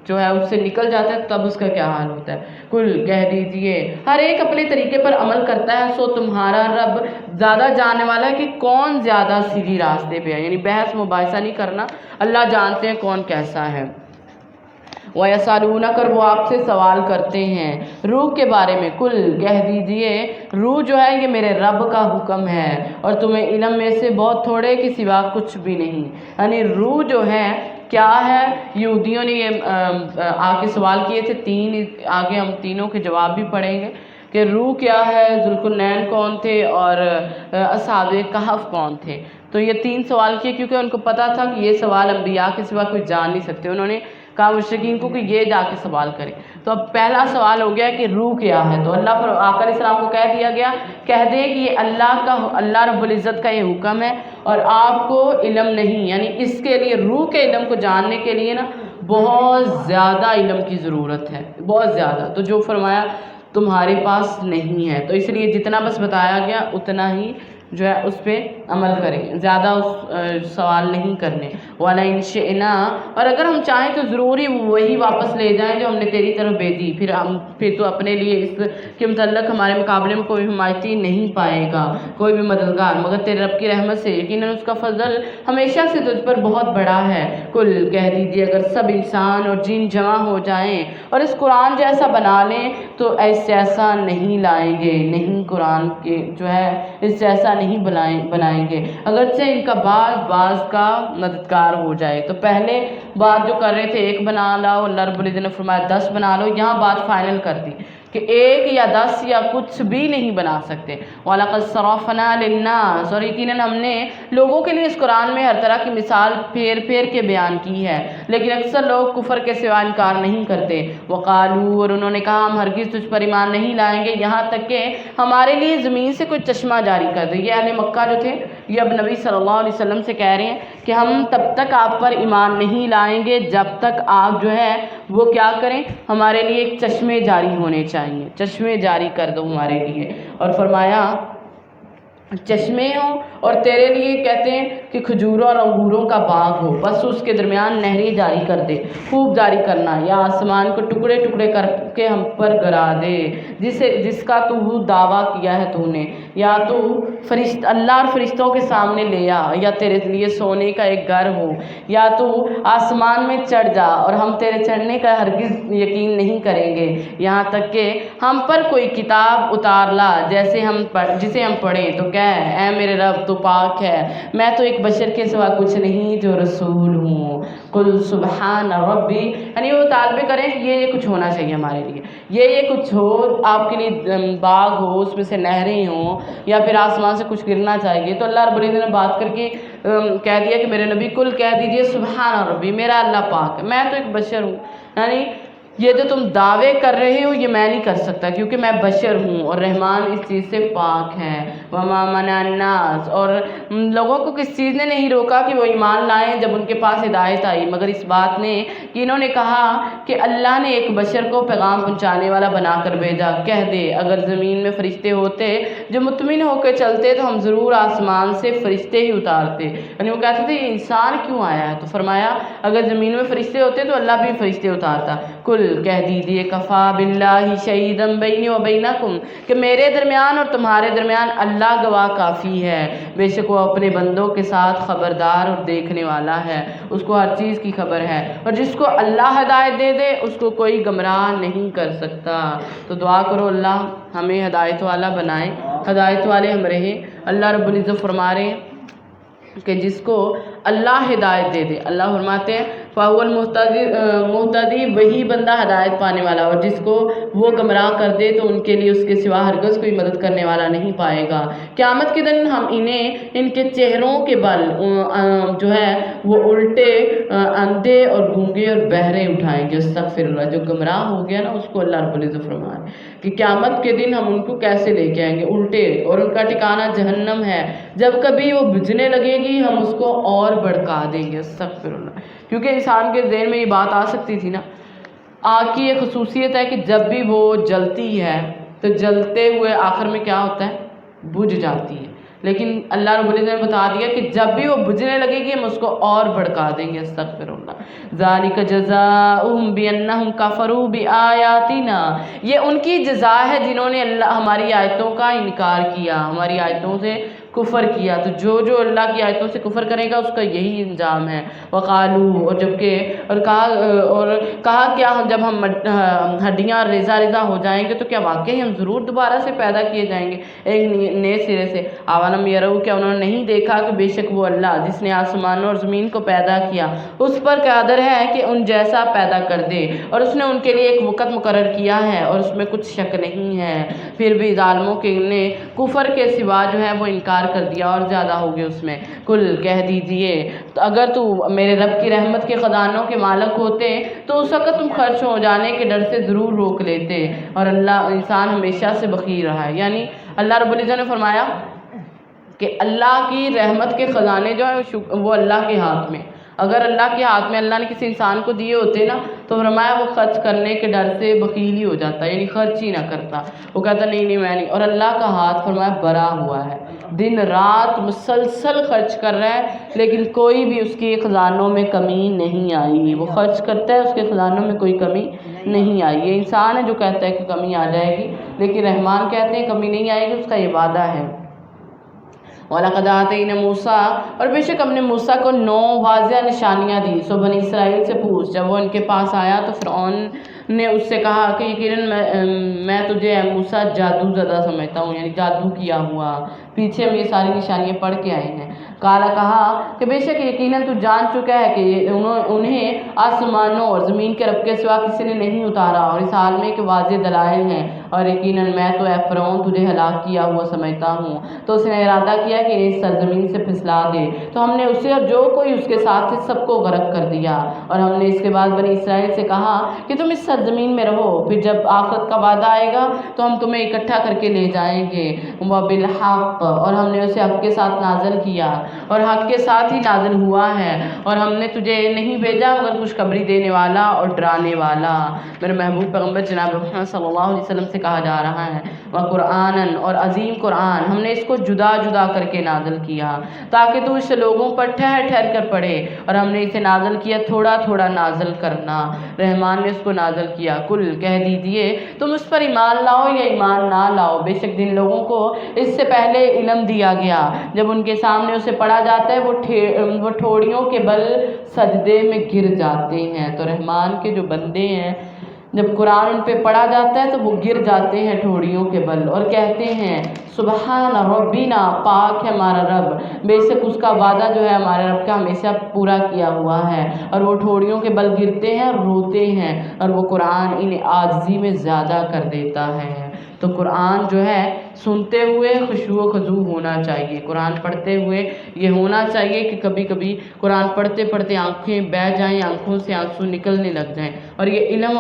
جو ہے اس سے نکل جاتا ہے تب اس کا کیا حال ہوتا ہے۔ کل کہہ دیجئے ہر ایک اپنے طریقے پر عمل کرتا ہے، سو تمہارا رب زیادہ جاننے والا ہے کہ کون زیادہ سیدھی راستے پہ ہے، یعنی بحث مباحثہ نہیں کرنا، اللہ جانتے ہیں کون کیسا ہے۔ وَيَسْأَلُونَكَ، وہ آپ سے سوال کرتے ہیں روح کے بارے میں، کل کہہ دیجئے روح جو ہے یہ میرے رب کا حکم ہے اور تمہیں علم میں سے بہت تھوڑے کے سوا کچھ بھی نہیں۔ یعنی روح جو ہے کیا ہے، یہودیوں نے یہ آگے سوال کیے تھے 3، آگے ہم تینوں کے جواب بھی پڑھیں گے کہ روح کیا ہے، ذوالقرنین کون تھے اور اصحاب کہف کون تھے۔ تو یہ 3 سوال کیے کیونکہ ان کو پتا تھا کہ یہ سوال انبیاء کے سوا کوئی جان نہیں سکتے۔ انہوں نے کہا مشرکین کو کہ یہ جا کے سوال کریں۔ تو اب پہلا سوال ہو گیا کہ روح کیا ہے، تو اللہ پر آقا علیہ السلام کو کہہ دیا گیا کہہ دیں کہ یہ اللہ رب العزت کا یہ حکم ہے اور آپ کو علم نہیں، یعنی اس کے لیے روح کے علم کو جاننے کے لیے نا بہت زیادہ علم کی ضرورت ہے، بہت زیادہ۔ تو جو فرمایا تمہارے پاس نہیں ہے، تو اس لیے جتنا بس بتایا گیا اتنا ہی جو ہے اس پہ عمل کریں، زیادہ سوال نہیں کرنے۔ وَلَئِن شِئْنَا، اور اگر ہم چاہیں تو ضروری وہی واپس لے جائیں جو ہم نے تیری طرف بھیجی، پھر تو اپنے لیے اس کے متعلق ہمارے مقابلے میں کوئی حمایتی نہیں پائے گا، کوئی بھی مددگار، مگر تیرے رب کی رحمت سے، یقیناً اس کا فضل ہمیشہ سے تجھ پر بہت بڑا ہے۔ کل کہہ دیجیے اگر سب انسان اور جن جمع ہو جائیں اور اس قرآن جیسا بنا لیں تو ایسا نہیں لائیں گے، نہیں قرآن کے جو ہے اس جیسا نہیں بنائیں گے، اگرچہ ان کا بعض کا مددگار ہو جائے۔ تو پہلے بات جو کر رہے تھے 1 بنا لاؤ، اللہ رب العزت نے فرمایا 10 بنا لو، یہاں بات فائنل کر دی کہ 1 یا 10 یا کچھ بھی نہیں بنا سکتے۔ وَلَقَدْ صَرَفْنَا لِلنَّاسِ، اور یقیناً ہم نے لوگوں کے لیے اس قرآن میں ہر طرح کی مثال پھیر کے بیان کی ہے، لیکن اکثر لوگ کفر کے سوا انکار نہیں کرتے۔ وَقَالُوا، اور انہوں نے کہا ہم ہرگز تجھ پر ایمان نہیں لائیں گے یہاں تک کہ ہمارے لیے زمین سے کوئی چشمہ جاری کر دے۔ یہ اہل مکہ جو تھے یہ اب نبی صلی اللہ علیہ وسلم سے کہہ رہے ہیں کہ ہم تب تک آپ پر ایمان نہیں لائیں گے جب تک آپ جو ہے وہ کیا کریں، ہمارے لیے ایک چشمے جاری ہونے چاہیے، چشمے جاری کر دو ہمارے لیے۔ اور فرمایا چشمے ہوں اور تیرے لیے کہتے ہیں کہ کھجوروں اور انگوروں کا باغ ہو، بس اس کے درمیان نہریں جاری کر دے، خوب جاری کرنا، یا آسمان کو ٹکڑے ٹکڑے کر کے ہم پر گرا دے جس کا تو دعویٰ کیا ہے تو نے، یا تو اللہ اور فرشتوں کے سامنے لے آ، یا تیرے لیے سونے کا ایک گھر ہو، یا تو آسمان میں چڑھ جا اور ہم تیرے چڑھنے کا ہرگز یقین نہیں کریں گے یہاں تک کہ ہم پر کوئی کتاب اتار لا جسے ہم پڑھیں تو اے میرے رب تو پاک ہے، میں تو ایک بشر کے سوا کچھ نہیں جو رسول ہوں۔ قل سبحان ربی، یعنی وہ طالبے کریں کہ یہ کچھ ہونا چاہیے ہمارے لیے، یہ کچھ ہو آپ کے لیے، باغ ہو اس میں سے نہریں ہوں، یا پھر آسمان سے کچھ گرنا چاہیے۔ تو اللہ رب العزت نے بات کر کے کہہ دیا کہ میرے نبی کل کہہ دیجئے سبحان ربی، میرا اللہ پاک ہے، میں تو ایک بشر ہوں، یعنی یہ جو تم دعوے کر رہے ہو یہ میں نہیں کر سکتا کیونکہ میں بشر ہوں اور رحمان اس چیز سے پاک ہے۔ وما منع الناس، اور لوگوں کو کس چیز نے نہیں روکا کہ وہ ایمان لائیں جب ان کے پاس ہدایت آئی، مگر اس بات نے کہ انہوں نے کہا کہ اللہ نے ایک بشر کو پیغام پہنچانے والا بنا کر بھیجا۔ کہہ دے اگر زمین میں فرشتے ہوتے جو مطمئن ہو کے چلتے تو ہم ضرور آسمان سے فرشتے ہی اتارتے، یعنی وہ کہتے تھے یہ انسان کیوں آیا ہے، تو فرمایا اگر زمین میں فرشتے ہوتے تو اللہ بھی فرشتے اتارتا۔ کل کہہ دیجئے کفا باللہ شہیدا بینی و بینکم، کہ میرے درمیان اور تمہارے درمیان اللہ گواہ کافی ہے، بے شک وہ اپنے بندوں کے ساتھ خبردار اور دیکھنے والا ہے، اس کو ہر چیز کی خبر ہے، اور جس کو اللہ ہدایت دے دے اس کو کوئی گمراہ نہیں کر سکتا۔ تو دعا کرو اللہ ہمیں ہدایت والا بنائے، ہدایت والے ہم رہیں۔ اللہ رب العزت فرما رہے ہیں کہ جس کو اللہ ہدایت دے دے، اللہ فرماتے ہیں فَهُوَ الْمُهْتَدِي، وہی بندہ ہدایت پانے والا، اور جس کو وہ گمراہ کر دے تو ان کے لیے اس کے سوا ہرگز کوئی مدد کرنے والا نہیں پائے گا۔ قیامت کے دن ہم انہیں ان کے چہروں کے بل جو ہے وہ الٹے، اندھے اور گونگے اور بہرے اٹھائیں گے۔ استغفر اللہ، جو گمراہ ہو گیا نا اس کو اللہ رب العزت فرمائے کہ قیامت کے دن ہم ان کو کیسے لے کے آئیں گے الٹے، اور ان کا ٹھکانہ جہنم ہے، جب کبھی وہ بجھنے لگے گی ہم اس کو اور بھڑکا دیں گے۔ استغفر اللہ، کیونکہ انسان کے ذہن میں یہ بات آ سکتی تھی نا، آگ کی یہ خصوصیت ہے کہ جب بھی وہ جلتی ہے تو جلتے ہوئے آخر میں کیا ہوتا ہے، بجھ جاتی ہے، لیکن اللہ رب العزت نے بتا دیا کہ جب بھی وہ بجھنے لگے گی ہم اس کو اور بھڑکا دیں گے۔ استغفر اللہ، ذالک جزاؤہم بانہم کفروا بآیاتنا، یہ ان کی جزا ہے جنہوں نے ہماری آیتوں کا انکار کیا، ہماری آیتوں سے کفر کیا، تو جو اللہ کی آیتوں سے کفر کرے گا اس کا یہی انجام ہے۔ وقالو، اور کہا کیا جب ہم ہڈیاں ریزہ ریزہ ہو جائیں گے تو کیا واقعی ہم ضرور دوبارہ سے پیدا کیے جائیں گے ایک نئے سرے سے۔ اولم یروا، کیا انہوں نے نہیں دیکھا کہ بے شک وہ اللہ جس نے آسمانوں اور زمین کو پیدا کیا اس پر قادر ہے کہ ان جیسا پیدا کر دے، اور اس نے ان کے لیے ایک وقت مقرر کیا ہے اور اس میں کچھ شک نہیں ہے۔ پھر بھی ظالموں کے نے کفر کے سوا جو ہے وہ انکار کر دیا اور زیادہ ہو گئے اس میں۔ کل کہہ دیجئے اگر تو میرے رب کی رحمت کے خزانوں کے مالک ہوتے تو اس وقت تم خرچ ہو جانے کے ڈر سے ضرور روک لیتے، اور اللہ انسان ہمیشہ سے بخیل رہا ہے۔ یعنی اللہ رب العزت نے فرمایا کہ اللہ کی رحمت کے خزانے جو ہیں وہ اللہ کے ہاتھ میں، اگر اللہ کے ہاتھ میں اللہ نے کسی انسان کو دیے ہوتے نا تو فرمایا وہ خرچ کرنے کے ڈر سے بخیل ہی ہو جاتا، یعنی خرچ ہی نہ کرتا، وہ کہتا نہیں میں نہیں، اور اللہ کا ہاتھ فرمایا بھرا ہوا ہے، دن رات مسلسل خرچ کر رہا ہے لیکن کوئی بھی اس کے خزانوں میں کمی نہیں آئی، وہ خرچ کرتا ہے اس کے خزانوں میں کوئی کمی نہیں آئی۔ یہ انسان ہے جو کہتا ہے کہ کمی آ جائے گی، لیکن رحمان کہتے ہیں کمی نہیں آئے گی، اس کا یہ وعدہ ہے۔ وَلَقَدْ آتَيْنَا مُوسَىٰ، اور بے شک ہم نے موسیٰ کو 9 واضح نشانیاں دی۔ سو بنی اسرائیل سے پوچھ، جب وہ ان کے پاس آیا تو فرعون نے اس سے کہا کہ یقیناً میں تجھے اے موسیٰ جادو زدہ سمجھتا ہوں، یعنی جادو کیا ہوا، پیچھے ہم یہ ساری نشانیاں پڑھ کے آئے ہیں۔ کہا کہ بے شک یقیناً تو جان چکا ہے کہ انہیں آسمانوں اور زمین کے رب کے سوا کسی نے نہیں اتارا، اور اس حال میں کہ واضح دلائل ہیں، اور یقیناً میں تو اے فرعون تجھے ہلاک کیا ہوا سمجھتا ہوں۔ تو اس نے ارادہ کیا کہ اس سرزمین سے پھسلا دے، تو ہم نے اسے اور جو کوئی اس کے ساتھ تھے سب کو غرق کر دیا، اور ہم نے اس کے بعد بنی اسرائیل سے کہا کہ تم اس سرزمین میں رہو، پھر جب آخرت کا وعدہ آئے گا تو ہم تمہیں اکٹھا کر کے لے جائیں گے۔ وبالحق، اور ہم نے اسے حق کے ساتھ نازل کیا، اور حق کے ساتھ ہی نازل ہوا ہے، اور ہم نے تجھے نہیں بھیجا مگر خوشخبری دینے والا اور ڈرانے والا۔ میرے محبوب پیغمبر جناب محمد صلی اللہ علیہ وسلم سے کہا جا رہا ہے وقرآنً، اور عظیم قرآن ہم نے اس کو جدا جدا کر کے نازل کیا تاکہ تو اسے لوگوں پر ٹھہر ٹھہر کر پڑھے، اور ہم نے اسے نازل کیا تھوڑا تھوڑا نازل کرنا، رحمان نے اس کو نازل کیا۔ کل کہہ دیجئے تم اس پر ایمان لاؤ یا ایمان نہ لاؤ، بے شک جن لوگوں کو اس سے پہلے علم دیا گیا جب ان کے سامنے اسے پڑھا جاتا ہے وہ ٹھوڑیوں کے بل سجدے میں گر جاتے ہیں۔ تو رحمان کے جو بندے ہیں جب قرآن ان پہ پڑھا جاتا ہے تو وہ گر جاتے ہیں ٹھوڑیوں کے بل اور کہتے ہیں سبحان ربنا، پاک ہے ہمارا رب، بے شک اس کا وعدہ جو ہے ہمارے رب کا ہمیشہ پورا کیا ہوا ہے، اور وہ ٹھوڑیوں کے بل گرتے ہیں اور روتے ہیں، اور وہ قرآن انہیں عاجزی میں زیادہ کر دیتا ہے۔ تو قرآن جو ہے سنتے ہوئے خشوع و خضوع ہونا چاہیے، قرآن پڑھتے ہوئے یہ ہونا چاہیے کہ کبھی کبھی قرآن پڑھتے پڑھتے آنکھیں بہہ جائیں، آنکھوں سے آنسو نکلنے لگ جائیں۔ اور یہ علم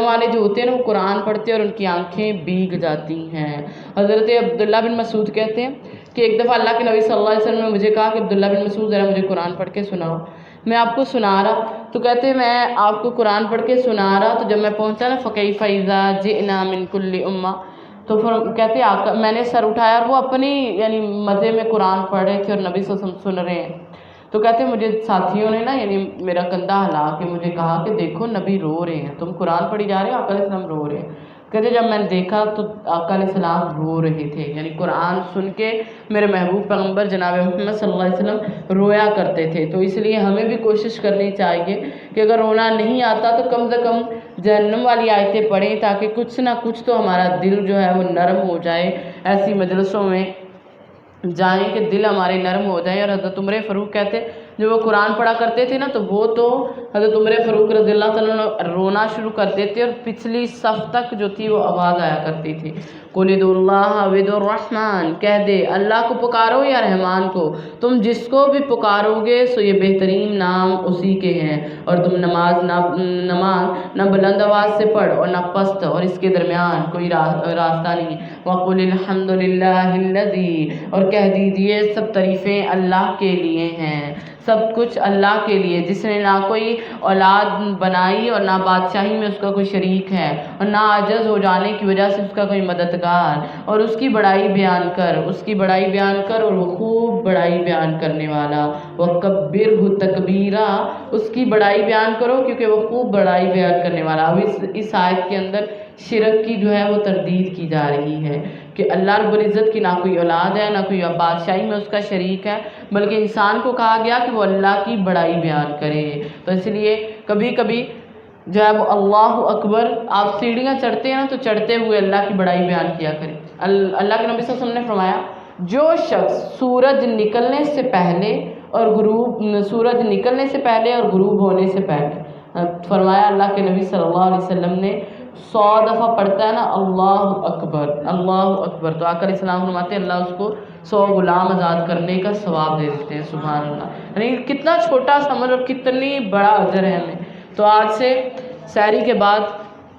والے جو ہوتے ہیں نا وہ قرآن پڑھتے ہیں اور ان کی آنکھیں بھیگ جاتی ہیں۔ حضرت عبداللہ بن مسعود کہتے ہیں کہ ایک دفعہ اللہ کے نبی صلی اللہ علیہ وسلم نے مجھے کہا کہ عبداللہ بن مسعود ذرا مجھے قرآن پڑھ کے سناؤ۔ میں آپ کو سنا رہا تو کہتے ہیں میں آپ کو قرآن پڑھ کے سنا رہا تو جب میں پہنچا نا فَكَيْفَ إِذَا جِئْنَا مِن كُلِّ أُمَّةٍ، تو کہتے ہیں آقا میں نے سر اٹھایا اور وہ اپنی یعنی مزے میں قرآن پڑھ رہے تھے اور نبی صلی اللہ علیہ وسلم سن رہے ہیں۔ تو کہتے ہیں مجھے ساتھیوں نے نا یعنی میرا کندھا ہلا کے مجھے کہا کہ دیکھو نبی رو رہے ہیں، تم قرآن پڑھی جا رہے ہو، آقا علیہ السلام رو رہے ہیں۔ کہتے جب میں نے دیکھا تو آقا علیہ السلام رو رہے تھے، یعنی قرآن سن کے میرے محبوب پیغمبر جناب محمد صلی اللہ علیہ وسلم رویا کرتے تھے۔ تو اس لیے ہمیں بھی کوشش کرنی چاہیے کہ اگر رونا نہیں آتا تو کم سے کم جہنم والی آیتیں پڑھیں تاکہ کچھ نہ کچھ تو ہمارا دل جو ہے وہ نرم ہو جائے، ایسی مجلسوں میں جائیں کہ دل ہمارے نرم ہو جائیں۔ اور حضرت عمر فاروق کہتے جو وہ قرآن پڑھا کرتے تھے نا تو وہ تو حضرت عمر فاروق رضی اللہ تعالیٰ عنہ رونا شروع کر دیتے اور پچھلی صف تک جو تھی وہ آواز آیا کرتی تھی، قُلِ ادعوا اللَّهَ وَادعُوا الرَّحْمَٰنَ، کہہ دے اللہ کو پکارو یا رحمان کو، تم جس کو بھی پکارو گے سو یہ بہترین نام اسی کے ہیں، اور تم نماز نہ بلند آواز سے پڑھ اور نہ پست، اور اس کے درمیان کوئی راستہ نہیں۔ وَقُلِ الْحَمْدُ لِلَّهِ الَّذِي، اور کہہ دیجئے سب تعریفیں اللہ کے لیے ہیں، سب کچھ اللہ کے لیے جس نے نہ کوئی اولاد بنائی اور نہ بادشاہی میں اس کا کوئی شریک ہے اور نہ عاجز ہو جانے کی وجہ سے اس کا کوئی مددگار، اور اس کی بڑائی بیان کر، اس کی بڑائی بیان کر، اور وہ خوب بڑائی بیان کرنے والا، وَكَبِّرْهُ تَكْبِيرًا، اس کی بڑائی بیان کرو کیونکہ وہ خوب بڑائی بیان کرنے والا۔ اب اس آیت کے اندر شرک کی جو ہے وہ تردید کی جا رہی ہے کہ اللہ رب العزت کی نہ کوئی اولاد ہے نہ کوئی بادشاہی میں اس کا شریک ہے، بلکہ انسان کو کہا گیا کہ وہ اللہ کی بڑائی بیان کرے۔ تو اس لیے کبھی کبھی جو ہے وہ اللہ اکبر، آپ سیڑھیاں چڑھتے ہیں نا تو چڑھتے ہوئے اللہ کی بڑائی بیان کیا کریں۔ اللہ کے نبی صلی اللہ علیہ وسلم نے فرمایا جو شخص سورج نکلنے سے پہلے اور غروب ہونے سے پہلے، فرمایا اللہ کے نبی صلی اللہ علیہ وسلم نے 100 دفعہ پڑھتا ہے نا اللہ اکبر اللہ اکبر، تو آقا علیہ السلام فرماتے ہیں اللہ اس کو 100 غلام آزاد کرنے کا ثواب دے دیتے ہیں۔ سبحان اللہ، یعنی کتنا چھوٹا سا عمل اور کتنی بڑا اجر ہے ہمیں۔ تو آج سے سحری کے بعد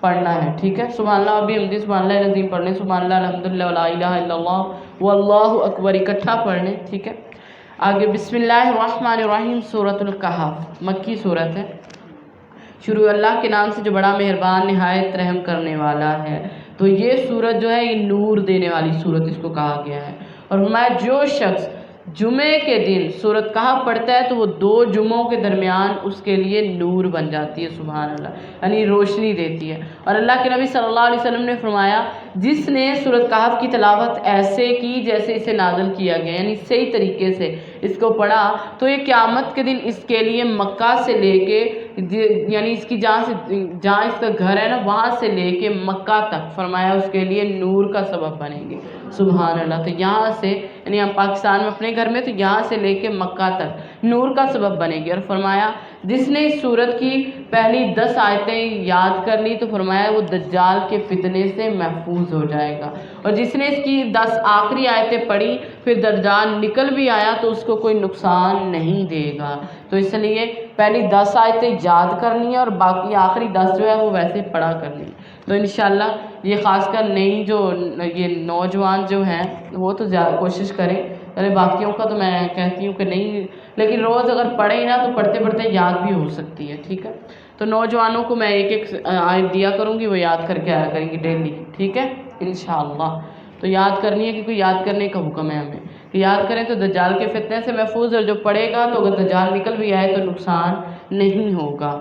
پڑھنا ہے، ٹھیک ہے؟ سبحان اللہ ابھی ہم سبحان اللہ العظیم پڑھ لیں، سبحان اللہ الحمدللہ ولا الہ الا اللہ واللہ اکبر اکٹھا پڑھ لیں، ٹھیک ہے؟ آگے بسم اللہ الرحمن الرحیم، سورۃ الکہف مکی صورت ہے۔ شروع اللہ کے نام سے جو بڑا مہربان نہایت رحم کرنے والا ہے۔ تو یہ سورت جو ہے یہ نور دینے والی سورت اس کو کہا گیا ہے۔ اور فرمایا جو شخص جمعے کے دن سورت کہف پڑھتا ہے تو وہ 2 جمعوں کے درمیان اس کے لیے نور بن جاتی ہے، سبحان اللہ، یعنی روشنی دیتی ہے۔ اور اللہ کے نبی صلی اللہ علیہ وسلم نے فرمایا جس نے سورت کہف کی تلاوت ایسے کی جیسے اسے نازل کیا گیا، یعنی صحیح طریقے سے اس کو پڑھا، تو یہ قیامت کے دن اس کے لیے مکہ سے لے کے یعنی اس کی جہاں اس کا گھر ہے نا وہاں سے لے کے مکہ تک فرمایا اس کے لیے نور کا سبب بنے گی، سبحان اللہ۔ تو یہاں سے یعنی ہم پاکستان میں اپنے گھر میں تو یہاں سے لے کے مکہ تک نور کا سبب بنے گی۔ اور فرمایا جس نے اس سورت کی پہلی 10 آیتیں یاد کر لی تو فرمایا وہ دجال کے فتنے سے محفوظ ہو جائے گا، اور جس نے اس کی 10 آخری آیتیں پڑھی پھر دجال نکل بھی آیا تو اس کو کوئی نقصان نہیں دے گا۔ تو اس لیے پہلی 10 آیتیں یاد کرنی ہے اور باقی آخری 10 جو ہے وہ ویسے پڑھا کرنی ہے۔ تو انشاءاللہ یہ خاص کر نئی جو یہ نوجوان جو ہیں وہ تو زیادہ کوشش کریں، یعنی باقیوں کا تو میں کہتی ہوں کہ نہیں، لیکن روز اگر پڑھیں نا تو پڑھتے پڑھتے یاد بھی ہو سکتی ہے، ٹھیک ہے؟ تو نوجوانوں کو میں ایک آیت دیا کروں گی، وہ یاد کر کے آیا کریں گی ڈیلی، ٹھیک ہے انشاءاللہ۔ تو یاد کرنی ہے کیونکہ یاد کرنے کا حکم ہے ہمیں کہ یاد کریں تو دجال کے فتنے سے محفوظ، اور جو پڑھے گا تو اگر دجال نکل بھی آئے تو نقصان نہیں ہوگا۔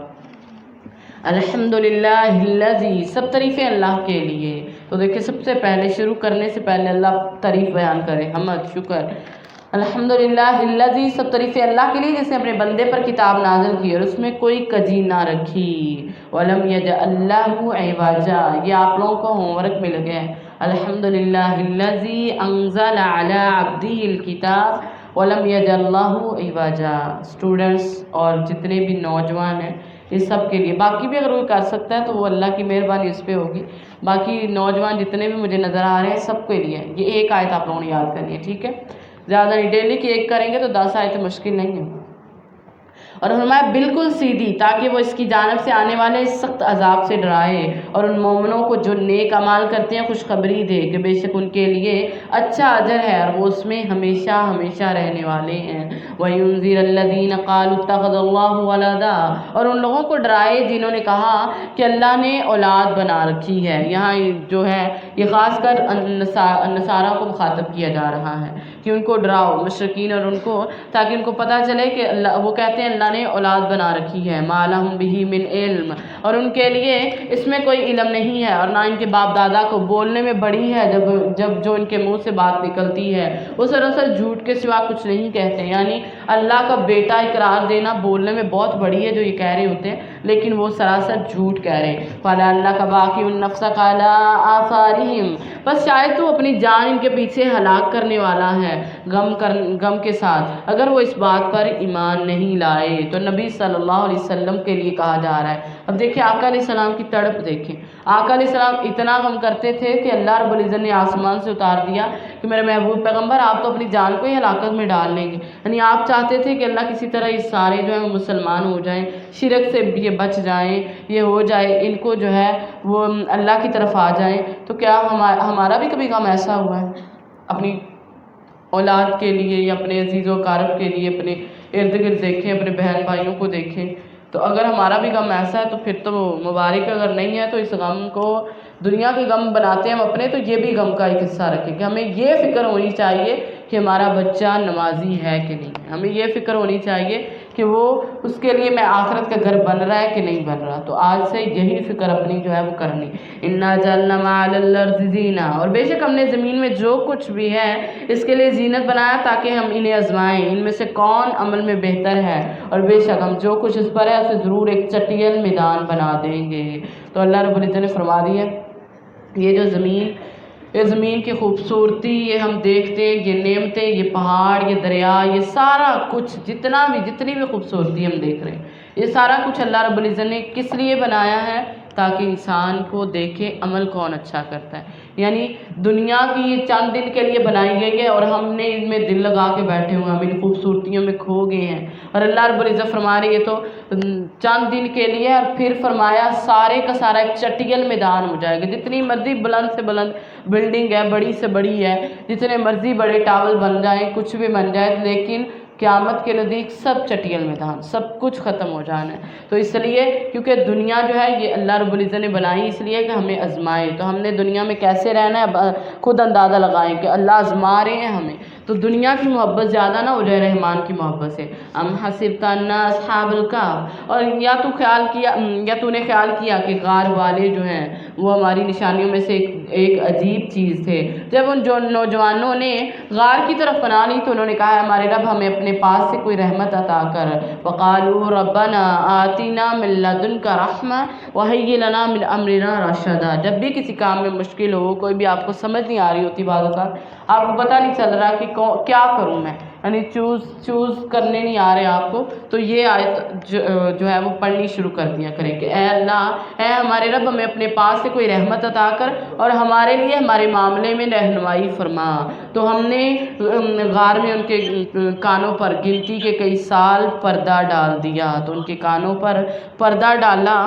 الحمدللہ الذی، سب تعریفیں اللہ کے لیے۔ تو دیکھیں سب سے پہلے شروع کرنے سے پہلے اللہ تعریف بیان کرے، حمد شکر۔ الحمدللہ الذی، سب تعریفیں اللہ کے لیے جس نے اپنے بندے پر کتاب نازل کی اور اس میں کوئی کجی نہ رکھی۔ ولم یجعل لہ عوجا، یہ آپ لوگوں کو ہوم ورک مل گیا ہے۔ الحمدللہ الذی انزل علی عبدہ الکتاب ولم یجعل لہ عوجا۔ اسٹوڈنٹس اور جتنے بھی نوجوان ہیں یہ سب کے لیے، باقی بھی اگر کوئی کر سکتا ہے تو وہ اللہ کی مہربانی اس پہ ہوگی، باقی نوجوان جتنے بھی مجھے نظر آ رہے ہیں سب کے لیے یہ ایک آیت آپ لوگوں نے یاد کرنی ہے، ٹھیک ہے، زیادہ نہیں، ڈیلی کی ایک کریں گے تو 10 آیتیں مشکل نہیں ہے۔ اور فرمایا بالکل سیدھی، تاکہ وہ اس کی جانب سے آنے والے سخت عذاب سے ڈرائے، اور ان مومنوں کو جو نیک اعمال کرتے ہیں خوشخبری دے کہ بے شک ان کے لیے اچھا اجر ہے اور وہ اس میں ہمیشہ ہمیشہ رہنے والے ہیں۔ وَيُنذِرَ الَّذِينَ قَالُوا اتَّخَذَ اللَّهُ وَلَدًا، اور ان لوگوں کو ڈرائے جنہوں نے کہا کہ اللہ نے اولاد بنا رکھی ہے۔ یہاں جو ہے یہ خاص کر نصارہ کو مخاطب کیا جا رہا ہے کہ ان کو ڈراؤ، مشرکین اور ان کو، تاکہ ان کو پتہ چلے کہ اللہ، وہ کہتے ہیں اللہ نے اولاد بنا رکھی ہے، مَا لَهُم بِهِ مِنْ علم، اور ان کے لیے اس میں کوئی علم نہیں ہے، اور نہ ان کے باپ دادا کو بولنے میں بڑی ہے جب جو ان کے منہ سے بات نکلتی ہے وہ سراسر جھوٹ کے سوا کچھ نہیں کہتے، یعنی اللہ کا بیٹا اقرار دینا بولنے میں بہت بڑی ہے جو یہ کہہ رہے ہوتے ہیں، لیکن وہ سراسر جھوٹ کہہ رہے ہیں۔ فَلَا اللَّهَ كَبَاقِعُ النَّفْسَ عَلَىٰ آثَارِهِمْ، بس شاید تو اپنی جان ان کے پیچھے ہلاک کرنے والا ہے غم کے ساتھ اگر وہ اس بات پر ایمان نہیں لائے۔ تو نبی صلی اللہ علیہ وسلم کے لیے کہا جا رہا ہے، اب دیکھیں آقا علیہ السلام کی تڑپ دیکھیں، آقا علیہ السلام اتنا غم کرتے تھے کہ اللہ رب العزت نے آسمان سے اتار دیا کہ میرے محبوب پیغمبر آپ تو اپنی جان کو ہی ہلاکت میں ڈال لیں گے، یعنی آپ چاہتے تھے کہ اللہ کسی طرح یہ سارے جو ہیں وہ مسلمان ہو جائیں، شرک سے یہ بچ جائیں، یہ ہو جائے، ان کو جو ہے وہ اللہ کی طرف آ جائیں۔ تو کیا ہمارا بھی کبھی غم ایسا ہوا ہے اپنی اولاد کے لیے یا اپنے عزیز و اقارب کے لیے؟ اپنے ارد گرد دیکھیں، اپنے بہن بھائیوں کو دیکھیں، تو اگر ہمارا بھی غم ایسا ہے تو پھر تو مبارک، اگر نہیں ہے تو اس غم کو دنیا کے غم بناتے ہیں ہم اپنے، تو یہ بھی غم کا ایک حصہ رکھیں کہ ہمیں یہ فکر ہونی چاہیے کہ ہمارا بچہ نمازی ہے کہ نہیں، ہمیں یہ فکر ہونی چاہیے کہ وہ اس کے لیے میں آخرت کا گھر بن رہا ہے کہ نہیں بن رہا۔ تو آج سے یہی فکر اپنی جو ہے وہ کرنی۔ اِنَّا جَعَلْنَا مَا عَلَى الْأَرْضِ زِينَةً، اور بے شک ہم نے زمین میں جو کچھ بھی ہے اس کے لیے زینت بنایا تاکہ ہم انہیں آزمائیں، ان میں سے کون عمل میں بہتر ہے، اور بے شک ہم جو کچھ اس پر ہے اسے ضرور ایک چٹیل میدان بنا دیں گے۔ تو اللہ رب العزت نے فرما دیا یہ جو زمین کی خوبصورتی، یہ ہم دیکھتے ہیں، یہ نعمتیں، یہ پہاڑ، یہ دریا، یہ سارا کچھ جتنی بھی خوبصورتی ہم دیکھ رہے ہیں، یہ سارا کچھ اللہ رب العزت نے کس لیے بنایا ہے؟ تاکہ انسان کو دیکھے عمل کون اچھا کرتا ہے، یعنی دنیا کی یہ چند دن کے لیے بنائی گئی ہے اور ہم نے ان میں دل لگا کے بیٹھے ہوئے ہیں، ہم ان خوبصورتیوں میں کھو گئے ہیں، اور اللہ رب العزت فرما رہی ہے تو چند دن کے لیے، اور پھر فرمایا سارے کا سارا ایک چٹیل میدان ہو جائے گا، جتنی مرضی بلند سے بلند بلڈنگ ہے، بڑی سے بڑی ہے، جتنے مرضی بڑے ٹاور بن جائیں، کچھ بھی بن جائے، لیکن قیامت کے نزدیک سب چٹیل میدان، سب کچھ ختم ہو جانا ہے۔ تو اس لیے کیونکہ دنیا جو ہے یہ اللہ رب العزت نے بنائی اس لیے کہ ہمیں آزمائے، تو ہم نے دنیا میں کیسے رہنا ہے اب خود اندازہ لگائیں کہ اللہ آزما رہے ہیں ہمیں، تو دنیا کی محبت زیادہ نہ ہو جائے رحمان کی محبت سے۔ ام حسبت ان اصحاب الکہف، اور یا تو نے خیال کیا کہ غار والے جو ہیں وہ ہماری نشانیوں میں سے ایک عجیب چیز تھے، جب ان جو نوجوانوں نے غار کی طرف پناہ لی تو انہوں نے کہا ہمارے رب ہمیں اپنے پاس سے کوئی رحمت عطا کر، وقالوا ربنا آتنا من لدنک رحمہ وہیئ لنا من امرنا رشدا، جب بھی کسی کام میں مشکل ہو، کوئی بھی آپ کو سمجھ نہیں آ رہی ہوتی بعض اوقات، آپ کو پتہ نہیں چل رہا کہ کیا کروں میں، یعنی چوز کرنے نہیں آ رہے آپ کو، تو یہ آیت جو ہے وہ پڑھنی شروع کر دیا کریں کہ اے اللہ، اے ہمارے رب ہمیں اپنے پاس سے کوئی رحمت عطا کر اور ہمارے لیے ہمارے معاملے میں رہنمائی فرما۔ تو ہم نے غار میں ان کے کانوں پر گنتی کے کئی سال پردہ ڈال دیا، تو ان کے کانوں پر پردہ ڈالا،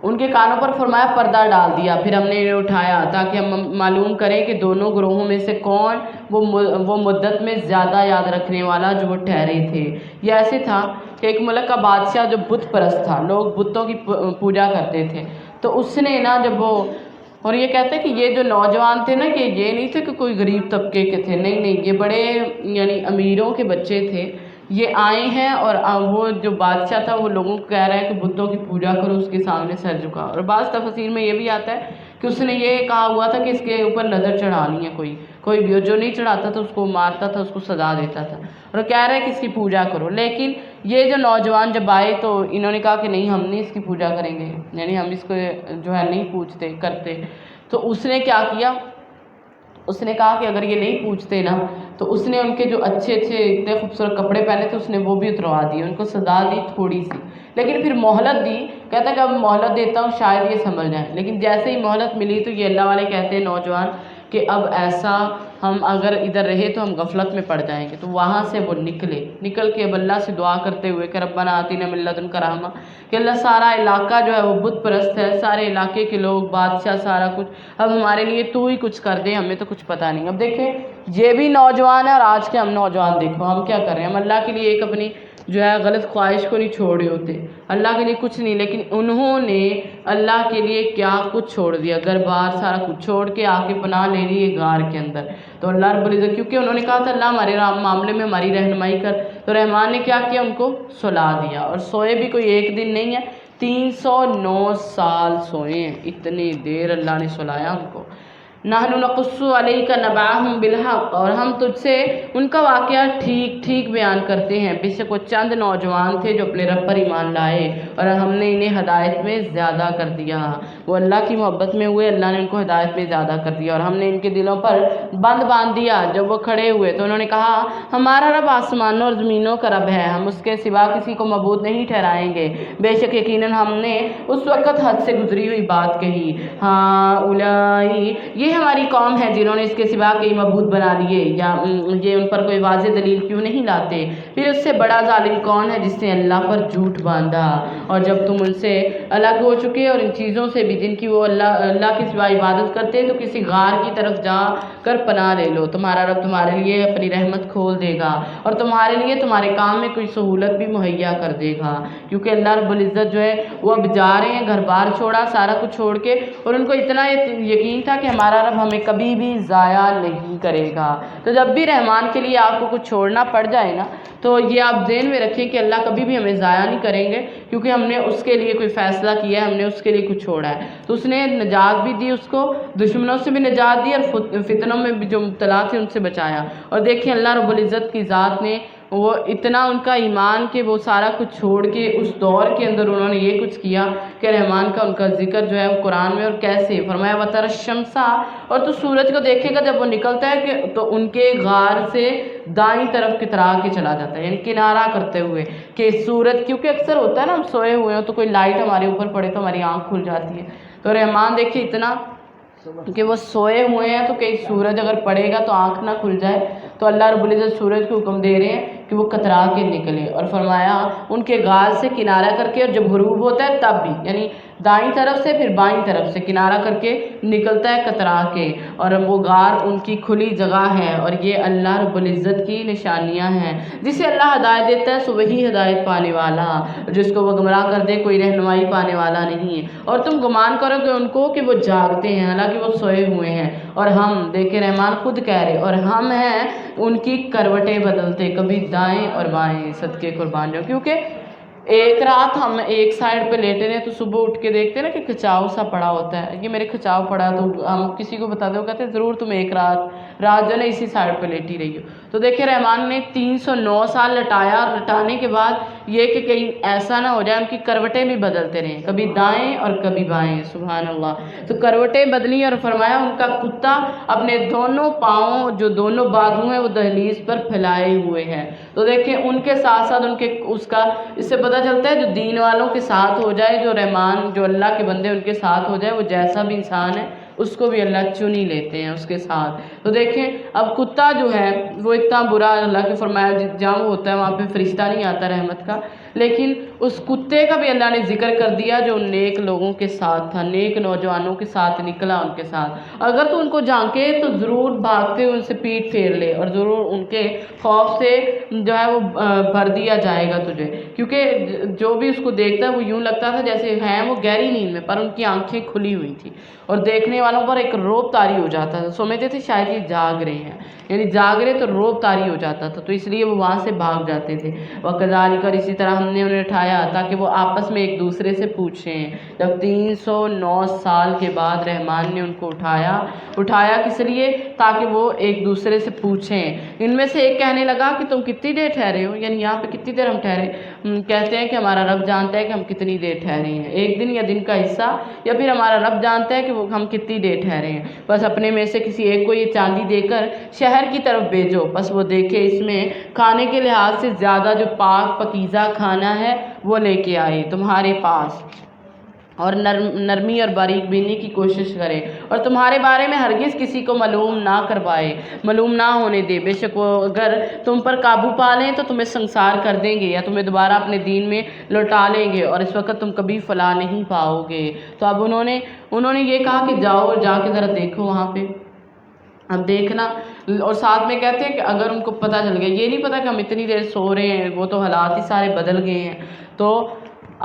ان کے کانوں پر فرمایا پردہ ڈال دیا، پھر ہم نے انہیں اٹھایا تاکہ ہم معلوم کریں کہ دونوں گروہوں میں سے کون وہ مدت میں زیادہ یاد رکھنے والا جو وہ ٹھہرے تھے۔ یہ ایسے تھا کہ ایک ملک کا بادشاہ جو بت پرست تھا، لوگ بتوں کی پوجا کرتے تھے، تو اس نے نا جب وہ، اور یہ کہتے ہیں کہ یہ جو نوجوان تھے نا کہ یہ نہیں تھے کہ کوئی غریب طبقے کے تھے، نہیں، یہ بڑے یعنی امیروں کے بچے تھے، یہ آئے ہیں اور وہ جو بادشاہ تھا وہ لوگوں کو کہہ رہا ہے کہ بتوں کی پوجا کرو، اس کے سامنے سر جھکا، اور بعض تفسیر میں یہ بھی آتا ہے کہ اس نے یہ کہا ہوا تھا کہ اس کے اوپر نظر چڑھانی ہے کوئی بھی، جو نہیں چڑھاتا تھا اس کو مارتا تھا، اس کو سزا دیتا تھا، اور کہہ رہا ہے کہ اس کی پوجا کرو۔ لیکن یہ جو نوجوان جب آئے تو انہوں نے کہا کہ نہیں، ہم نہیں اس کی پوجا کریں گے، یعنی ہم اس کو جو ہے نہیں پوجتے کرتے۔ تو اس نے کیا کیا، اس نے کہا کہ اگر یہ نہیں پوچھتے نا تو اس نے ان کے جو اچھے اتنے خوبصورت کپڑے پہنے تھے اس نے وہ بھی اتروا دیے، ان کو سزا دی تھوڑی سی، لیکن پھر مہلت دی، کہتا ہے کہ اب مہلت دیتا ہوں شاید یہ سنبھل جائیں، لیکن جیسے ہی مہلت ملی تو یہ اللہ والے کہتے ہیں نوجوان کہ اب ایسا ہم اگر ادھر رہے تو ہم غفلت میں پڑ جائیں گے، تو وہاں سے وہ نکل کے اب اللہ سے دعا کرتے ہوئے کہ ربنا آتینا من لدنک رحمہ، کہ اللہ سارا علاقہ جو ہے وہ بت پرست ہے، سارے علاقے کے لوگ، بادشاہ، سارا کچھ، اب ہمارے لیے تو ہی کچھ کر دے، ہمیں تو کچھ پتہ نہیں۔ اب دیکھیں یہ بھی نوجوان ہے اور آج کے ہم نوجوان دیکھو ہم کیا کر رہے ہیں، ہم اللہ کے لیے ایک اپنی جو ہے غلط خواہش کو نہیں چھوڑے ہوتے، اللہ کے لیے کچھ نہیں، لیکن انہوں نے اللہ کے لیے کیا کچھ چھوڑ دیا، گھر بار سارا کچھ چھوڑ کے آ کے پناہ لے لی ہے غار کے اندر۔ تو اللہ رب العزت کیونکہ انہوں نے کہا تھا اللہ ہمارے معاملے میں ہماری رہنمائی کر، تو رحمان نے کیا کیا، ان کو سلا دیا، اور سوئے بھی کوئی ایک دن نہیں ہے، 309 سال سوئے ہیں، اتنی دیر اللہ نے سلایا ان کو۔ نحن نقص علیک نبأہم بالحق، اور ہم تجھ سے ان کا واقعہ ٹھیک بیان کرتے ہیں، بے شک وہ چند نوجوان تھے جو اپنے رب پر ایمان لائے اور ہم نے انہیں ہدایت میں زیادہ کر دیا، وہ اللہ کی محبت میں ہوئے، اللہ نے ان کو ہدایت میں زیادہ کر دیا، اور ہم نے ان کے دلوں پر بند باندھ دیا۔ جب وہ کھڑے ہوئے تو انہوں نے کہا ہمارا رب آسمانوں اور زمینوں کا رب ہے، ہم اس کے سوا کسی کو معبود نہیں ٹھہرائیں گے، بے شک یقیناً ہم نے اس وقت حد سے گزری ہوئی بات کہی، ہاں اولائی، یہ ہماری قوم ہے جنہوں نے اس کے سوا کئی معبود بنا لیے، یا یہ ان پر کوئی واضح دلیل کیوں نہیں لاتے، پھر اس سے بڑا ظالم کون ہے جس نے اللہ پر جھوٹ باندھا، اور جب تم ان سے الگ ہو چکے اور ان چیزوں سے بھی جن کی وہ اللہ کے سوا عبادت کرتے تو کسی غار کی طرف جا کر پناہ لے لو، تمہارا رب تمہارے لیے اپنی رحمت کھول دے گا اور تمہارے لیے تمہارے کام میں کوئی سہولت بھی مہیا کر دے گا، کیونکہ اللہ رب العزت جو ہے وہ اب جا رہے ہیں، گھر بار چھوڑا سارا کچھ چھوڑ کے، اور ان کو اتنا یقین تھا کہ ہمارا رب ہمیں کبھی بھی ضائع نہیں کرے گا۔ تو جب بھی رحمان کے لیے آپ کو کچھ چھوڑنا پڑ جائے نا تو یہ آپ ذہن میں رکھیں کہ اللہ کبھی بھی ہمیں ضائع نہیں کریں گے، کیونکہ ہم نے اس کے لیے کوئی فیصلہ کیا ہے، ہم نے اس کے لیے کچھ چھوڑا ہے، تو اس نے نجات بھی دی، اس کو دشمنوں سے بھی نجات دی اور فتنوں میں بھی جو مبتلا تھے ان سے بچایا۔ اور دیکھیں اللہ رب العزت کی ذات نے وہ اتنا ان کا ایمان کہ وہ سارا کچھ چھوڑ کے اس دور کے اندر انہوں نے یہ کچھ کیا کہ رحمان کا ان کا ذکر جو ہے وہ قرآن میں، اور کیسے فرمایا وَتَرَى الشَّمْسَ، اور تو سورج کو دیکھے گا جب وہ نکلتا ہے کہ تو ان کے غار سے دائیں طرف کترا کے چلا جاتا ہے، یعنی کنارہ کرتے ہوئے کہ سورج، کیونکہ اکثر ہوتا ہے نا ہم سوئے ہوئے ہوں تو کوئی لائٹ ہمارے اوپر پڑے تو ہماری آنکھ کھل جاتی ہے، تو رحمان دیکھیں اتنا کہ وہ سوئے ہوئے ہیں تو کہیں سورج اگر پڑے گا تو آنکھ نہ کھل جائے، تو اللہ رب العزت سورج کو حکم دے رہے ہیں کہ وہ کترا کے نکلے، اور فرمایا ان کے غار سے کنارہ کر کے، اور جب غروب ہوتا ہے تب بھی، یعنی دائیں طرف سے پھر بائیں طرف سے کنارہ کر کے نکلتا ہے کترا کے، اور وہ غار ان کی کھلی جگہ ہے، اور یہ اللہ رب العزت کی نشانیاں ہیں، جسے اللہ ہدایت دیتا ہے سو وہی ہدایت پانے والا، جس کو وہ گمراہ کر دے کوئی رہنمائی پانے والا نہیں ہے، اور تم گمان کرو کہ ان کو کہ وہ جاگتے ہیں حالانکہ وہ سوئے ہوئے ہیں، اور ہم دیکھیں رحمان خود کہہ رہے اور ہم ہیں ان کی کروٹیں بدلتے، کبھی دائیں اور بائیں، صدقے قربان جاؤ، کیونکہ ایک رات ہم ایک سائڈ پہ لیٹے رہے تو صبح اٹھ کے دیکھتے ہیں نا کہ کھچاؤ سا پڑا ہوتا ہے، یہ میرے کھچاؤ پڑا، تو ہم کسی کو بتا دو کہتے ہیں ضرور تم ایک رات جو ہے اسی سائڈ پہ لیٹی رہی ہو، تو دیکھیں رحمان نے 309 سال لٹایا، اور لٹانے کے بعد یہ کہ کہیں ایسا نہ ہو جائے ان کی کروٹیں بھی بدلتے رہیں، کبھی دائیں اور کبھی بائیں، سبحان اللہ، تو کروٹیں بدلی، اور فرمایا ان کا کتا اپنے دونوں پاؤں جو دونوں بازو ہیں وہ دہلیز پر پھیلائے ہوئے ہیں، تو دیکھیں ان کے ساتھ ساتھ ان کے اس کا اس سے پتہ چلتا ہے جو دین والوں کے ساتھ ہو جائے، جو رحمان جو اللہ کے بندے ان کے ساتھ ہو جائے، وہ جیسا بھی انسان ہے اس کو بھی اللہ چن ہی لیتے ہیں اس کے ساتھ، تو دیکھیں اب کتا جو ہے وہ اتنا برا، اللہ کے فرمایا جہاں وہ ہوتا ہے وہاں پہ فرشتہ نہیں آتا رحمت کا، لیکن اس کتے کا بھی اللہ نے ذکر کر دیا جو نیک لوگوں کے ساتھ تھا، نیک نوجوانوں کے ساتھ نکلا ان کے ساتھ، اگر تو ان کو جھانکے تو ضرور بھاگتے ان سے پیٹ پھیر لے، اور ضرور ان کے خوف سے جو ہے وہ بھر دیا جائے گا تجھے، کیونکہ جو بھی اس کو دیکھتا ہے وہ یوں لگتا تھا جیسے ہیں وہ گہری نیند میں، پر ان کی آنکھیں کھلی ہوئی تھیں، اور دیکھنے والوں پر ایک روب طاری ہو جاتا تھا، سمجھتے تھے شاید یہ جاگ رہے ہیں، یعنی جاگ رہے تو روب طاری ہو جاتا تھا، تو اس لیے وہ وہاں سے بھاگ جاتے تھے، وَكَذَلِكَ، اور اسی طرح ہم نے انہیں اٹھایا تاکہ وہ آپس میں ایک دوسرے سے پوچھیں، جب 309 سال کے بعد رحمان نے ان کو اٹھایا کس لیے؟ تاکہ وہ ایک دوسرے سے پوچھیں، ان میں سے ایک کہنے لگا کہ تم کتنی دیر ٹھہرے ہو، یعنی یہاں پہ کتنی دیر ہم ٹھہرے، کہتے ہیں کہ ہمارا رب جانتا ہے کہ ہم کتنی دیر ٹھہرے ہیں، ایک دن یا دن کا حصہ، یا پھر ہمارا رب جانتا ہے کہ ہم کتنی دیر ٹھہرے ہیں، بس اپنے میں سے کسی ایک کو یہ چاندی دے کر شہر کی طرف بھیجو، بس وہ دیکھے اس میں کھانے کے لحاظ سے زیادہ جو پاک پکیزہ کھانا ہے وہ لے کے آئے تمہارے پاس، اور نرمی اور باریک بینی کی کوشش کرے، اور تمہارے بارے میں ہرگز کسی کو معلوم نہ کروائے، معلوم نہ ہونے دے، بے شک وہ اگر تم پر قابو پا لیں تو تمہیں سنسار کر دیں گے یا تمہیں دوبارہ اپنے دین میں لوٹا لیں گے، اور اس وقت تم کبھی فلاح نہیں پاؤ گے۔ تو اب انہوں نے یہ کہا کہ جاؤ اور جا کے ذرا دیکھو وہاں پہ، اب دیکھنا، اور ساتھ میں کہتے ہیں کہ اگر ان کو پتہ چل گیا، یہ نہیں پتہ کہ ہم اتنی دیر سو رہے ہیں، وہ تو حالات ہی سارے بدل گئے ہیں، تو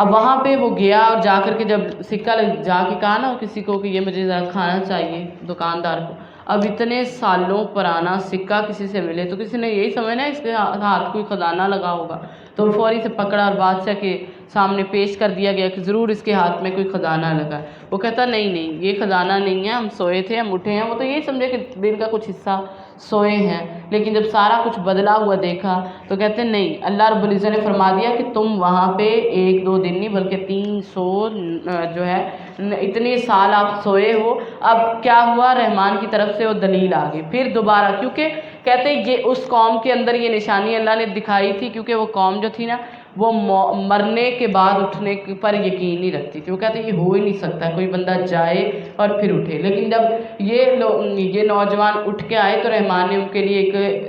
اب وہاں پہ وہ گیا اور جا کر کے جب سکہ جا کے کہا نا کسی کو کہ یہ مجھے ذرا کھانا چاہیے، دکاندار کو، اب اتنے سالوں پرانا سکہ کسی سے ملے تو کسی نے یہی سمجھنا اس کے ہاتھ کوئی خزانہ لگا ہوگا، تو فوری سے پکڑا اور بادشاہ کے سامنے پیش کر دیا گیا کہ ضرور اس کے ہاتھ میں کوئی خزانہ لگا۔ وہ کہتا نہیں یہ خزانہ نہیں ہے، ہم سوئے تھے، ہم اٹھے ہیں۔ وہ تو یہی سمجھے کہ دن کا کچھ حصہ سوئے ہیں، لیکن جب سارا کچھ بدلا ہوا دیکھا تو کہتے ہیں نہیں، اللہ رب العزت نے فرما دیا کہ تم وہاں پہ 1-2 دن نہیں بلکہ 300 جو ہے اتنے سال آپ سوئے ہو۔ اب کیا ہوا، رحمان کی طرف سے وہ دلیل آ گئی پھر دوبارہ، کیونکہ کہتے ہیں یہ اس قوم کے اندر یہ نشانی اللہ نے دکھائی تھی، کیونکہ وہ قوم جو تھی نا وہ مرنے کے بعد اٹھنے پر یقین نہیں رکھتی تھی۔ وہ کہتے ہیں یہ ہو ہی نہیں سکتا کوئی بندہ جائے اور پھر اٹھے، لیکن جب یہ نوجوان اٹھ کے آئے تو رحمان نے ان کے لیے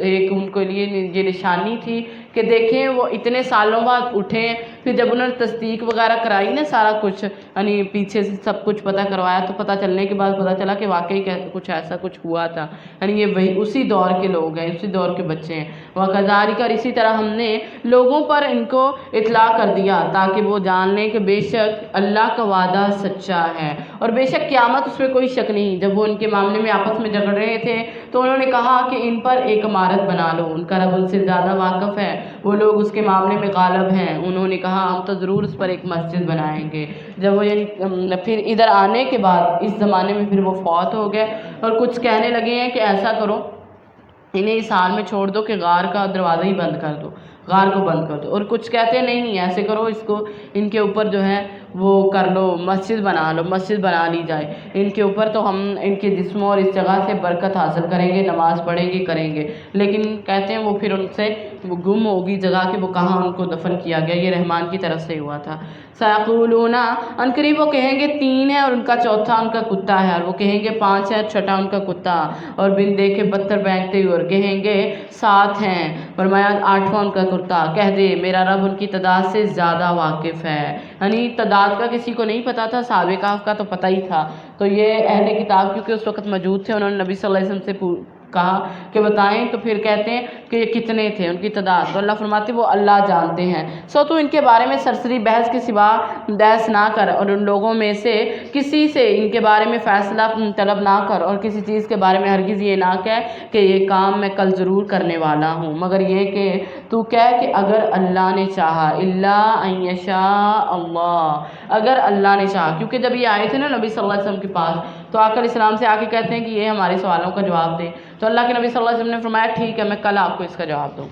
ایک ان کے لیے یہ نشانی تھی کہ دیکھیں وہ اتنے سالوں بعد اٹھے۔ پھر جب انہوں نے تصدیق وغیرہ کرائی نا سارا کچھ، یعنی پیچھے سے سب کچھ پتہ کروایا، تو پتہ چلنے کے بعد پتہ چلا کہ واقعی کچھ ایسا کچھ ہوا تھا، یعنی یہ وہی اسی دور کے لوگ ہیں، اسی دور کے بچے ہیں۔ وَكَذَلِكَ، اور اسی طرح ہم نے لوگوں پر ان کو اطلاع کر دیا تاکہ وہ جان لیں کہ بے شک اللہ کا وعدہ سچا ہے اور بے شک قیامت، اس میں کوئی شک نہیں۔ جب وہ ان کے معاملے میں آپس میں جھگڑ رہے تھے تو انہوں نے کہا کہ ان پر ایک عمارت بنا لو، ان کا رب ان سے زیادہ واقف ہے، وہ لوگ اس کے معاملے میں غالب ہیں۔ انہوں نے کہا ہم تو ضرور اس پر ایک مسجد بنائیں گے۔ جب وہ پھر ادھر آنے کے بعد اس زمانے میں پھر وہ فوت ہو گئے، اور کچھ کہنے لگے ہیں کہ ایسا کرو انہیں اس حال میں چھوڑ دو کہ غار کا دروازہ ہی بند کر دو، غار کو بند کر دو، اور کچھ کہتے ہیں نہیں ایسے کرو، اس کو ان کے اوپر جو ہے وہ کر لو، مسجد بنا لو، مسجد بنا لی جائے ان کے اوپر، تو ہم ان کے جسموں اور اس جگہ سے برکت حاصل کریں گے، نماز پڑھیں گے، کریں گے۔ لیکن کہتے ہیں وہ پھر ان سے وہ گم ہوگی جگہ کہ وہ کہاں ان کو دفن کیا گیا، یہ رحمان کی طرف سے ہوا تھا۔ سَيَقُولُونَ، عنقریب وہ کہیں گے 3 ہے اور ان کا چوتھا ان کا کتا ہے، اور وہ کہیں گے 5 ہے اور چھٹا ان کا کتا، اور بن دیکھے بدتر بینکتے ہوئے، اور کہیں گے 7 ہیں، فرمایا 8واں ان کا کتا۔ کہہ دے میرا رب ان کی تعداد سے زیادہ واقف ہے، یعنی تعداد کا کسی کو نہیں پتا تھا، اصحاب کہف کا تو پتہ ہی تھا۔ تو یہ اہل کتاب کیونکہ اس وقت موجود تھے، انہوں نے نبی صلی اللہ علیہ وسلم سے کہا کہ بتائیں، تو پھر کہتے ہیں کہ یہ کتنے تھے ان کی تعداد، تو اللہ فرماتے وہ اللہ جانتے ہیں۔ سو تو ان کے بارے میں سرسری بحث کے سوا بحث نہ کر، اور ان لوگوں میں سے کسی سے ان کے بارے میں فیصلہ طلب نہ کر، اور کسی چیز کے بارے میں ہرگز یہ نہ کہہ کہ یہ کام میں کل ضرور کرنے والا ہوں، مگر یہ کہ تو کہہ کہ اگر اللہ نے چاہا، الا ان یشاء اللہ، اگر اللہ نے چاہا۔ کیونکہ جب یہ آئے تھے نا نبی صلی اللہ علیہ وسلم کے پاس تو آقا علیہ السلام سے آ کے کہتے ہیں کہ یہ ہمارے سوالوں کا جواب دیں، تو اللہ کے نبی صلی اللہ علیہ وسلم نے فرمایا ٹھیک ہے میں کل آپ کو اس کا جواب دوں۔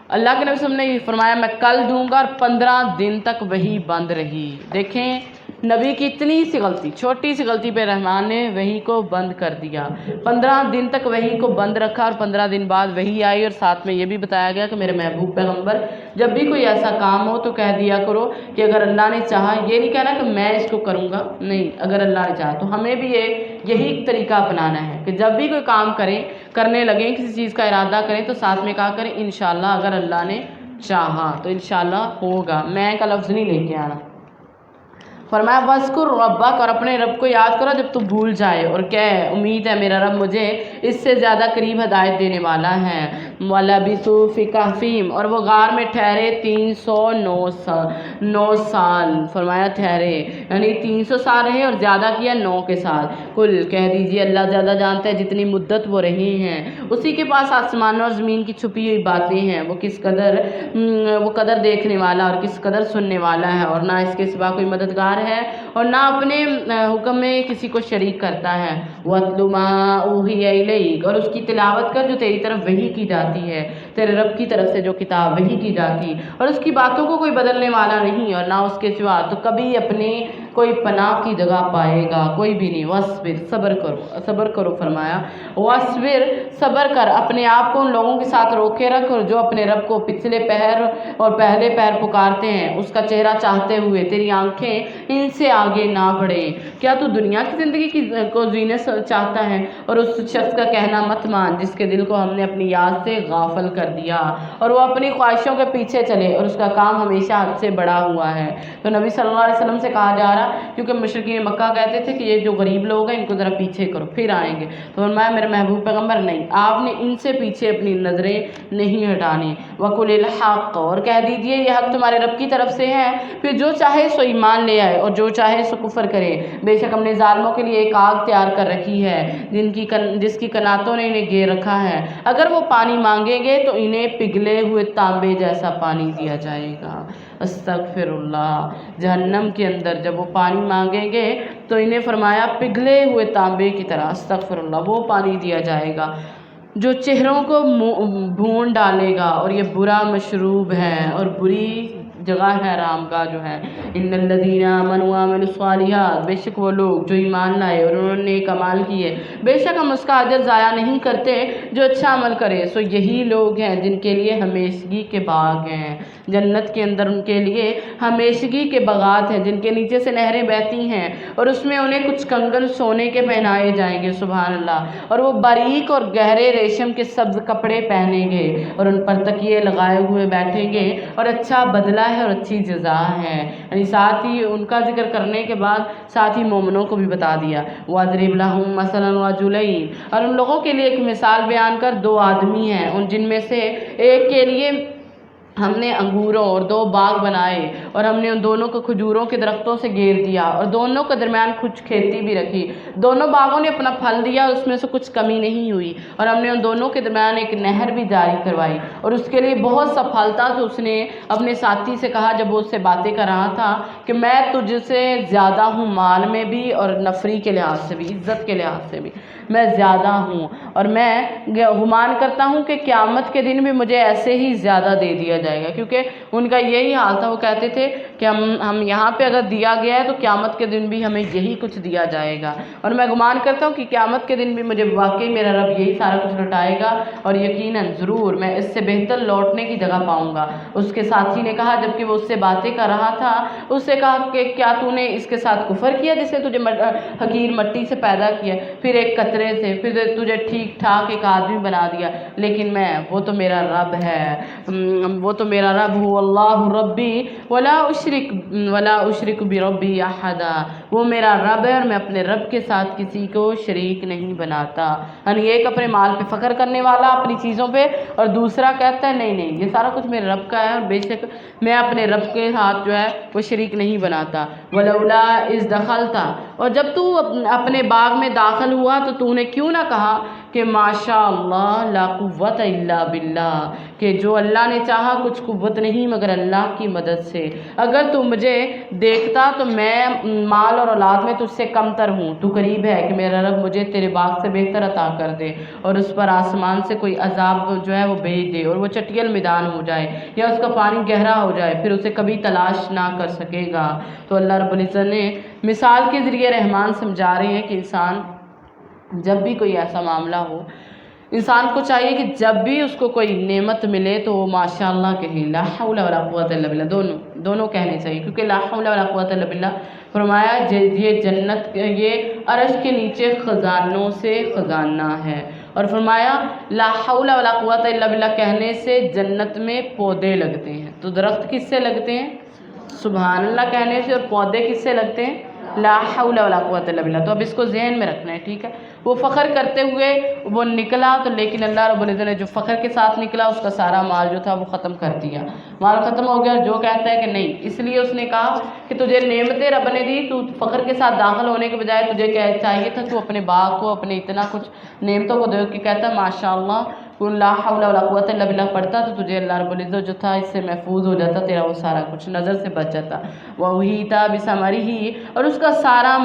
اللہ کے نبی صلی اللہ علیہ وسلم نے فرمایا میں کل دوں گا، اور 15 دن تک وہی بند رہی۔ دیکھیں نبی کی اتنی سی غلطی، چھوٹی سی غلطی پہ رحمان نے وہی کو بند کر دیا، 15 دن تک وہی کو بند رکھا، اور 15 دن بعد وہی آئی، اور ساتھ میں یہ بھی بتایا گیا کہ میرے محبوب پیغمبر جب بھی کوئی ایسا کام ہو تو کہہ دیا کرو کہ اگر اللہ نے چاہا، یہ نہیں کہنا کہ میں اس کو کروں گا، نہیں، اگر اللہ نے چاہا۔ تو ہمیں بھی یہی طریقہ اپنانا ہے کہ جب بھی کوئی کام کرنے لگیں، کسی چیز کا ارادہ کریں تو ساتھ میں کہا کریں انشاءاللہ اگر اللہ نے چاہا تو انشاءاللہ ہوگا، میں کا لفظ نہیں لے کے آنا۔ فرمایا وَاذْكُرْ رَبَّكَ، اور اپنے رب کو یاد کرو جب تو بھول جائے، اور کہے امید ہے میرا رب مجھے اس سے زیادہ قریب ہدایت دینے والا ہے۔ وَلَبِثُوا فِي كَهْفِهِمْ، اور وہ غار میں ٹھہرے 309 سال، فرمایا ٹھہرے، یعنی 300 سال رہے اور زیادہ کیا 9 کے ساتھ۔ کل کہہ دیجئے اللہ زیادہ جانتا ہے جتنی مدت وہ رہی ہیں، اسی کے پاس آسمانوں اور زمین کی چھپی ہوئی باتیں ہیں، وہ قدر دیکھنے والا اور کس قدر سننے والا ہے، اور نہ اس کے سوا کوئی مددگار ہے اور نہ اپنے حکم میں کسی کو شریک کرتا ہے۔ وَاتْلُ مَا أُوحِيَ إِلَيْكَ، اور اس کی تلاوت کر جو تیری طرف وحی کی جاتی جاتی ہے، تیرے رب کی طرف سے جو کتاب وحی کی جاتی، اور اس کی باتوں کو کوئی بدلنے والا نہیں اور نہ اس کے سوا، تو کبھی اپنے کوئی پناہ کی جگہ پائے گا کوئی بھی نہیں۔ وَاصْبِرْ، صبر کرو فرمایا، وَاصْبِرْ، صبر کر، اپنے آپ کو ان لوگوں کے ساتھ روکے رکھ اور جو اپنے رب کو پچھلے پہر اور پہلے پہر پکارتے ہیں، اس کا چہرہ چاہتے ہوئے تیری آنکھیں ان سے آگے نہ بڑھیں۔ کیا تو دنیا کی زندگی کو جینے چاہتا ہے؟ اور اس شخص کا کہنا مت مان جس کے دل کو ہم نے اپنی یاد سے غافل کر دیا اور وہ اپنی خواہشوں کے پیچھے چلے اور اس کا کام ہمیشہ حد سے بڑا ہوا ہے۔ تو نبی صلی اللہ علیہ وسلم سے کہا جا رہا، کیونکہ مشرکین مکہ کہتے تھے کہ یہ جو غریب لوگ ہیں ان کو ذرا پیچھے کرو پھر آئیں گے، تو فرمایا میرے محبوب پیغمبر نہیں، آپ نے ان سے پیچھے اپنی نظریں نہیں ہٹانی۔ وَقُلِ الْحَقَّ، اور کہہ دیجئے یہ حق تمہارے رب کی طرف سے ہے، پھر جو چاہے سو ایمان لے آئے اور جو چاہے سو کفر کرے۔ بے شک ہم نے ظالموں کے لیے ایک آگ تیار کر رکھی ہے جس کی کناتوں نے انہیں گھیر رکھا ہے، اگر وہ پانی مانگیں گے تو انہیں پگھلے ہوئے تانبے جیسا پانی دیا جائے گا۔ استغفر اللہ، جہنم کے اندر جب وہ پانی مانگیں گے تو انہیں فرمایا پگھلے ہوئے تانبے کی طرح، استغفر اللہ، وہ پانی دیا جائے گا جو چہروں کو بھون ڈالے گا، اور یہ برا مشروب ہے اور بری جگہ ہے رامگاہ جو ہے۔ ان الذین آمنوا وعملوا الصالحات، بے شک وہ لوگ جو ایمان لائے اور انہوں نے نیک اعمال کیے، بے شک ہم اس کا اجر ضائع نہیں کرتے جو اچھا عمل کرے، سو یہی لوگ ہیں جن کے لیے ہمیشگی کے باغ ہیں، جنت کے اندر ان کے لیے ہمیشگی کے باغات ہیں جن کے نیچے سے نہریں بہتی ہیں، اور اس میں انہیں کچھ کنگن سونے کے پہنائے جائیں گے، سبحان اللہ، اور وہ باریک اور گہرے ریشم کے سبز کپڑے پہنیں گے اور ان پر تکیے لگائے ہوئے بیٹھیں گے، اور اچھا بدلہ ہے اور اچھی جزا ہے۔ یعنی ساتھ ہی ان کا ذکر کرنے کے بعد ساتھ ہی مومنوں کو بھی بتا دیا، وَاضْرِبْ لَهُم مَثَلًا رَجُلَيْنِ، اور ان لوگوں کے لیے ایک مثال بیان کر، دو آدمی ہیں ان جن میں سے ایک کے لیے ہم نے انگوروں اور دو باغ بنائے اور ہم نے ان دونوں کو کھجوروں کے درختوں سے گھیر دیا اور دونوں کے درمیان کچھ کھیتی بھی رکھی، دونوں باغوں نے اپنا پھل دیا، اس میں سے کچھ کمی نہیں ہوئی، اور ہم نے ان دونوں کے درمیان ایک نہر بھی جاری کروائی، اور اس کے لیے بہت سا پھل تھا۔ تو اس نے اپنے ساتھی سے کہا جب وہ اس سے باتیں کر رہا تھا کہ میں تجھ سے زیادہ ہوں، مال میں بھی اور نفری کے لحاظ سے بھی، عزت کے لحاظ سے بھی میں زیادہ ہوں، اور میں گمان کرتا ہوں کہ قیامت کے دن بھی مجھے ایسے ہی زیادہ دے دیا جائے گا، کیونکہ ان کا یہی حال تھا، وہ کہتے تھے کہ ہم یہاں پہ اگر دیا گیا ہے تو قیامت کے دن بھی ہمیں یہی کچھ دیا جائے گا، اور میں گمان کرتا ہوں کہ قیامت کے دن بھی مجھے واقعی میرا رب یہی سارا کچھ لوٹائے گا، اور یقیناً ضرور میں اس سے بہتر لوٹنے کی جگہ پاؤں گا۔ اس کے ساتھی نے کہا جبکہ وہ اس سے باتیں کر رہا تھا، اس سے کہا کہ کیا تو نے اس کے ساتھ کفر کیا جس نے تجھے حقیر مٹی سے پیدا کیا، پھر ایک قطرے سے، پھر تجھے ٹھیک ٹھاک ایک آدمی بنا دیا، لیکن وہ تو میرا رب ہے، وہ تو میرا رب هو اللہ ربی ولا اشرک بربی احدا، وہ میرا رب ہے اور میں اپنے رب کے ساتھ کسی کو شریک نہیں بناتا۔ یعنی ایک اپنے مال پہ فخر کرنے والا اپنی چیزوں پہ، اور دوسرا کہتا ہے نہیں یہ سارا کچھ میرے رب کا ہے اور بے شک میں اپنے رب کے ساتھ جو ہے وہ شریک نہیں بناتا۔ ولولا اذ دخلت، اور جب تو اپنے باغ میں داخل ہوا تو نے کیوں نہ کہا کہ ماشاء اللہ لا قوت الا باللہ، کہ جو اللہ نے چاہا کچھ قوت نہیں مگر اللہ کی مدد سے، اگر تو مجھے دیکھتا تو میں مال اور اولاد میں تجھ سے کم تر ہوں، تو قریب ہے کہ میرا رب مجھے تیرے باغ سے بہتر عطا کر دے اور اس پر آسمان سے کوئی عذاب جو ہے وہ بھیج دے اور وہ چٹیل میدان ہو جائے یا اس کا پانی گہرا ہو جائے، پھر اسے کبھی تلاش نہ کر سکے گا۔ تو اللہ رب العزت نے مثال کے ذریعے رحمان سمجھا رہے ہیں کہ انسان جب بھی کوئی ایسا معاملہ ہو، انسان کو چاہیے کہ جب بھی اس کو کوئی نعمت ملے تو وہ ماشاءاللہ کہے، لا حول ولا قوت الا باللہ، دونوں کہنے چاہیے، کیونکہ لا حول ولا قوت الا باللہ فرمایا یہ جنت، یہ عرش کے نیچے خزانوں سے خزانہ ہے، اور فرمایا لا حول ولا قوت الا باللہ کہنے سے جنت میں پودے لگتے ہیں۔ تو درخت کس سے لگتے ہیں؟ سبحان اللہ کہنے سے، اور پودے کس سے لگتے ہیں؟ لا حول ولا قوت الا باللہ۔ تو اب اس کو ذہن میں رکھنا ہے، ٹھیک ہے؟ وہ فخر کرتے ہوئے وہ نکلا، تو لیکن اللہ رب العزت نے جو فخر کے ساتھ نکلا اس کا سارا مال جو تھا وہ ختم کر دیا، مال ختم ہو گیا۔ جو کہتا ہے کہ نہیں، اس لیے اس نے کہا کہ تجھے نعمتیں رب نے دی، تو فخر کے ساتھ داخل ہونے کے بجائے تجھے چاہیے تھا تو اپنے باغ کو، اپنے اتنا کچھ نعمتوں کو دیکھ کے کہتا ماشاءاللہ لا حول ولا قوت الا باللہ پڑھتا تو تجھے اللہ رب العزت جو تھا اس سے محفوظ ہو جاتا، تیرا وہ سارا کچھ نظر سے بچ جاتا۔ وَأُحِيطَ بِثَمَرِهِ، اور اس کا سارا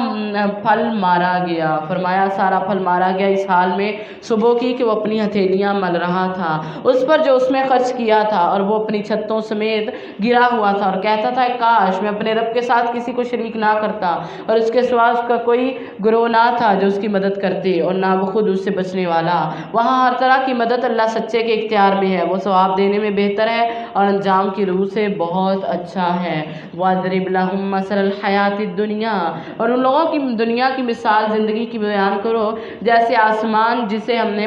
پھل مارا گیا، فرمایا سارا پھل مارا گیا اس حال میں صبح کی کہ وہ اپنی ہتھیلیاں مل رہا تھا اس پر جو اس میں خرچ کیا تھا، اور وہ اپنی چھتوں سمیت گرا ہوا تھا اور کہتا تھا کاش میں اپنے رب کے ساتھ کسی کو شریک نہ کرتا اور اس کے سوا اس کا کوئی گروہ نہ تھا جو اس کی مدد کرتے اور نہ وہ خود اس سے بچنے والا۔ وہاں ہر طرح کی مدد اللہ سچے کے اختیار میں ہے، وہ ثواب دینے میں بہتر ہے اور انجام کی روح سے بہت اچھا ہے۔ وَاضْرِبْ لَهُم مَّثَلَ الْحَيَاةِ الدُّنْيَا، اور ان لوگوں کی دنیا کی مثال زندگی کی بیان کرو، جیسے آسمان جسے ہم نے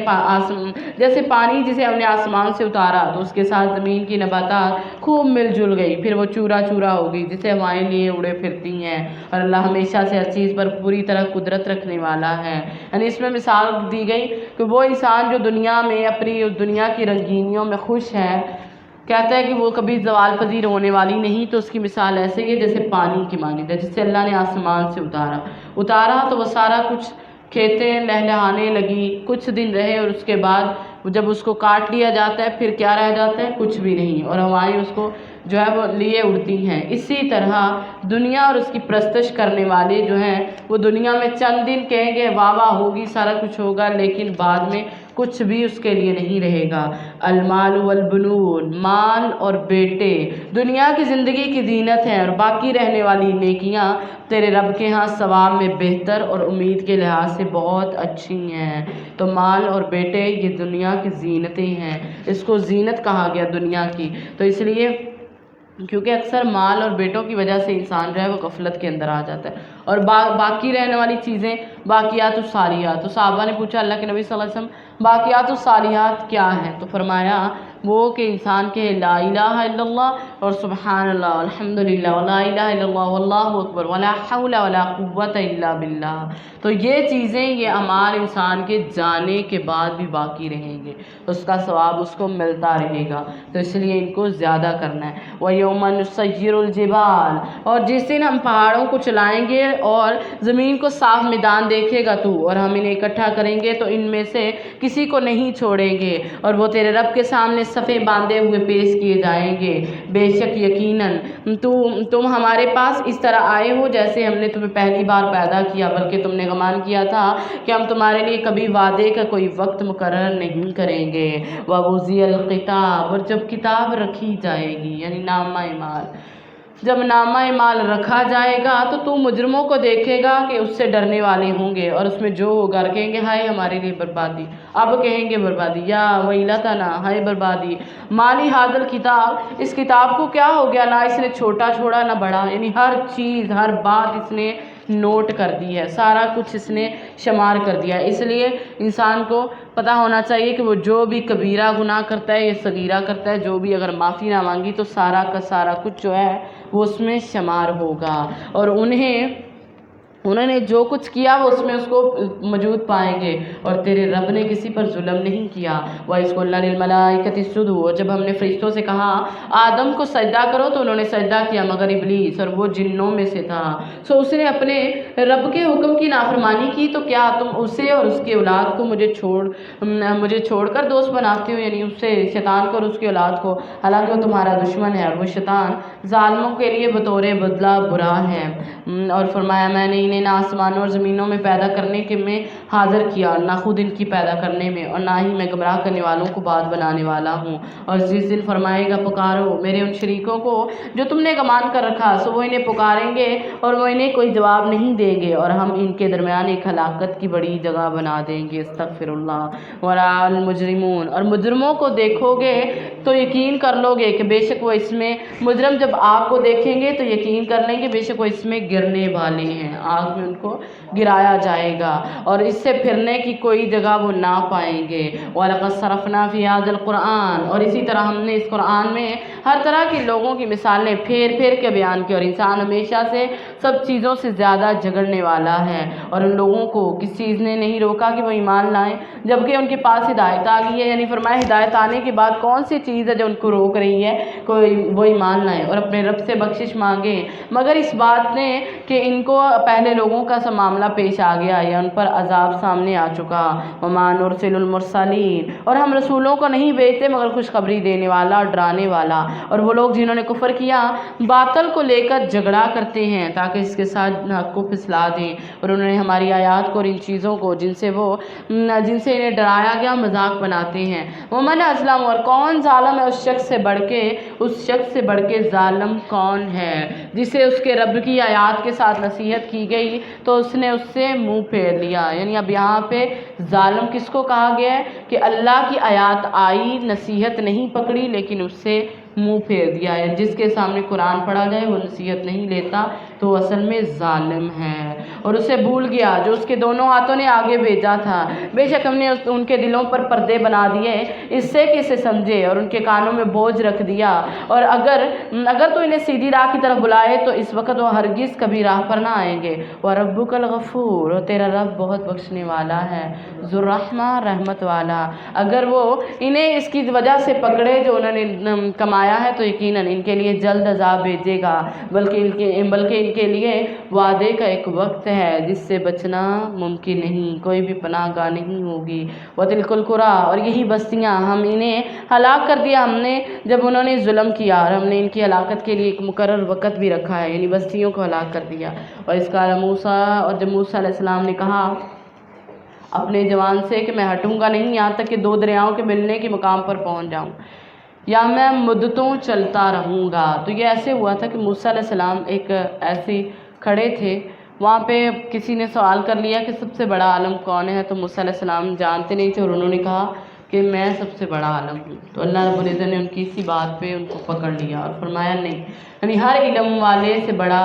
جیسے پانی جسے ہم نے آسمان سے اتارا تو اس کے ساتھ زمین کی نباتات خوب مل جل گئی، پھر وہ چورا چورا ہو گئی جسے ہوائیں لیے اڑے پھرتی ہیں، اور اللہ ہمیشہ سے ہر چیز پر پوری طرح قدرت رکھنے والا ہے۔ یعنی اس میں مثال دی گئی کہ وہ انسان جو دنیا میں اپنی دنیا کی رنگینیوں میں خوش ہے، کہتا ہے کہ وہ کبھی زوال پذیر ہونے والی نہیں، تو اس کی مثال ایسے ہی ہے جیسے پانی کی مانند ہے جسے اللہ نے آسمان سے اتارا تو وہ سارا کچھ کھیتیں لہلہانے لگی، کچھ دن رہے اور اس کے بعد جب اس کو کاٹ لیا جاتا ہے پھر کیا رہ جاتا ہے؟ کچھ بھی نہیں، اور ہوائیں اس کو جو ہے وہ لیے اڑتی ہیں۔ اسی طرح دنیا اور اس کی پرستش کرنے والے جو ہیں وہ دنیا میں چند دن کہیں گے واہ واہ ہوگی، سارا کچھ ہوگا، لیکن بعد میں کچھ بھی اس کے لیے نہیں رہے گا۔ المال والبنون، مال اور بیٹے دنیا کی زندگی کی زینت ہیں، اور باقی رہنے والی نیکیاں تیرے رب کے ہاں ثواب میں بہتر اور امید کے لحاظ سے بہت اچھی ہیں۔ تو مال اور بیٹے یہ دنیا کی زینتیں ہیں، اس کو زینت کہا گیا دنیا کی، تو اس لیے کیونکہ اکثر مال اور بیٹوں کی وجہ سے انسان جو ہے وہ غفلت کے اندر آ جاتا ہے، اور باقی رہنے والی چیزیں باقیات الصالحات۔ تو صحابہ نے پوچھا اللہ کے نبی صلی اللہ علیہ وسلم باقیات الصالحات کیا ہیں؟ تو فرمایا وہ کہ انسان کے لا الہ الا اللہ اور سبحان اللہ الحمدللہ ولا الہ الا اللہ واللہ اکبر ولا حول ولا قوت الا باللہ، تو یہ چیزیں یہ اعمال انسان کے جانے کے بعد بھی باقی رہیں گے، اس کا ثواب اس کو ملتا رہے گا، تو اس لیے ان کو زیادہ کرنا ہے۔ وَيَوْمَ نُسَيِّرُ الْجِبَالَ، اور جس دن ہم پہاڑوں کو چلائیں گے اور زمین کو صاف میدان دیکھے گا تو، اور ہم انہیں اکٹھا کریں گے تو ان میں سے کسی کو نہیں چھوڑیں گے، اور وہ تیرے رب کے سامنے صفیں باندھے ہوئے پیش کیے جائیں گے۔ بے شک یقیناً تم ہمارے پاس اس طرح آئے ہو جیسے ہم نے تمہیں پہلی بار پیدا کیا، بلکہ تم نے گمان کیا تھا کہ ہم تمہارے لیے کبھی وعدے کا کوئی وقت مقرر نہیں کریں گے۔ وَوُضِعَ الْكِتَابُ، اور جب کتاب رکھی جائے گی یعنی نامہ اعمال، جب نامہ اعمال رکھا جائے گا تو مجرموں کو دیکھے گا کہ اس سے ڈرنے والے ہوں گے، اور اس میں جو ہوگا کہیں گے ہائے ہمارے لیے بربادی، اب کہیں گے بربادی، یا ویلتنا، ہائے بربادی، مالی حاضر کتاب، اس کتاب کو کیا ہو گیا، نہ اس نے چھوٹا چھوڑا نہ بڑا، یعنی ہر چیز ہر بات اس نے نوٹ کر دی ہے، سارا کچھ اس نے شمار کر دیا ہے۔ اس لیے انسان کو پتہ ہونا چاہیے کہ وہ جو بھی کبیرہ گناہ کرتا ہے یا صغیرہ کرتا ہے، جو بھی اگر معافی نہ مانگی تو سارا کا سارا کچھ جو ہے وہ اس میں شمار ہوگا، اور انہوں نے جو کچھ کیا وہ اس میں اس کو موجود پائیں گے، اور تیرے رب نے کسی پر ظلم نہیں کیا۔ وَإِذْ قُلْنَا لِلْمَلَائِكَةِ اسْجُدُوا، اور جب ہم نے فرشتوں سے کہا آدم کو سجدہ کرو تو انہوں نے سجدہ کیا مگر ابلیس، اور وہ جنوں میں سے تھا، سو اس نے اپنے رب کے حکم کی نافرمانی کی، تو کیا تم اسے اور اس کی اولاد کو مجھے چھوڑ کر دوست بناتے ہو، یعنی اس سے شیطان کو اور اس کی اولاد کو، حالانکہ وہ تمہارا دشمن ہے، اور وہ شیطان ظالموں کے لیے بطور بدلہ برا ہے۔ اور فرمایا میں نے انہیں نہ آسمانوں اور زمینوں میں پیدا کرنے کے میں حاضر کیا، اور نہ خود ان کی پیدا کرنے میں، اور نہ ہی میں گمراہ کرنے والوں کو بات بنانے والا ہوں۔ اور جس دن فرمائے گا پکارو میرے ان شریکوں کو جو تم نے گمان کر رکھا، سو وہ انہیں پکاریں گے اور وہ انہیں کوئی جواب نہیں دیں گے، اور ہم ان کے درمیان ایک ہلاکت کی بڑی جگہ بنا دیں گے۔ استغفر اللہ۔ ورأى المجرمون، اور مجرموں کو دیکھو گے تو یقین کر لو گے کہ بے شک وہ اس میں، مجرم جب آگ کو دیکھیں گے تو یقین کر لیں گے بے شک وہ اس میں گرنے والے ہیں، آگ میں ان کو گرایا جائے گا، اور اس سے پھرنے کی کوئی جگہ وہ نہ پائیں گے۔ وَلَقَدْ صَرَفْنَا فِي هَذَا الْقُرْآنِ، اور اسی طرح ہم نے اس قرآن میں ہر طرح کی لوگوں کی مثالیں پھیر پھیر کے بیان کی، اور انسان ہمیشہ سے سب چیزوں سے زیادہ جھگڑنے والا ہے، اور ان لوگوں کو کس چیز نے نہیں روکا کہ وہ ایمان لائیں جبکہ ان کے پاس ہدایت آ گئی ہے، یعنی فرمایا ہدایت آنے کے بعد کون سی چیز ہے جو ان کو روک رہی ہے وہ ایمان لائیں اور اپنے رب سے بخشش مانگیں، مگر اس بات نے کہ ان کو پہلے پہلے لوگوں کا سا معاملہ پیش آ گیا یا ان پر عذاب سامنے آ چکا. وما نرسل المرسلین، اور ہم رسولوں کو نہیں بھیجتے مگر خوشخبری دینے والا اور ڈرانے والا. اور وہ لوگ جنہوں نے کفر کیا باطل کو لے کر جھگڑا کرتے ہیں تاکہ اس کے ساتھ حق کو پھسلا دیں، اور انہوں نے ہماری آیات کو اور ان چیزوں کو جن سے انہیں ڈرایا گیا مذاق بناتے ہیں. ومن اسلم، اور کون ظالم ہے اس شخص سے بڑھ کے ظالم کون ہے جسے اس کے رب کی آیات کے ساتھ نصیحت کی گئی تو اس نے اس سے منہ پھیر لیا. یعنی اب یہاں پہ ظالم کس کو کہا گیا ہے کہ اللہ کی آیات آئی، نصیحت نہیں پکڑی لیکن اس سے منہ پھیر دیا ہے. جس کے سامنے قرآن پڑھا جائے وہ نصیحت نہیں لیتا تو اصل میں ظالم ہے. اور اسے بھول گیا جو اس کے دونوں ہاتھوں نے آگے بھیجا تھا. بے شک ہم نے ان کے دلوں پر پردے بنا دیے اس سے کہ اسے سمجھے، اور ان کے کانوں میں بوجھ رکھ دیا. اور اگر تو انہیں سیدھی راہ کی طرف بلائے تو اس وقت وہ ہرگز کبھی راہ پر نہ آئیں گے. وَرَبُّكَ الْغَفُورُ، اور تیرا رب بہت بخشنے والا ہے، ذو الرحمہ، رحمت والا. اگر وہ انہیں اس کی وجہ سے پکڑے جو انہوں نے کمایا ہے تو یقیناً ان کے لیے جلد عذاب بھیجے گا، بلکہ ان کے لیے وعدے کا ایک وقت ہے جس سے بچنا ممکن نہیں، کوئی بھی پناہ گاہ نہیں ہوگی. وَتِلْكَ الْقُرَىٰ، اور یہی بستیاں ہم انہیں ہلاک کر دیا ہم نے جب انہوں نے ظلم کیا، اور ہم نے ان کی ہلاکت کے لیے ایک مقرر وقت بھی رکھا ہے، یعنی بستیوں کو ہلاک کر دیا. اور اس کا موسیٰ، اور جب موسیٰ علیہ السلام نے کہا اپنے جوان سے کہ میں ہٹوں گا نہیں یہاں تک کہ 2 دریاؤں کے ملنے کے مقام پر پہنچ جاؤں یا میں مدتوں چلتا رہوں گا. تو یہ ایسے ہوا تھا کہ موسیٰ علیہ السلام ایک ایسے کھڑے تھے، وہاں پہ کسی نے سوال کر لیا کہ سب سے بڑا عالم کون ہے، تو موسیٰ علیہ السلام جانتے نہیں تھے اور انہوں نے کہا کہ میں سب سے بڑا عالم ہوں. تو اللہ رب العزت نے ان کی اسی بات پہ ان کو پکڑ لیا اور فرمایا نہیں، یعنی ہر علم والے سے بڑا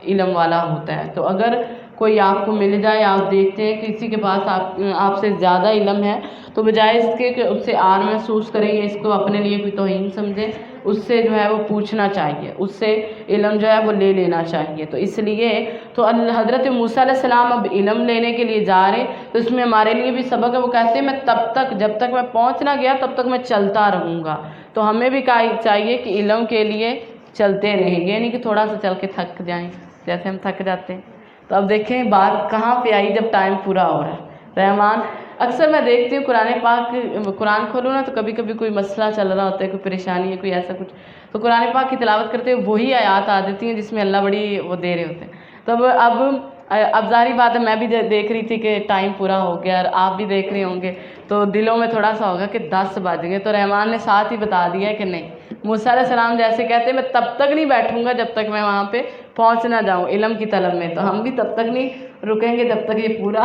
علم والا ہوتا ہے. تو اگر کوئی آپ کو مل جائے، آپ دیکھتے ہیں کہ کسی کے پاس آپ سے زیادہ علم ہے تو بجائے اس کے کہ اس سے آر محسوس کریں یا اس کو اپنے لیے کوئی توہین سمجھے، اس سے جو ہے وہ پوچھنا چاہیے، اس سے علم جو ہے وہ لے لینا چاہیے. تو اس لیے تو حضرت موسیٰ علیہ السلام اب علم لینے کے لیے جا رہے تو اس میں ہمارے لیے بھی سبق ہے. وہ کہتے ہیں میں جب تک میں پہنچ نہ گیا تب تک میں چلتا رہوں گا. تو ہمیں بھی چاہیے کہ علم کے لیے چلتے رہیں گے، نہیں کہ تھوڑا سا چل کے تھک جائیں جیسے ہم تھک جاتے ہیں. تو اب دیکھیں بات کہاں پہ آئی جب ٹائم پورا ہو رہا ہے. رحمان، اکثر میں دیکھتی ہوں قرآن کھولوں نا تو کبھی کبھی کوئی مسئلہ چل رہا ہوتا ہے، کوئی پریشانی ہے، کوئی ایسا کچھ، تو قرآن پاک کی تلاوت کرتے ہوئے وہی آیات آ جاتی ہیں جس میں اللہ بڑی وہ دے رہے ہوتے ہیں. تو اب ظاہری بات ہے میں بھی دیکھ رہی تھی کہ ٹائم پورا ہو گیا اور آپ بھی دیکھ رہے ہوں گے تو دلوں میں تھوڑا سا ہوگا کہ 10 بج گئے. تو رحمان نے ساتھ ہی بتا دیا ہے کہ نہیں، موسیٰ علیہ السلام جیسے کہتے ہیں میں تب تک نہیں بیٹھوں گا جب تک میں وہاں پہ پہنچ نہ جاؤں علم کی طلب میں. تو ہم بھی تب تک نہیں رکیں گے جب تک یہ پورا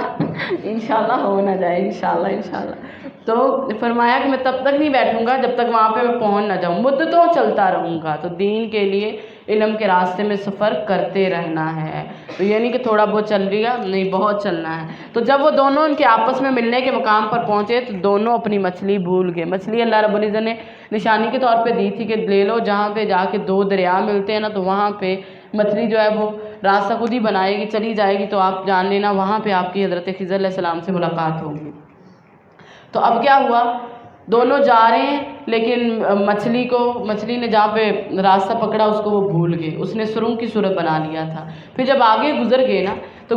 انشاءاللہ ہو نہ جائے. انشاءاللہ. تو فرمایا کہ میں تب تک نہیں بیٹھوں گا جب تک وہاں پہ میں پہنچ نہ جاؤں، مدتوں چلتا رہوں گا. تو دین کے لیے علم کے راستے میں سفر کرتے رہنا ہے. تو یہ نہیں کہ تھوڑا بہت چل رہا، نہیں، بہت چلنا ہے. تو جب وہ دونوں ان کے آپس میں ملنے کے مقام پر پہنچے تو دونوں اپنی مچھلی بھول گئے. مچھلی اللہ رب العزت نے نشانی کے طور پہ دی تھی کہ لے لو، جہاں پہ جا کے 2 دریا ملتے ہیں نا تو وہاں پہ مچھلی جو ہے وہ راستہ خود ہی بنائے گی، چلی جائے گی. تو آپ جان لینا وہاں پہ آپ کی حضرت خضر علیہ السلام سے ملاقات ہوگی. تو اب کیا ہوا، دونوں جا رہے ہیں لیکن مچھلی نے جہاں پہ راستہ پکڑا اس کو وہ بھول گئے، اس نے سرنگ کی صورت بنا لیا تھا. پھر جب آگے گزر گئے تو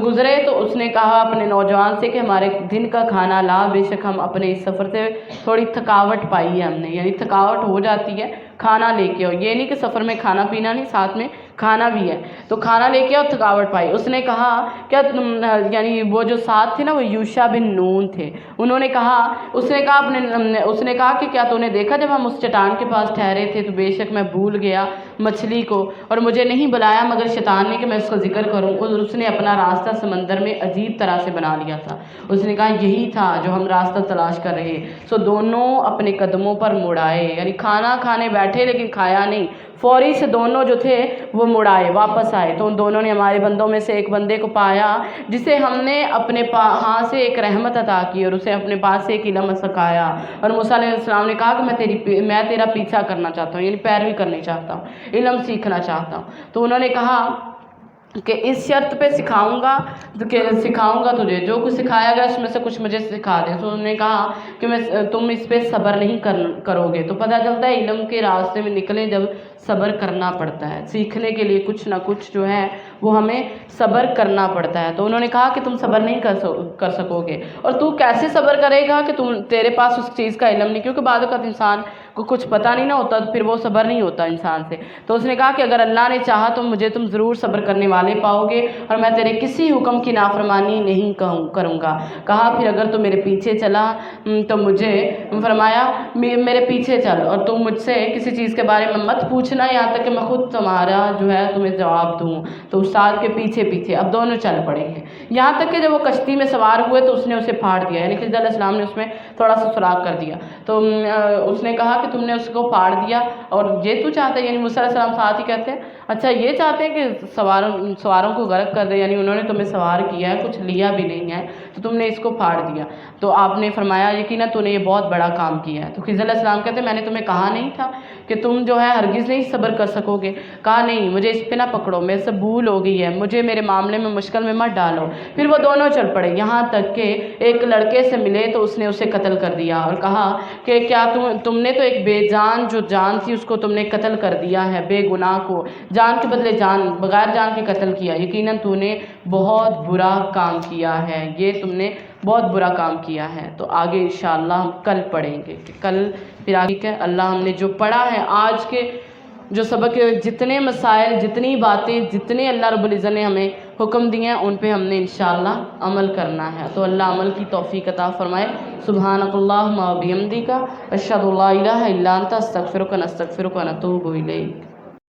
اس نے کہا اپنے نوجوان سے کہ ہمارے دن کا کھانا لا، بے شک ہم اپنے اس سفر سے تھوڑی تھکاوٹ پائی ہے ہم نے، یعنی تھکاوٹ ہو جاتی ہے، کھانا لے کے آؤ. یہ نہیں کہ سفر میں کھانا پینا نہیں، ساتھ میں کھانا بھی ہے. تو کھانا لے کے آؤ، تھکاوٹ پائی. اس نے کہا کیا یعنی وہ جو ساتھ تھے نا وہ یوشع بن نون تھے، اس نے کہا کہ کیا تو نے دیکھا جب ہم اس چٹان کے پاس ٹھہرے تھے تو بے شک میں بھول گیا مچھلی کو اور مجھے نہیں بلایا مگر شیطان نے کہ میں اس کا ذکر کروں. اور اس نے اپنا راستہ سمندر میں عجیب طرح سے بنا لیا تھا. اس نے کہا یہی تھا جو ہم راستہ تلاش کر رہے. سو دونوں اپنے قدموں پر مڑ آئے، یعنی کھانا کھانے بیٹھے لیکن کھایا نہیں، فوری سے دونوں جو تھے وہ مڑ آئے، واپس آئے. تو ان دونوں نے ہمارے بندوں میں سے ایک بندے کو پایا جسے ہم نے اپنے ہاں سے ایک رحمت عطا کی اور اسے اپنے پاس سے ایک علم سکھایا. اور موسیٰ علیہ السلام نے کہا کہ میں تیرا پیچھا کرنا چاہتا ہوں، یعنی پیروی کرنی چاہتا ہوں، علم سیکھنا چاہتا ہوں. تو انہوں نے کہا کہ اس شرط پہ سکھاؤں گا تجھے، جو کچھ سکھایا گیا اس میں سے کچھ مجھے سکھا دے۔ تو انہوں نے کہا کہ تم اس پہ صبر نہیں کرو گے۔ تو پتہ چلتا ہے علم کے راستے میں نکلیں جب صبر کرنا پڑتا ہے، سیکھنے کے لیے کچھ نہ کچھ جو ہے وہ ہمیں صبر کرنا پڑتا ہے۔ تو انہوں نے کہا کہ تم صبر نہیں کر سکو گے، اور تو کیسے صبر کرے گا کہ تیرے پاس اس چیز کا علم نہیں، کیونکہ بعد اوقات انسان کو کچھ پتہ نہیں نہ ہوتا، پھر وہ صبر نہیں ہوتا انسان سے۔ تو اس نے کہا کہ اگر اللہ نے چاہا تو مجھے تم ضرور صبر کرنے والے پاؤ گے، اور میں تیرے کسی حکم کی نافرمانی نہیں کروں گا۔ کہا پھر اگر تو میرے پیچھے چلا تو مجھے فرمایا میرے پیچھے چل، اور تم مجھ سے کسی چیز کے بارے میں مت پوچھنا یہاں تک کہ میں خود تمہارا جو ہے تمہیں جواب دوں۔ تو استاد کے پیچھے پیچھے اب دونوں چل پڑے ہیں، یہاں تک کہ جب وہ کشتی میں سوار ہوئے تو اس نے اسے پھاڑ دیا، یعنی خضر علیہ السلام نے اس میں تھوڑا سا سراغ کر دیا۔ تو اس نے کہا کہ تم نے اس کو پھاڑ دیا، اور یہ تو چاہتا ہے، یعنی موسیٰ علیہ السلام ساتھ ہی کہتے ہیں اچھا یہ چاہتے ہیں کہ سواروں کو غرق کر دے، یعنی انہوں نے تمہیں سوار کیا ہے، کچھ لیا بھی نہیں ہے، تو تم نے اس کو پھاڑ دیا۔ تو آپ نے فرمایا یقیناً تو نے یہ بہت بڑا کام کیا ہے۔ تو خضر علیہ السلام کہتے ہیں میں نے تمہیں کہا نہیں تھا کہ تم جو ہے ہرگز نہیں صبر کر سکو گے؟ کہا نہیں، مجھے اس پہ نہ پکڑو، میرے سے بھول ہو گئی ہے، مجھے میرے معاملے میں مشکل میں مت ڈالو۔ پھر وہ دونوں چل پڑے، یہاں تک کہ ایک لڑکے سے ملے تو اس نے اسے قتل کر دیا، اور کہا کہ کیا تم نے تو ایک بے جان جو جان تھی اس کو تم نے قتل کر دیا ہے، بے گناہ کو جان کے بدلے جان، بغیر جان کے قتل کیا، یقیناً تو نے بہت برا کام کیا ہے، یہ تم نے بہت برا کام کیا ہے۔ تو آگے انشاءاللہ ہم کل پڑھیں گے کہ کل پھر آگے کہ اللہ ہم نے جو پڑھا ہے آج کے جو سبق کے جتنے مسائل، جتنی باتیں، جتنے اللہ رب العزت نے ہمیں حکم دیے ہیں ان پہ ہم نے انشاءاللہ عمل کرنا ہے۔ تو اللہ عمل کی توفیق عطا فرمائے۔ سبحانک اللہم و بحمدک، اشہد ان لا الہ الا انت، استغفرک و نستغفرک و نتوب الیک۔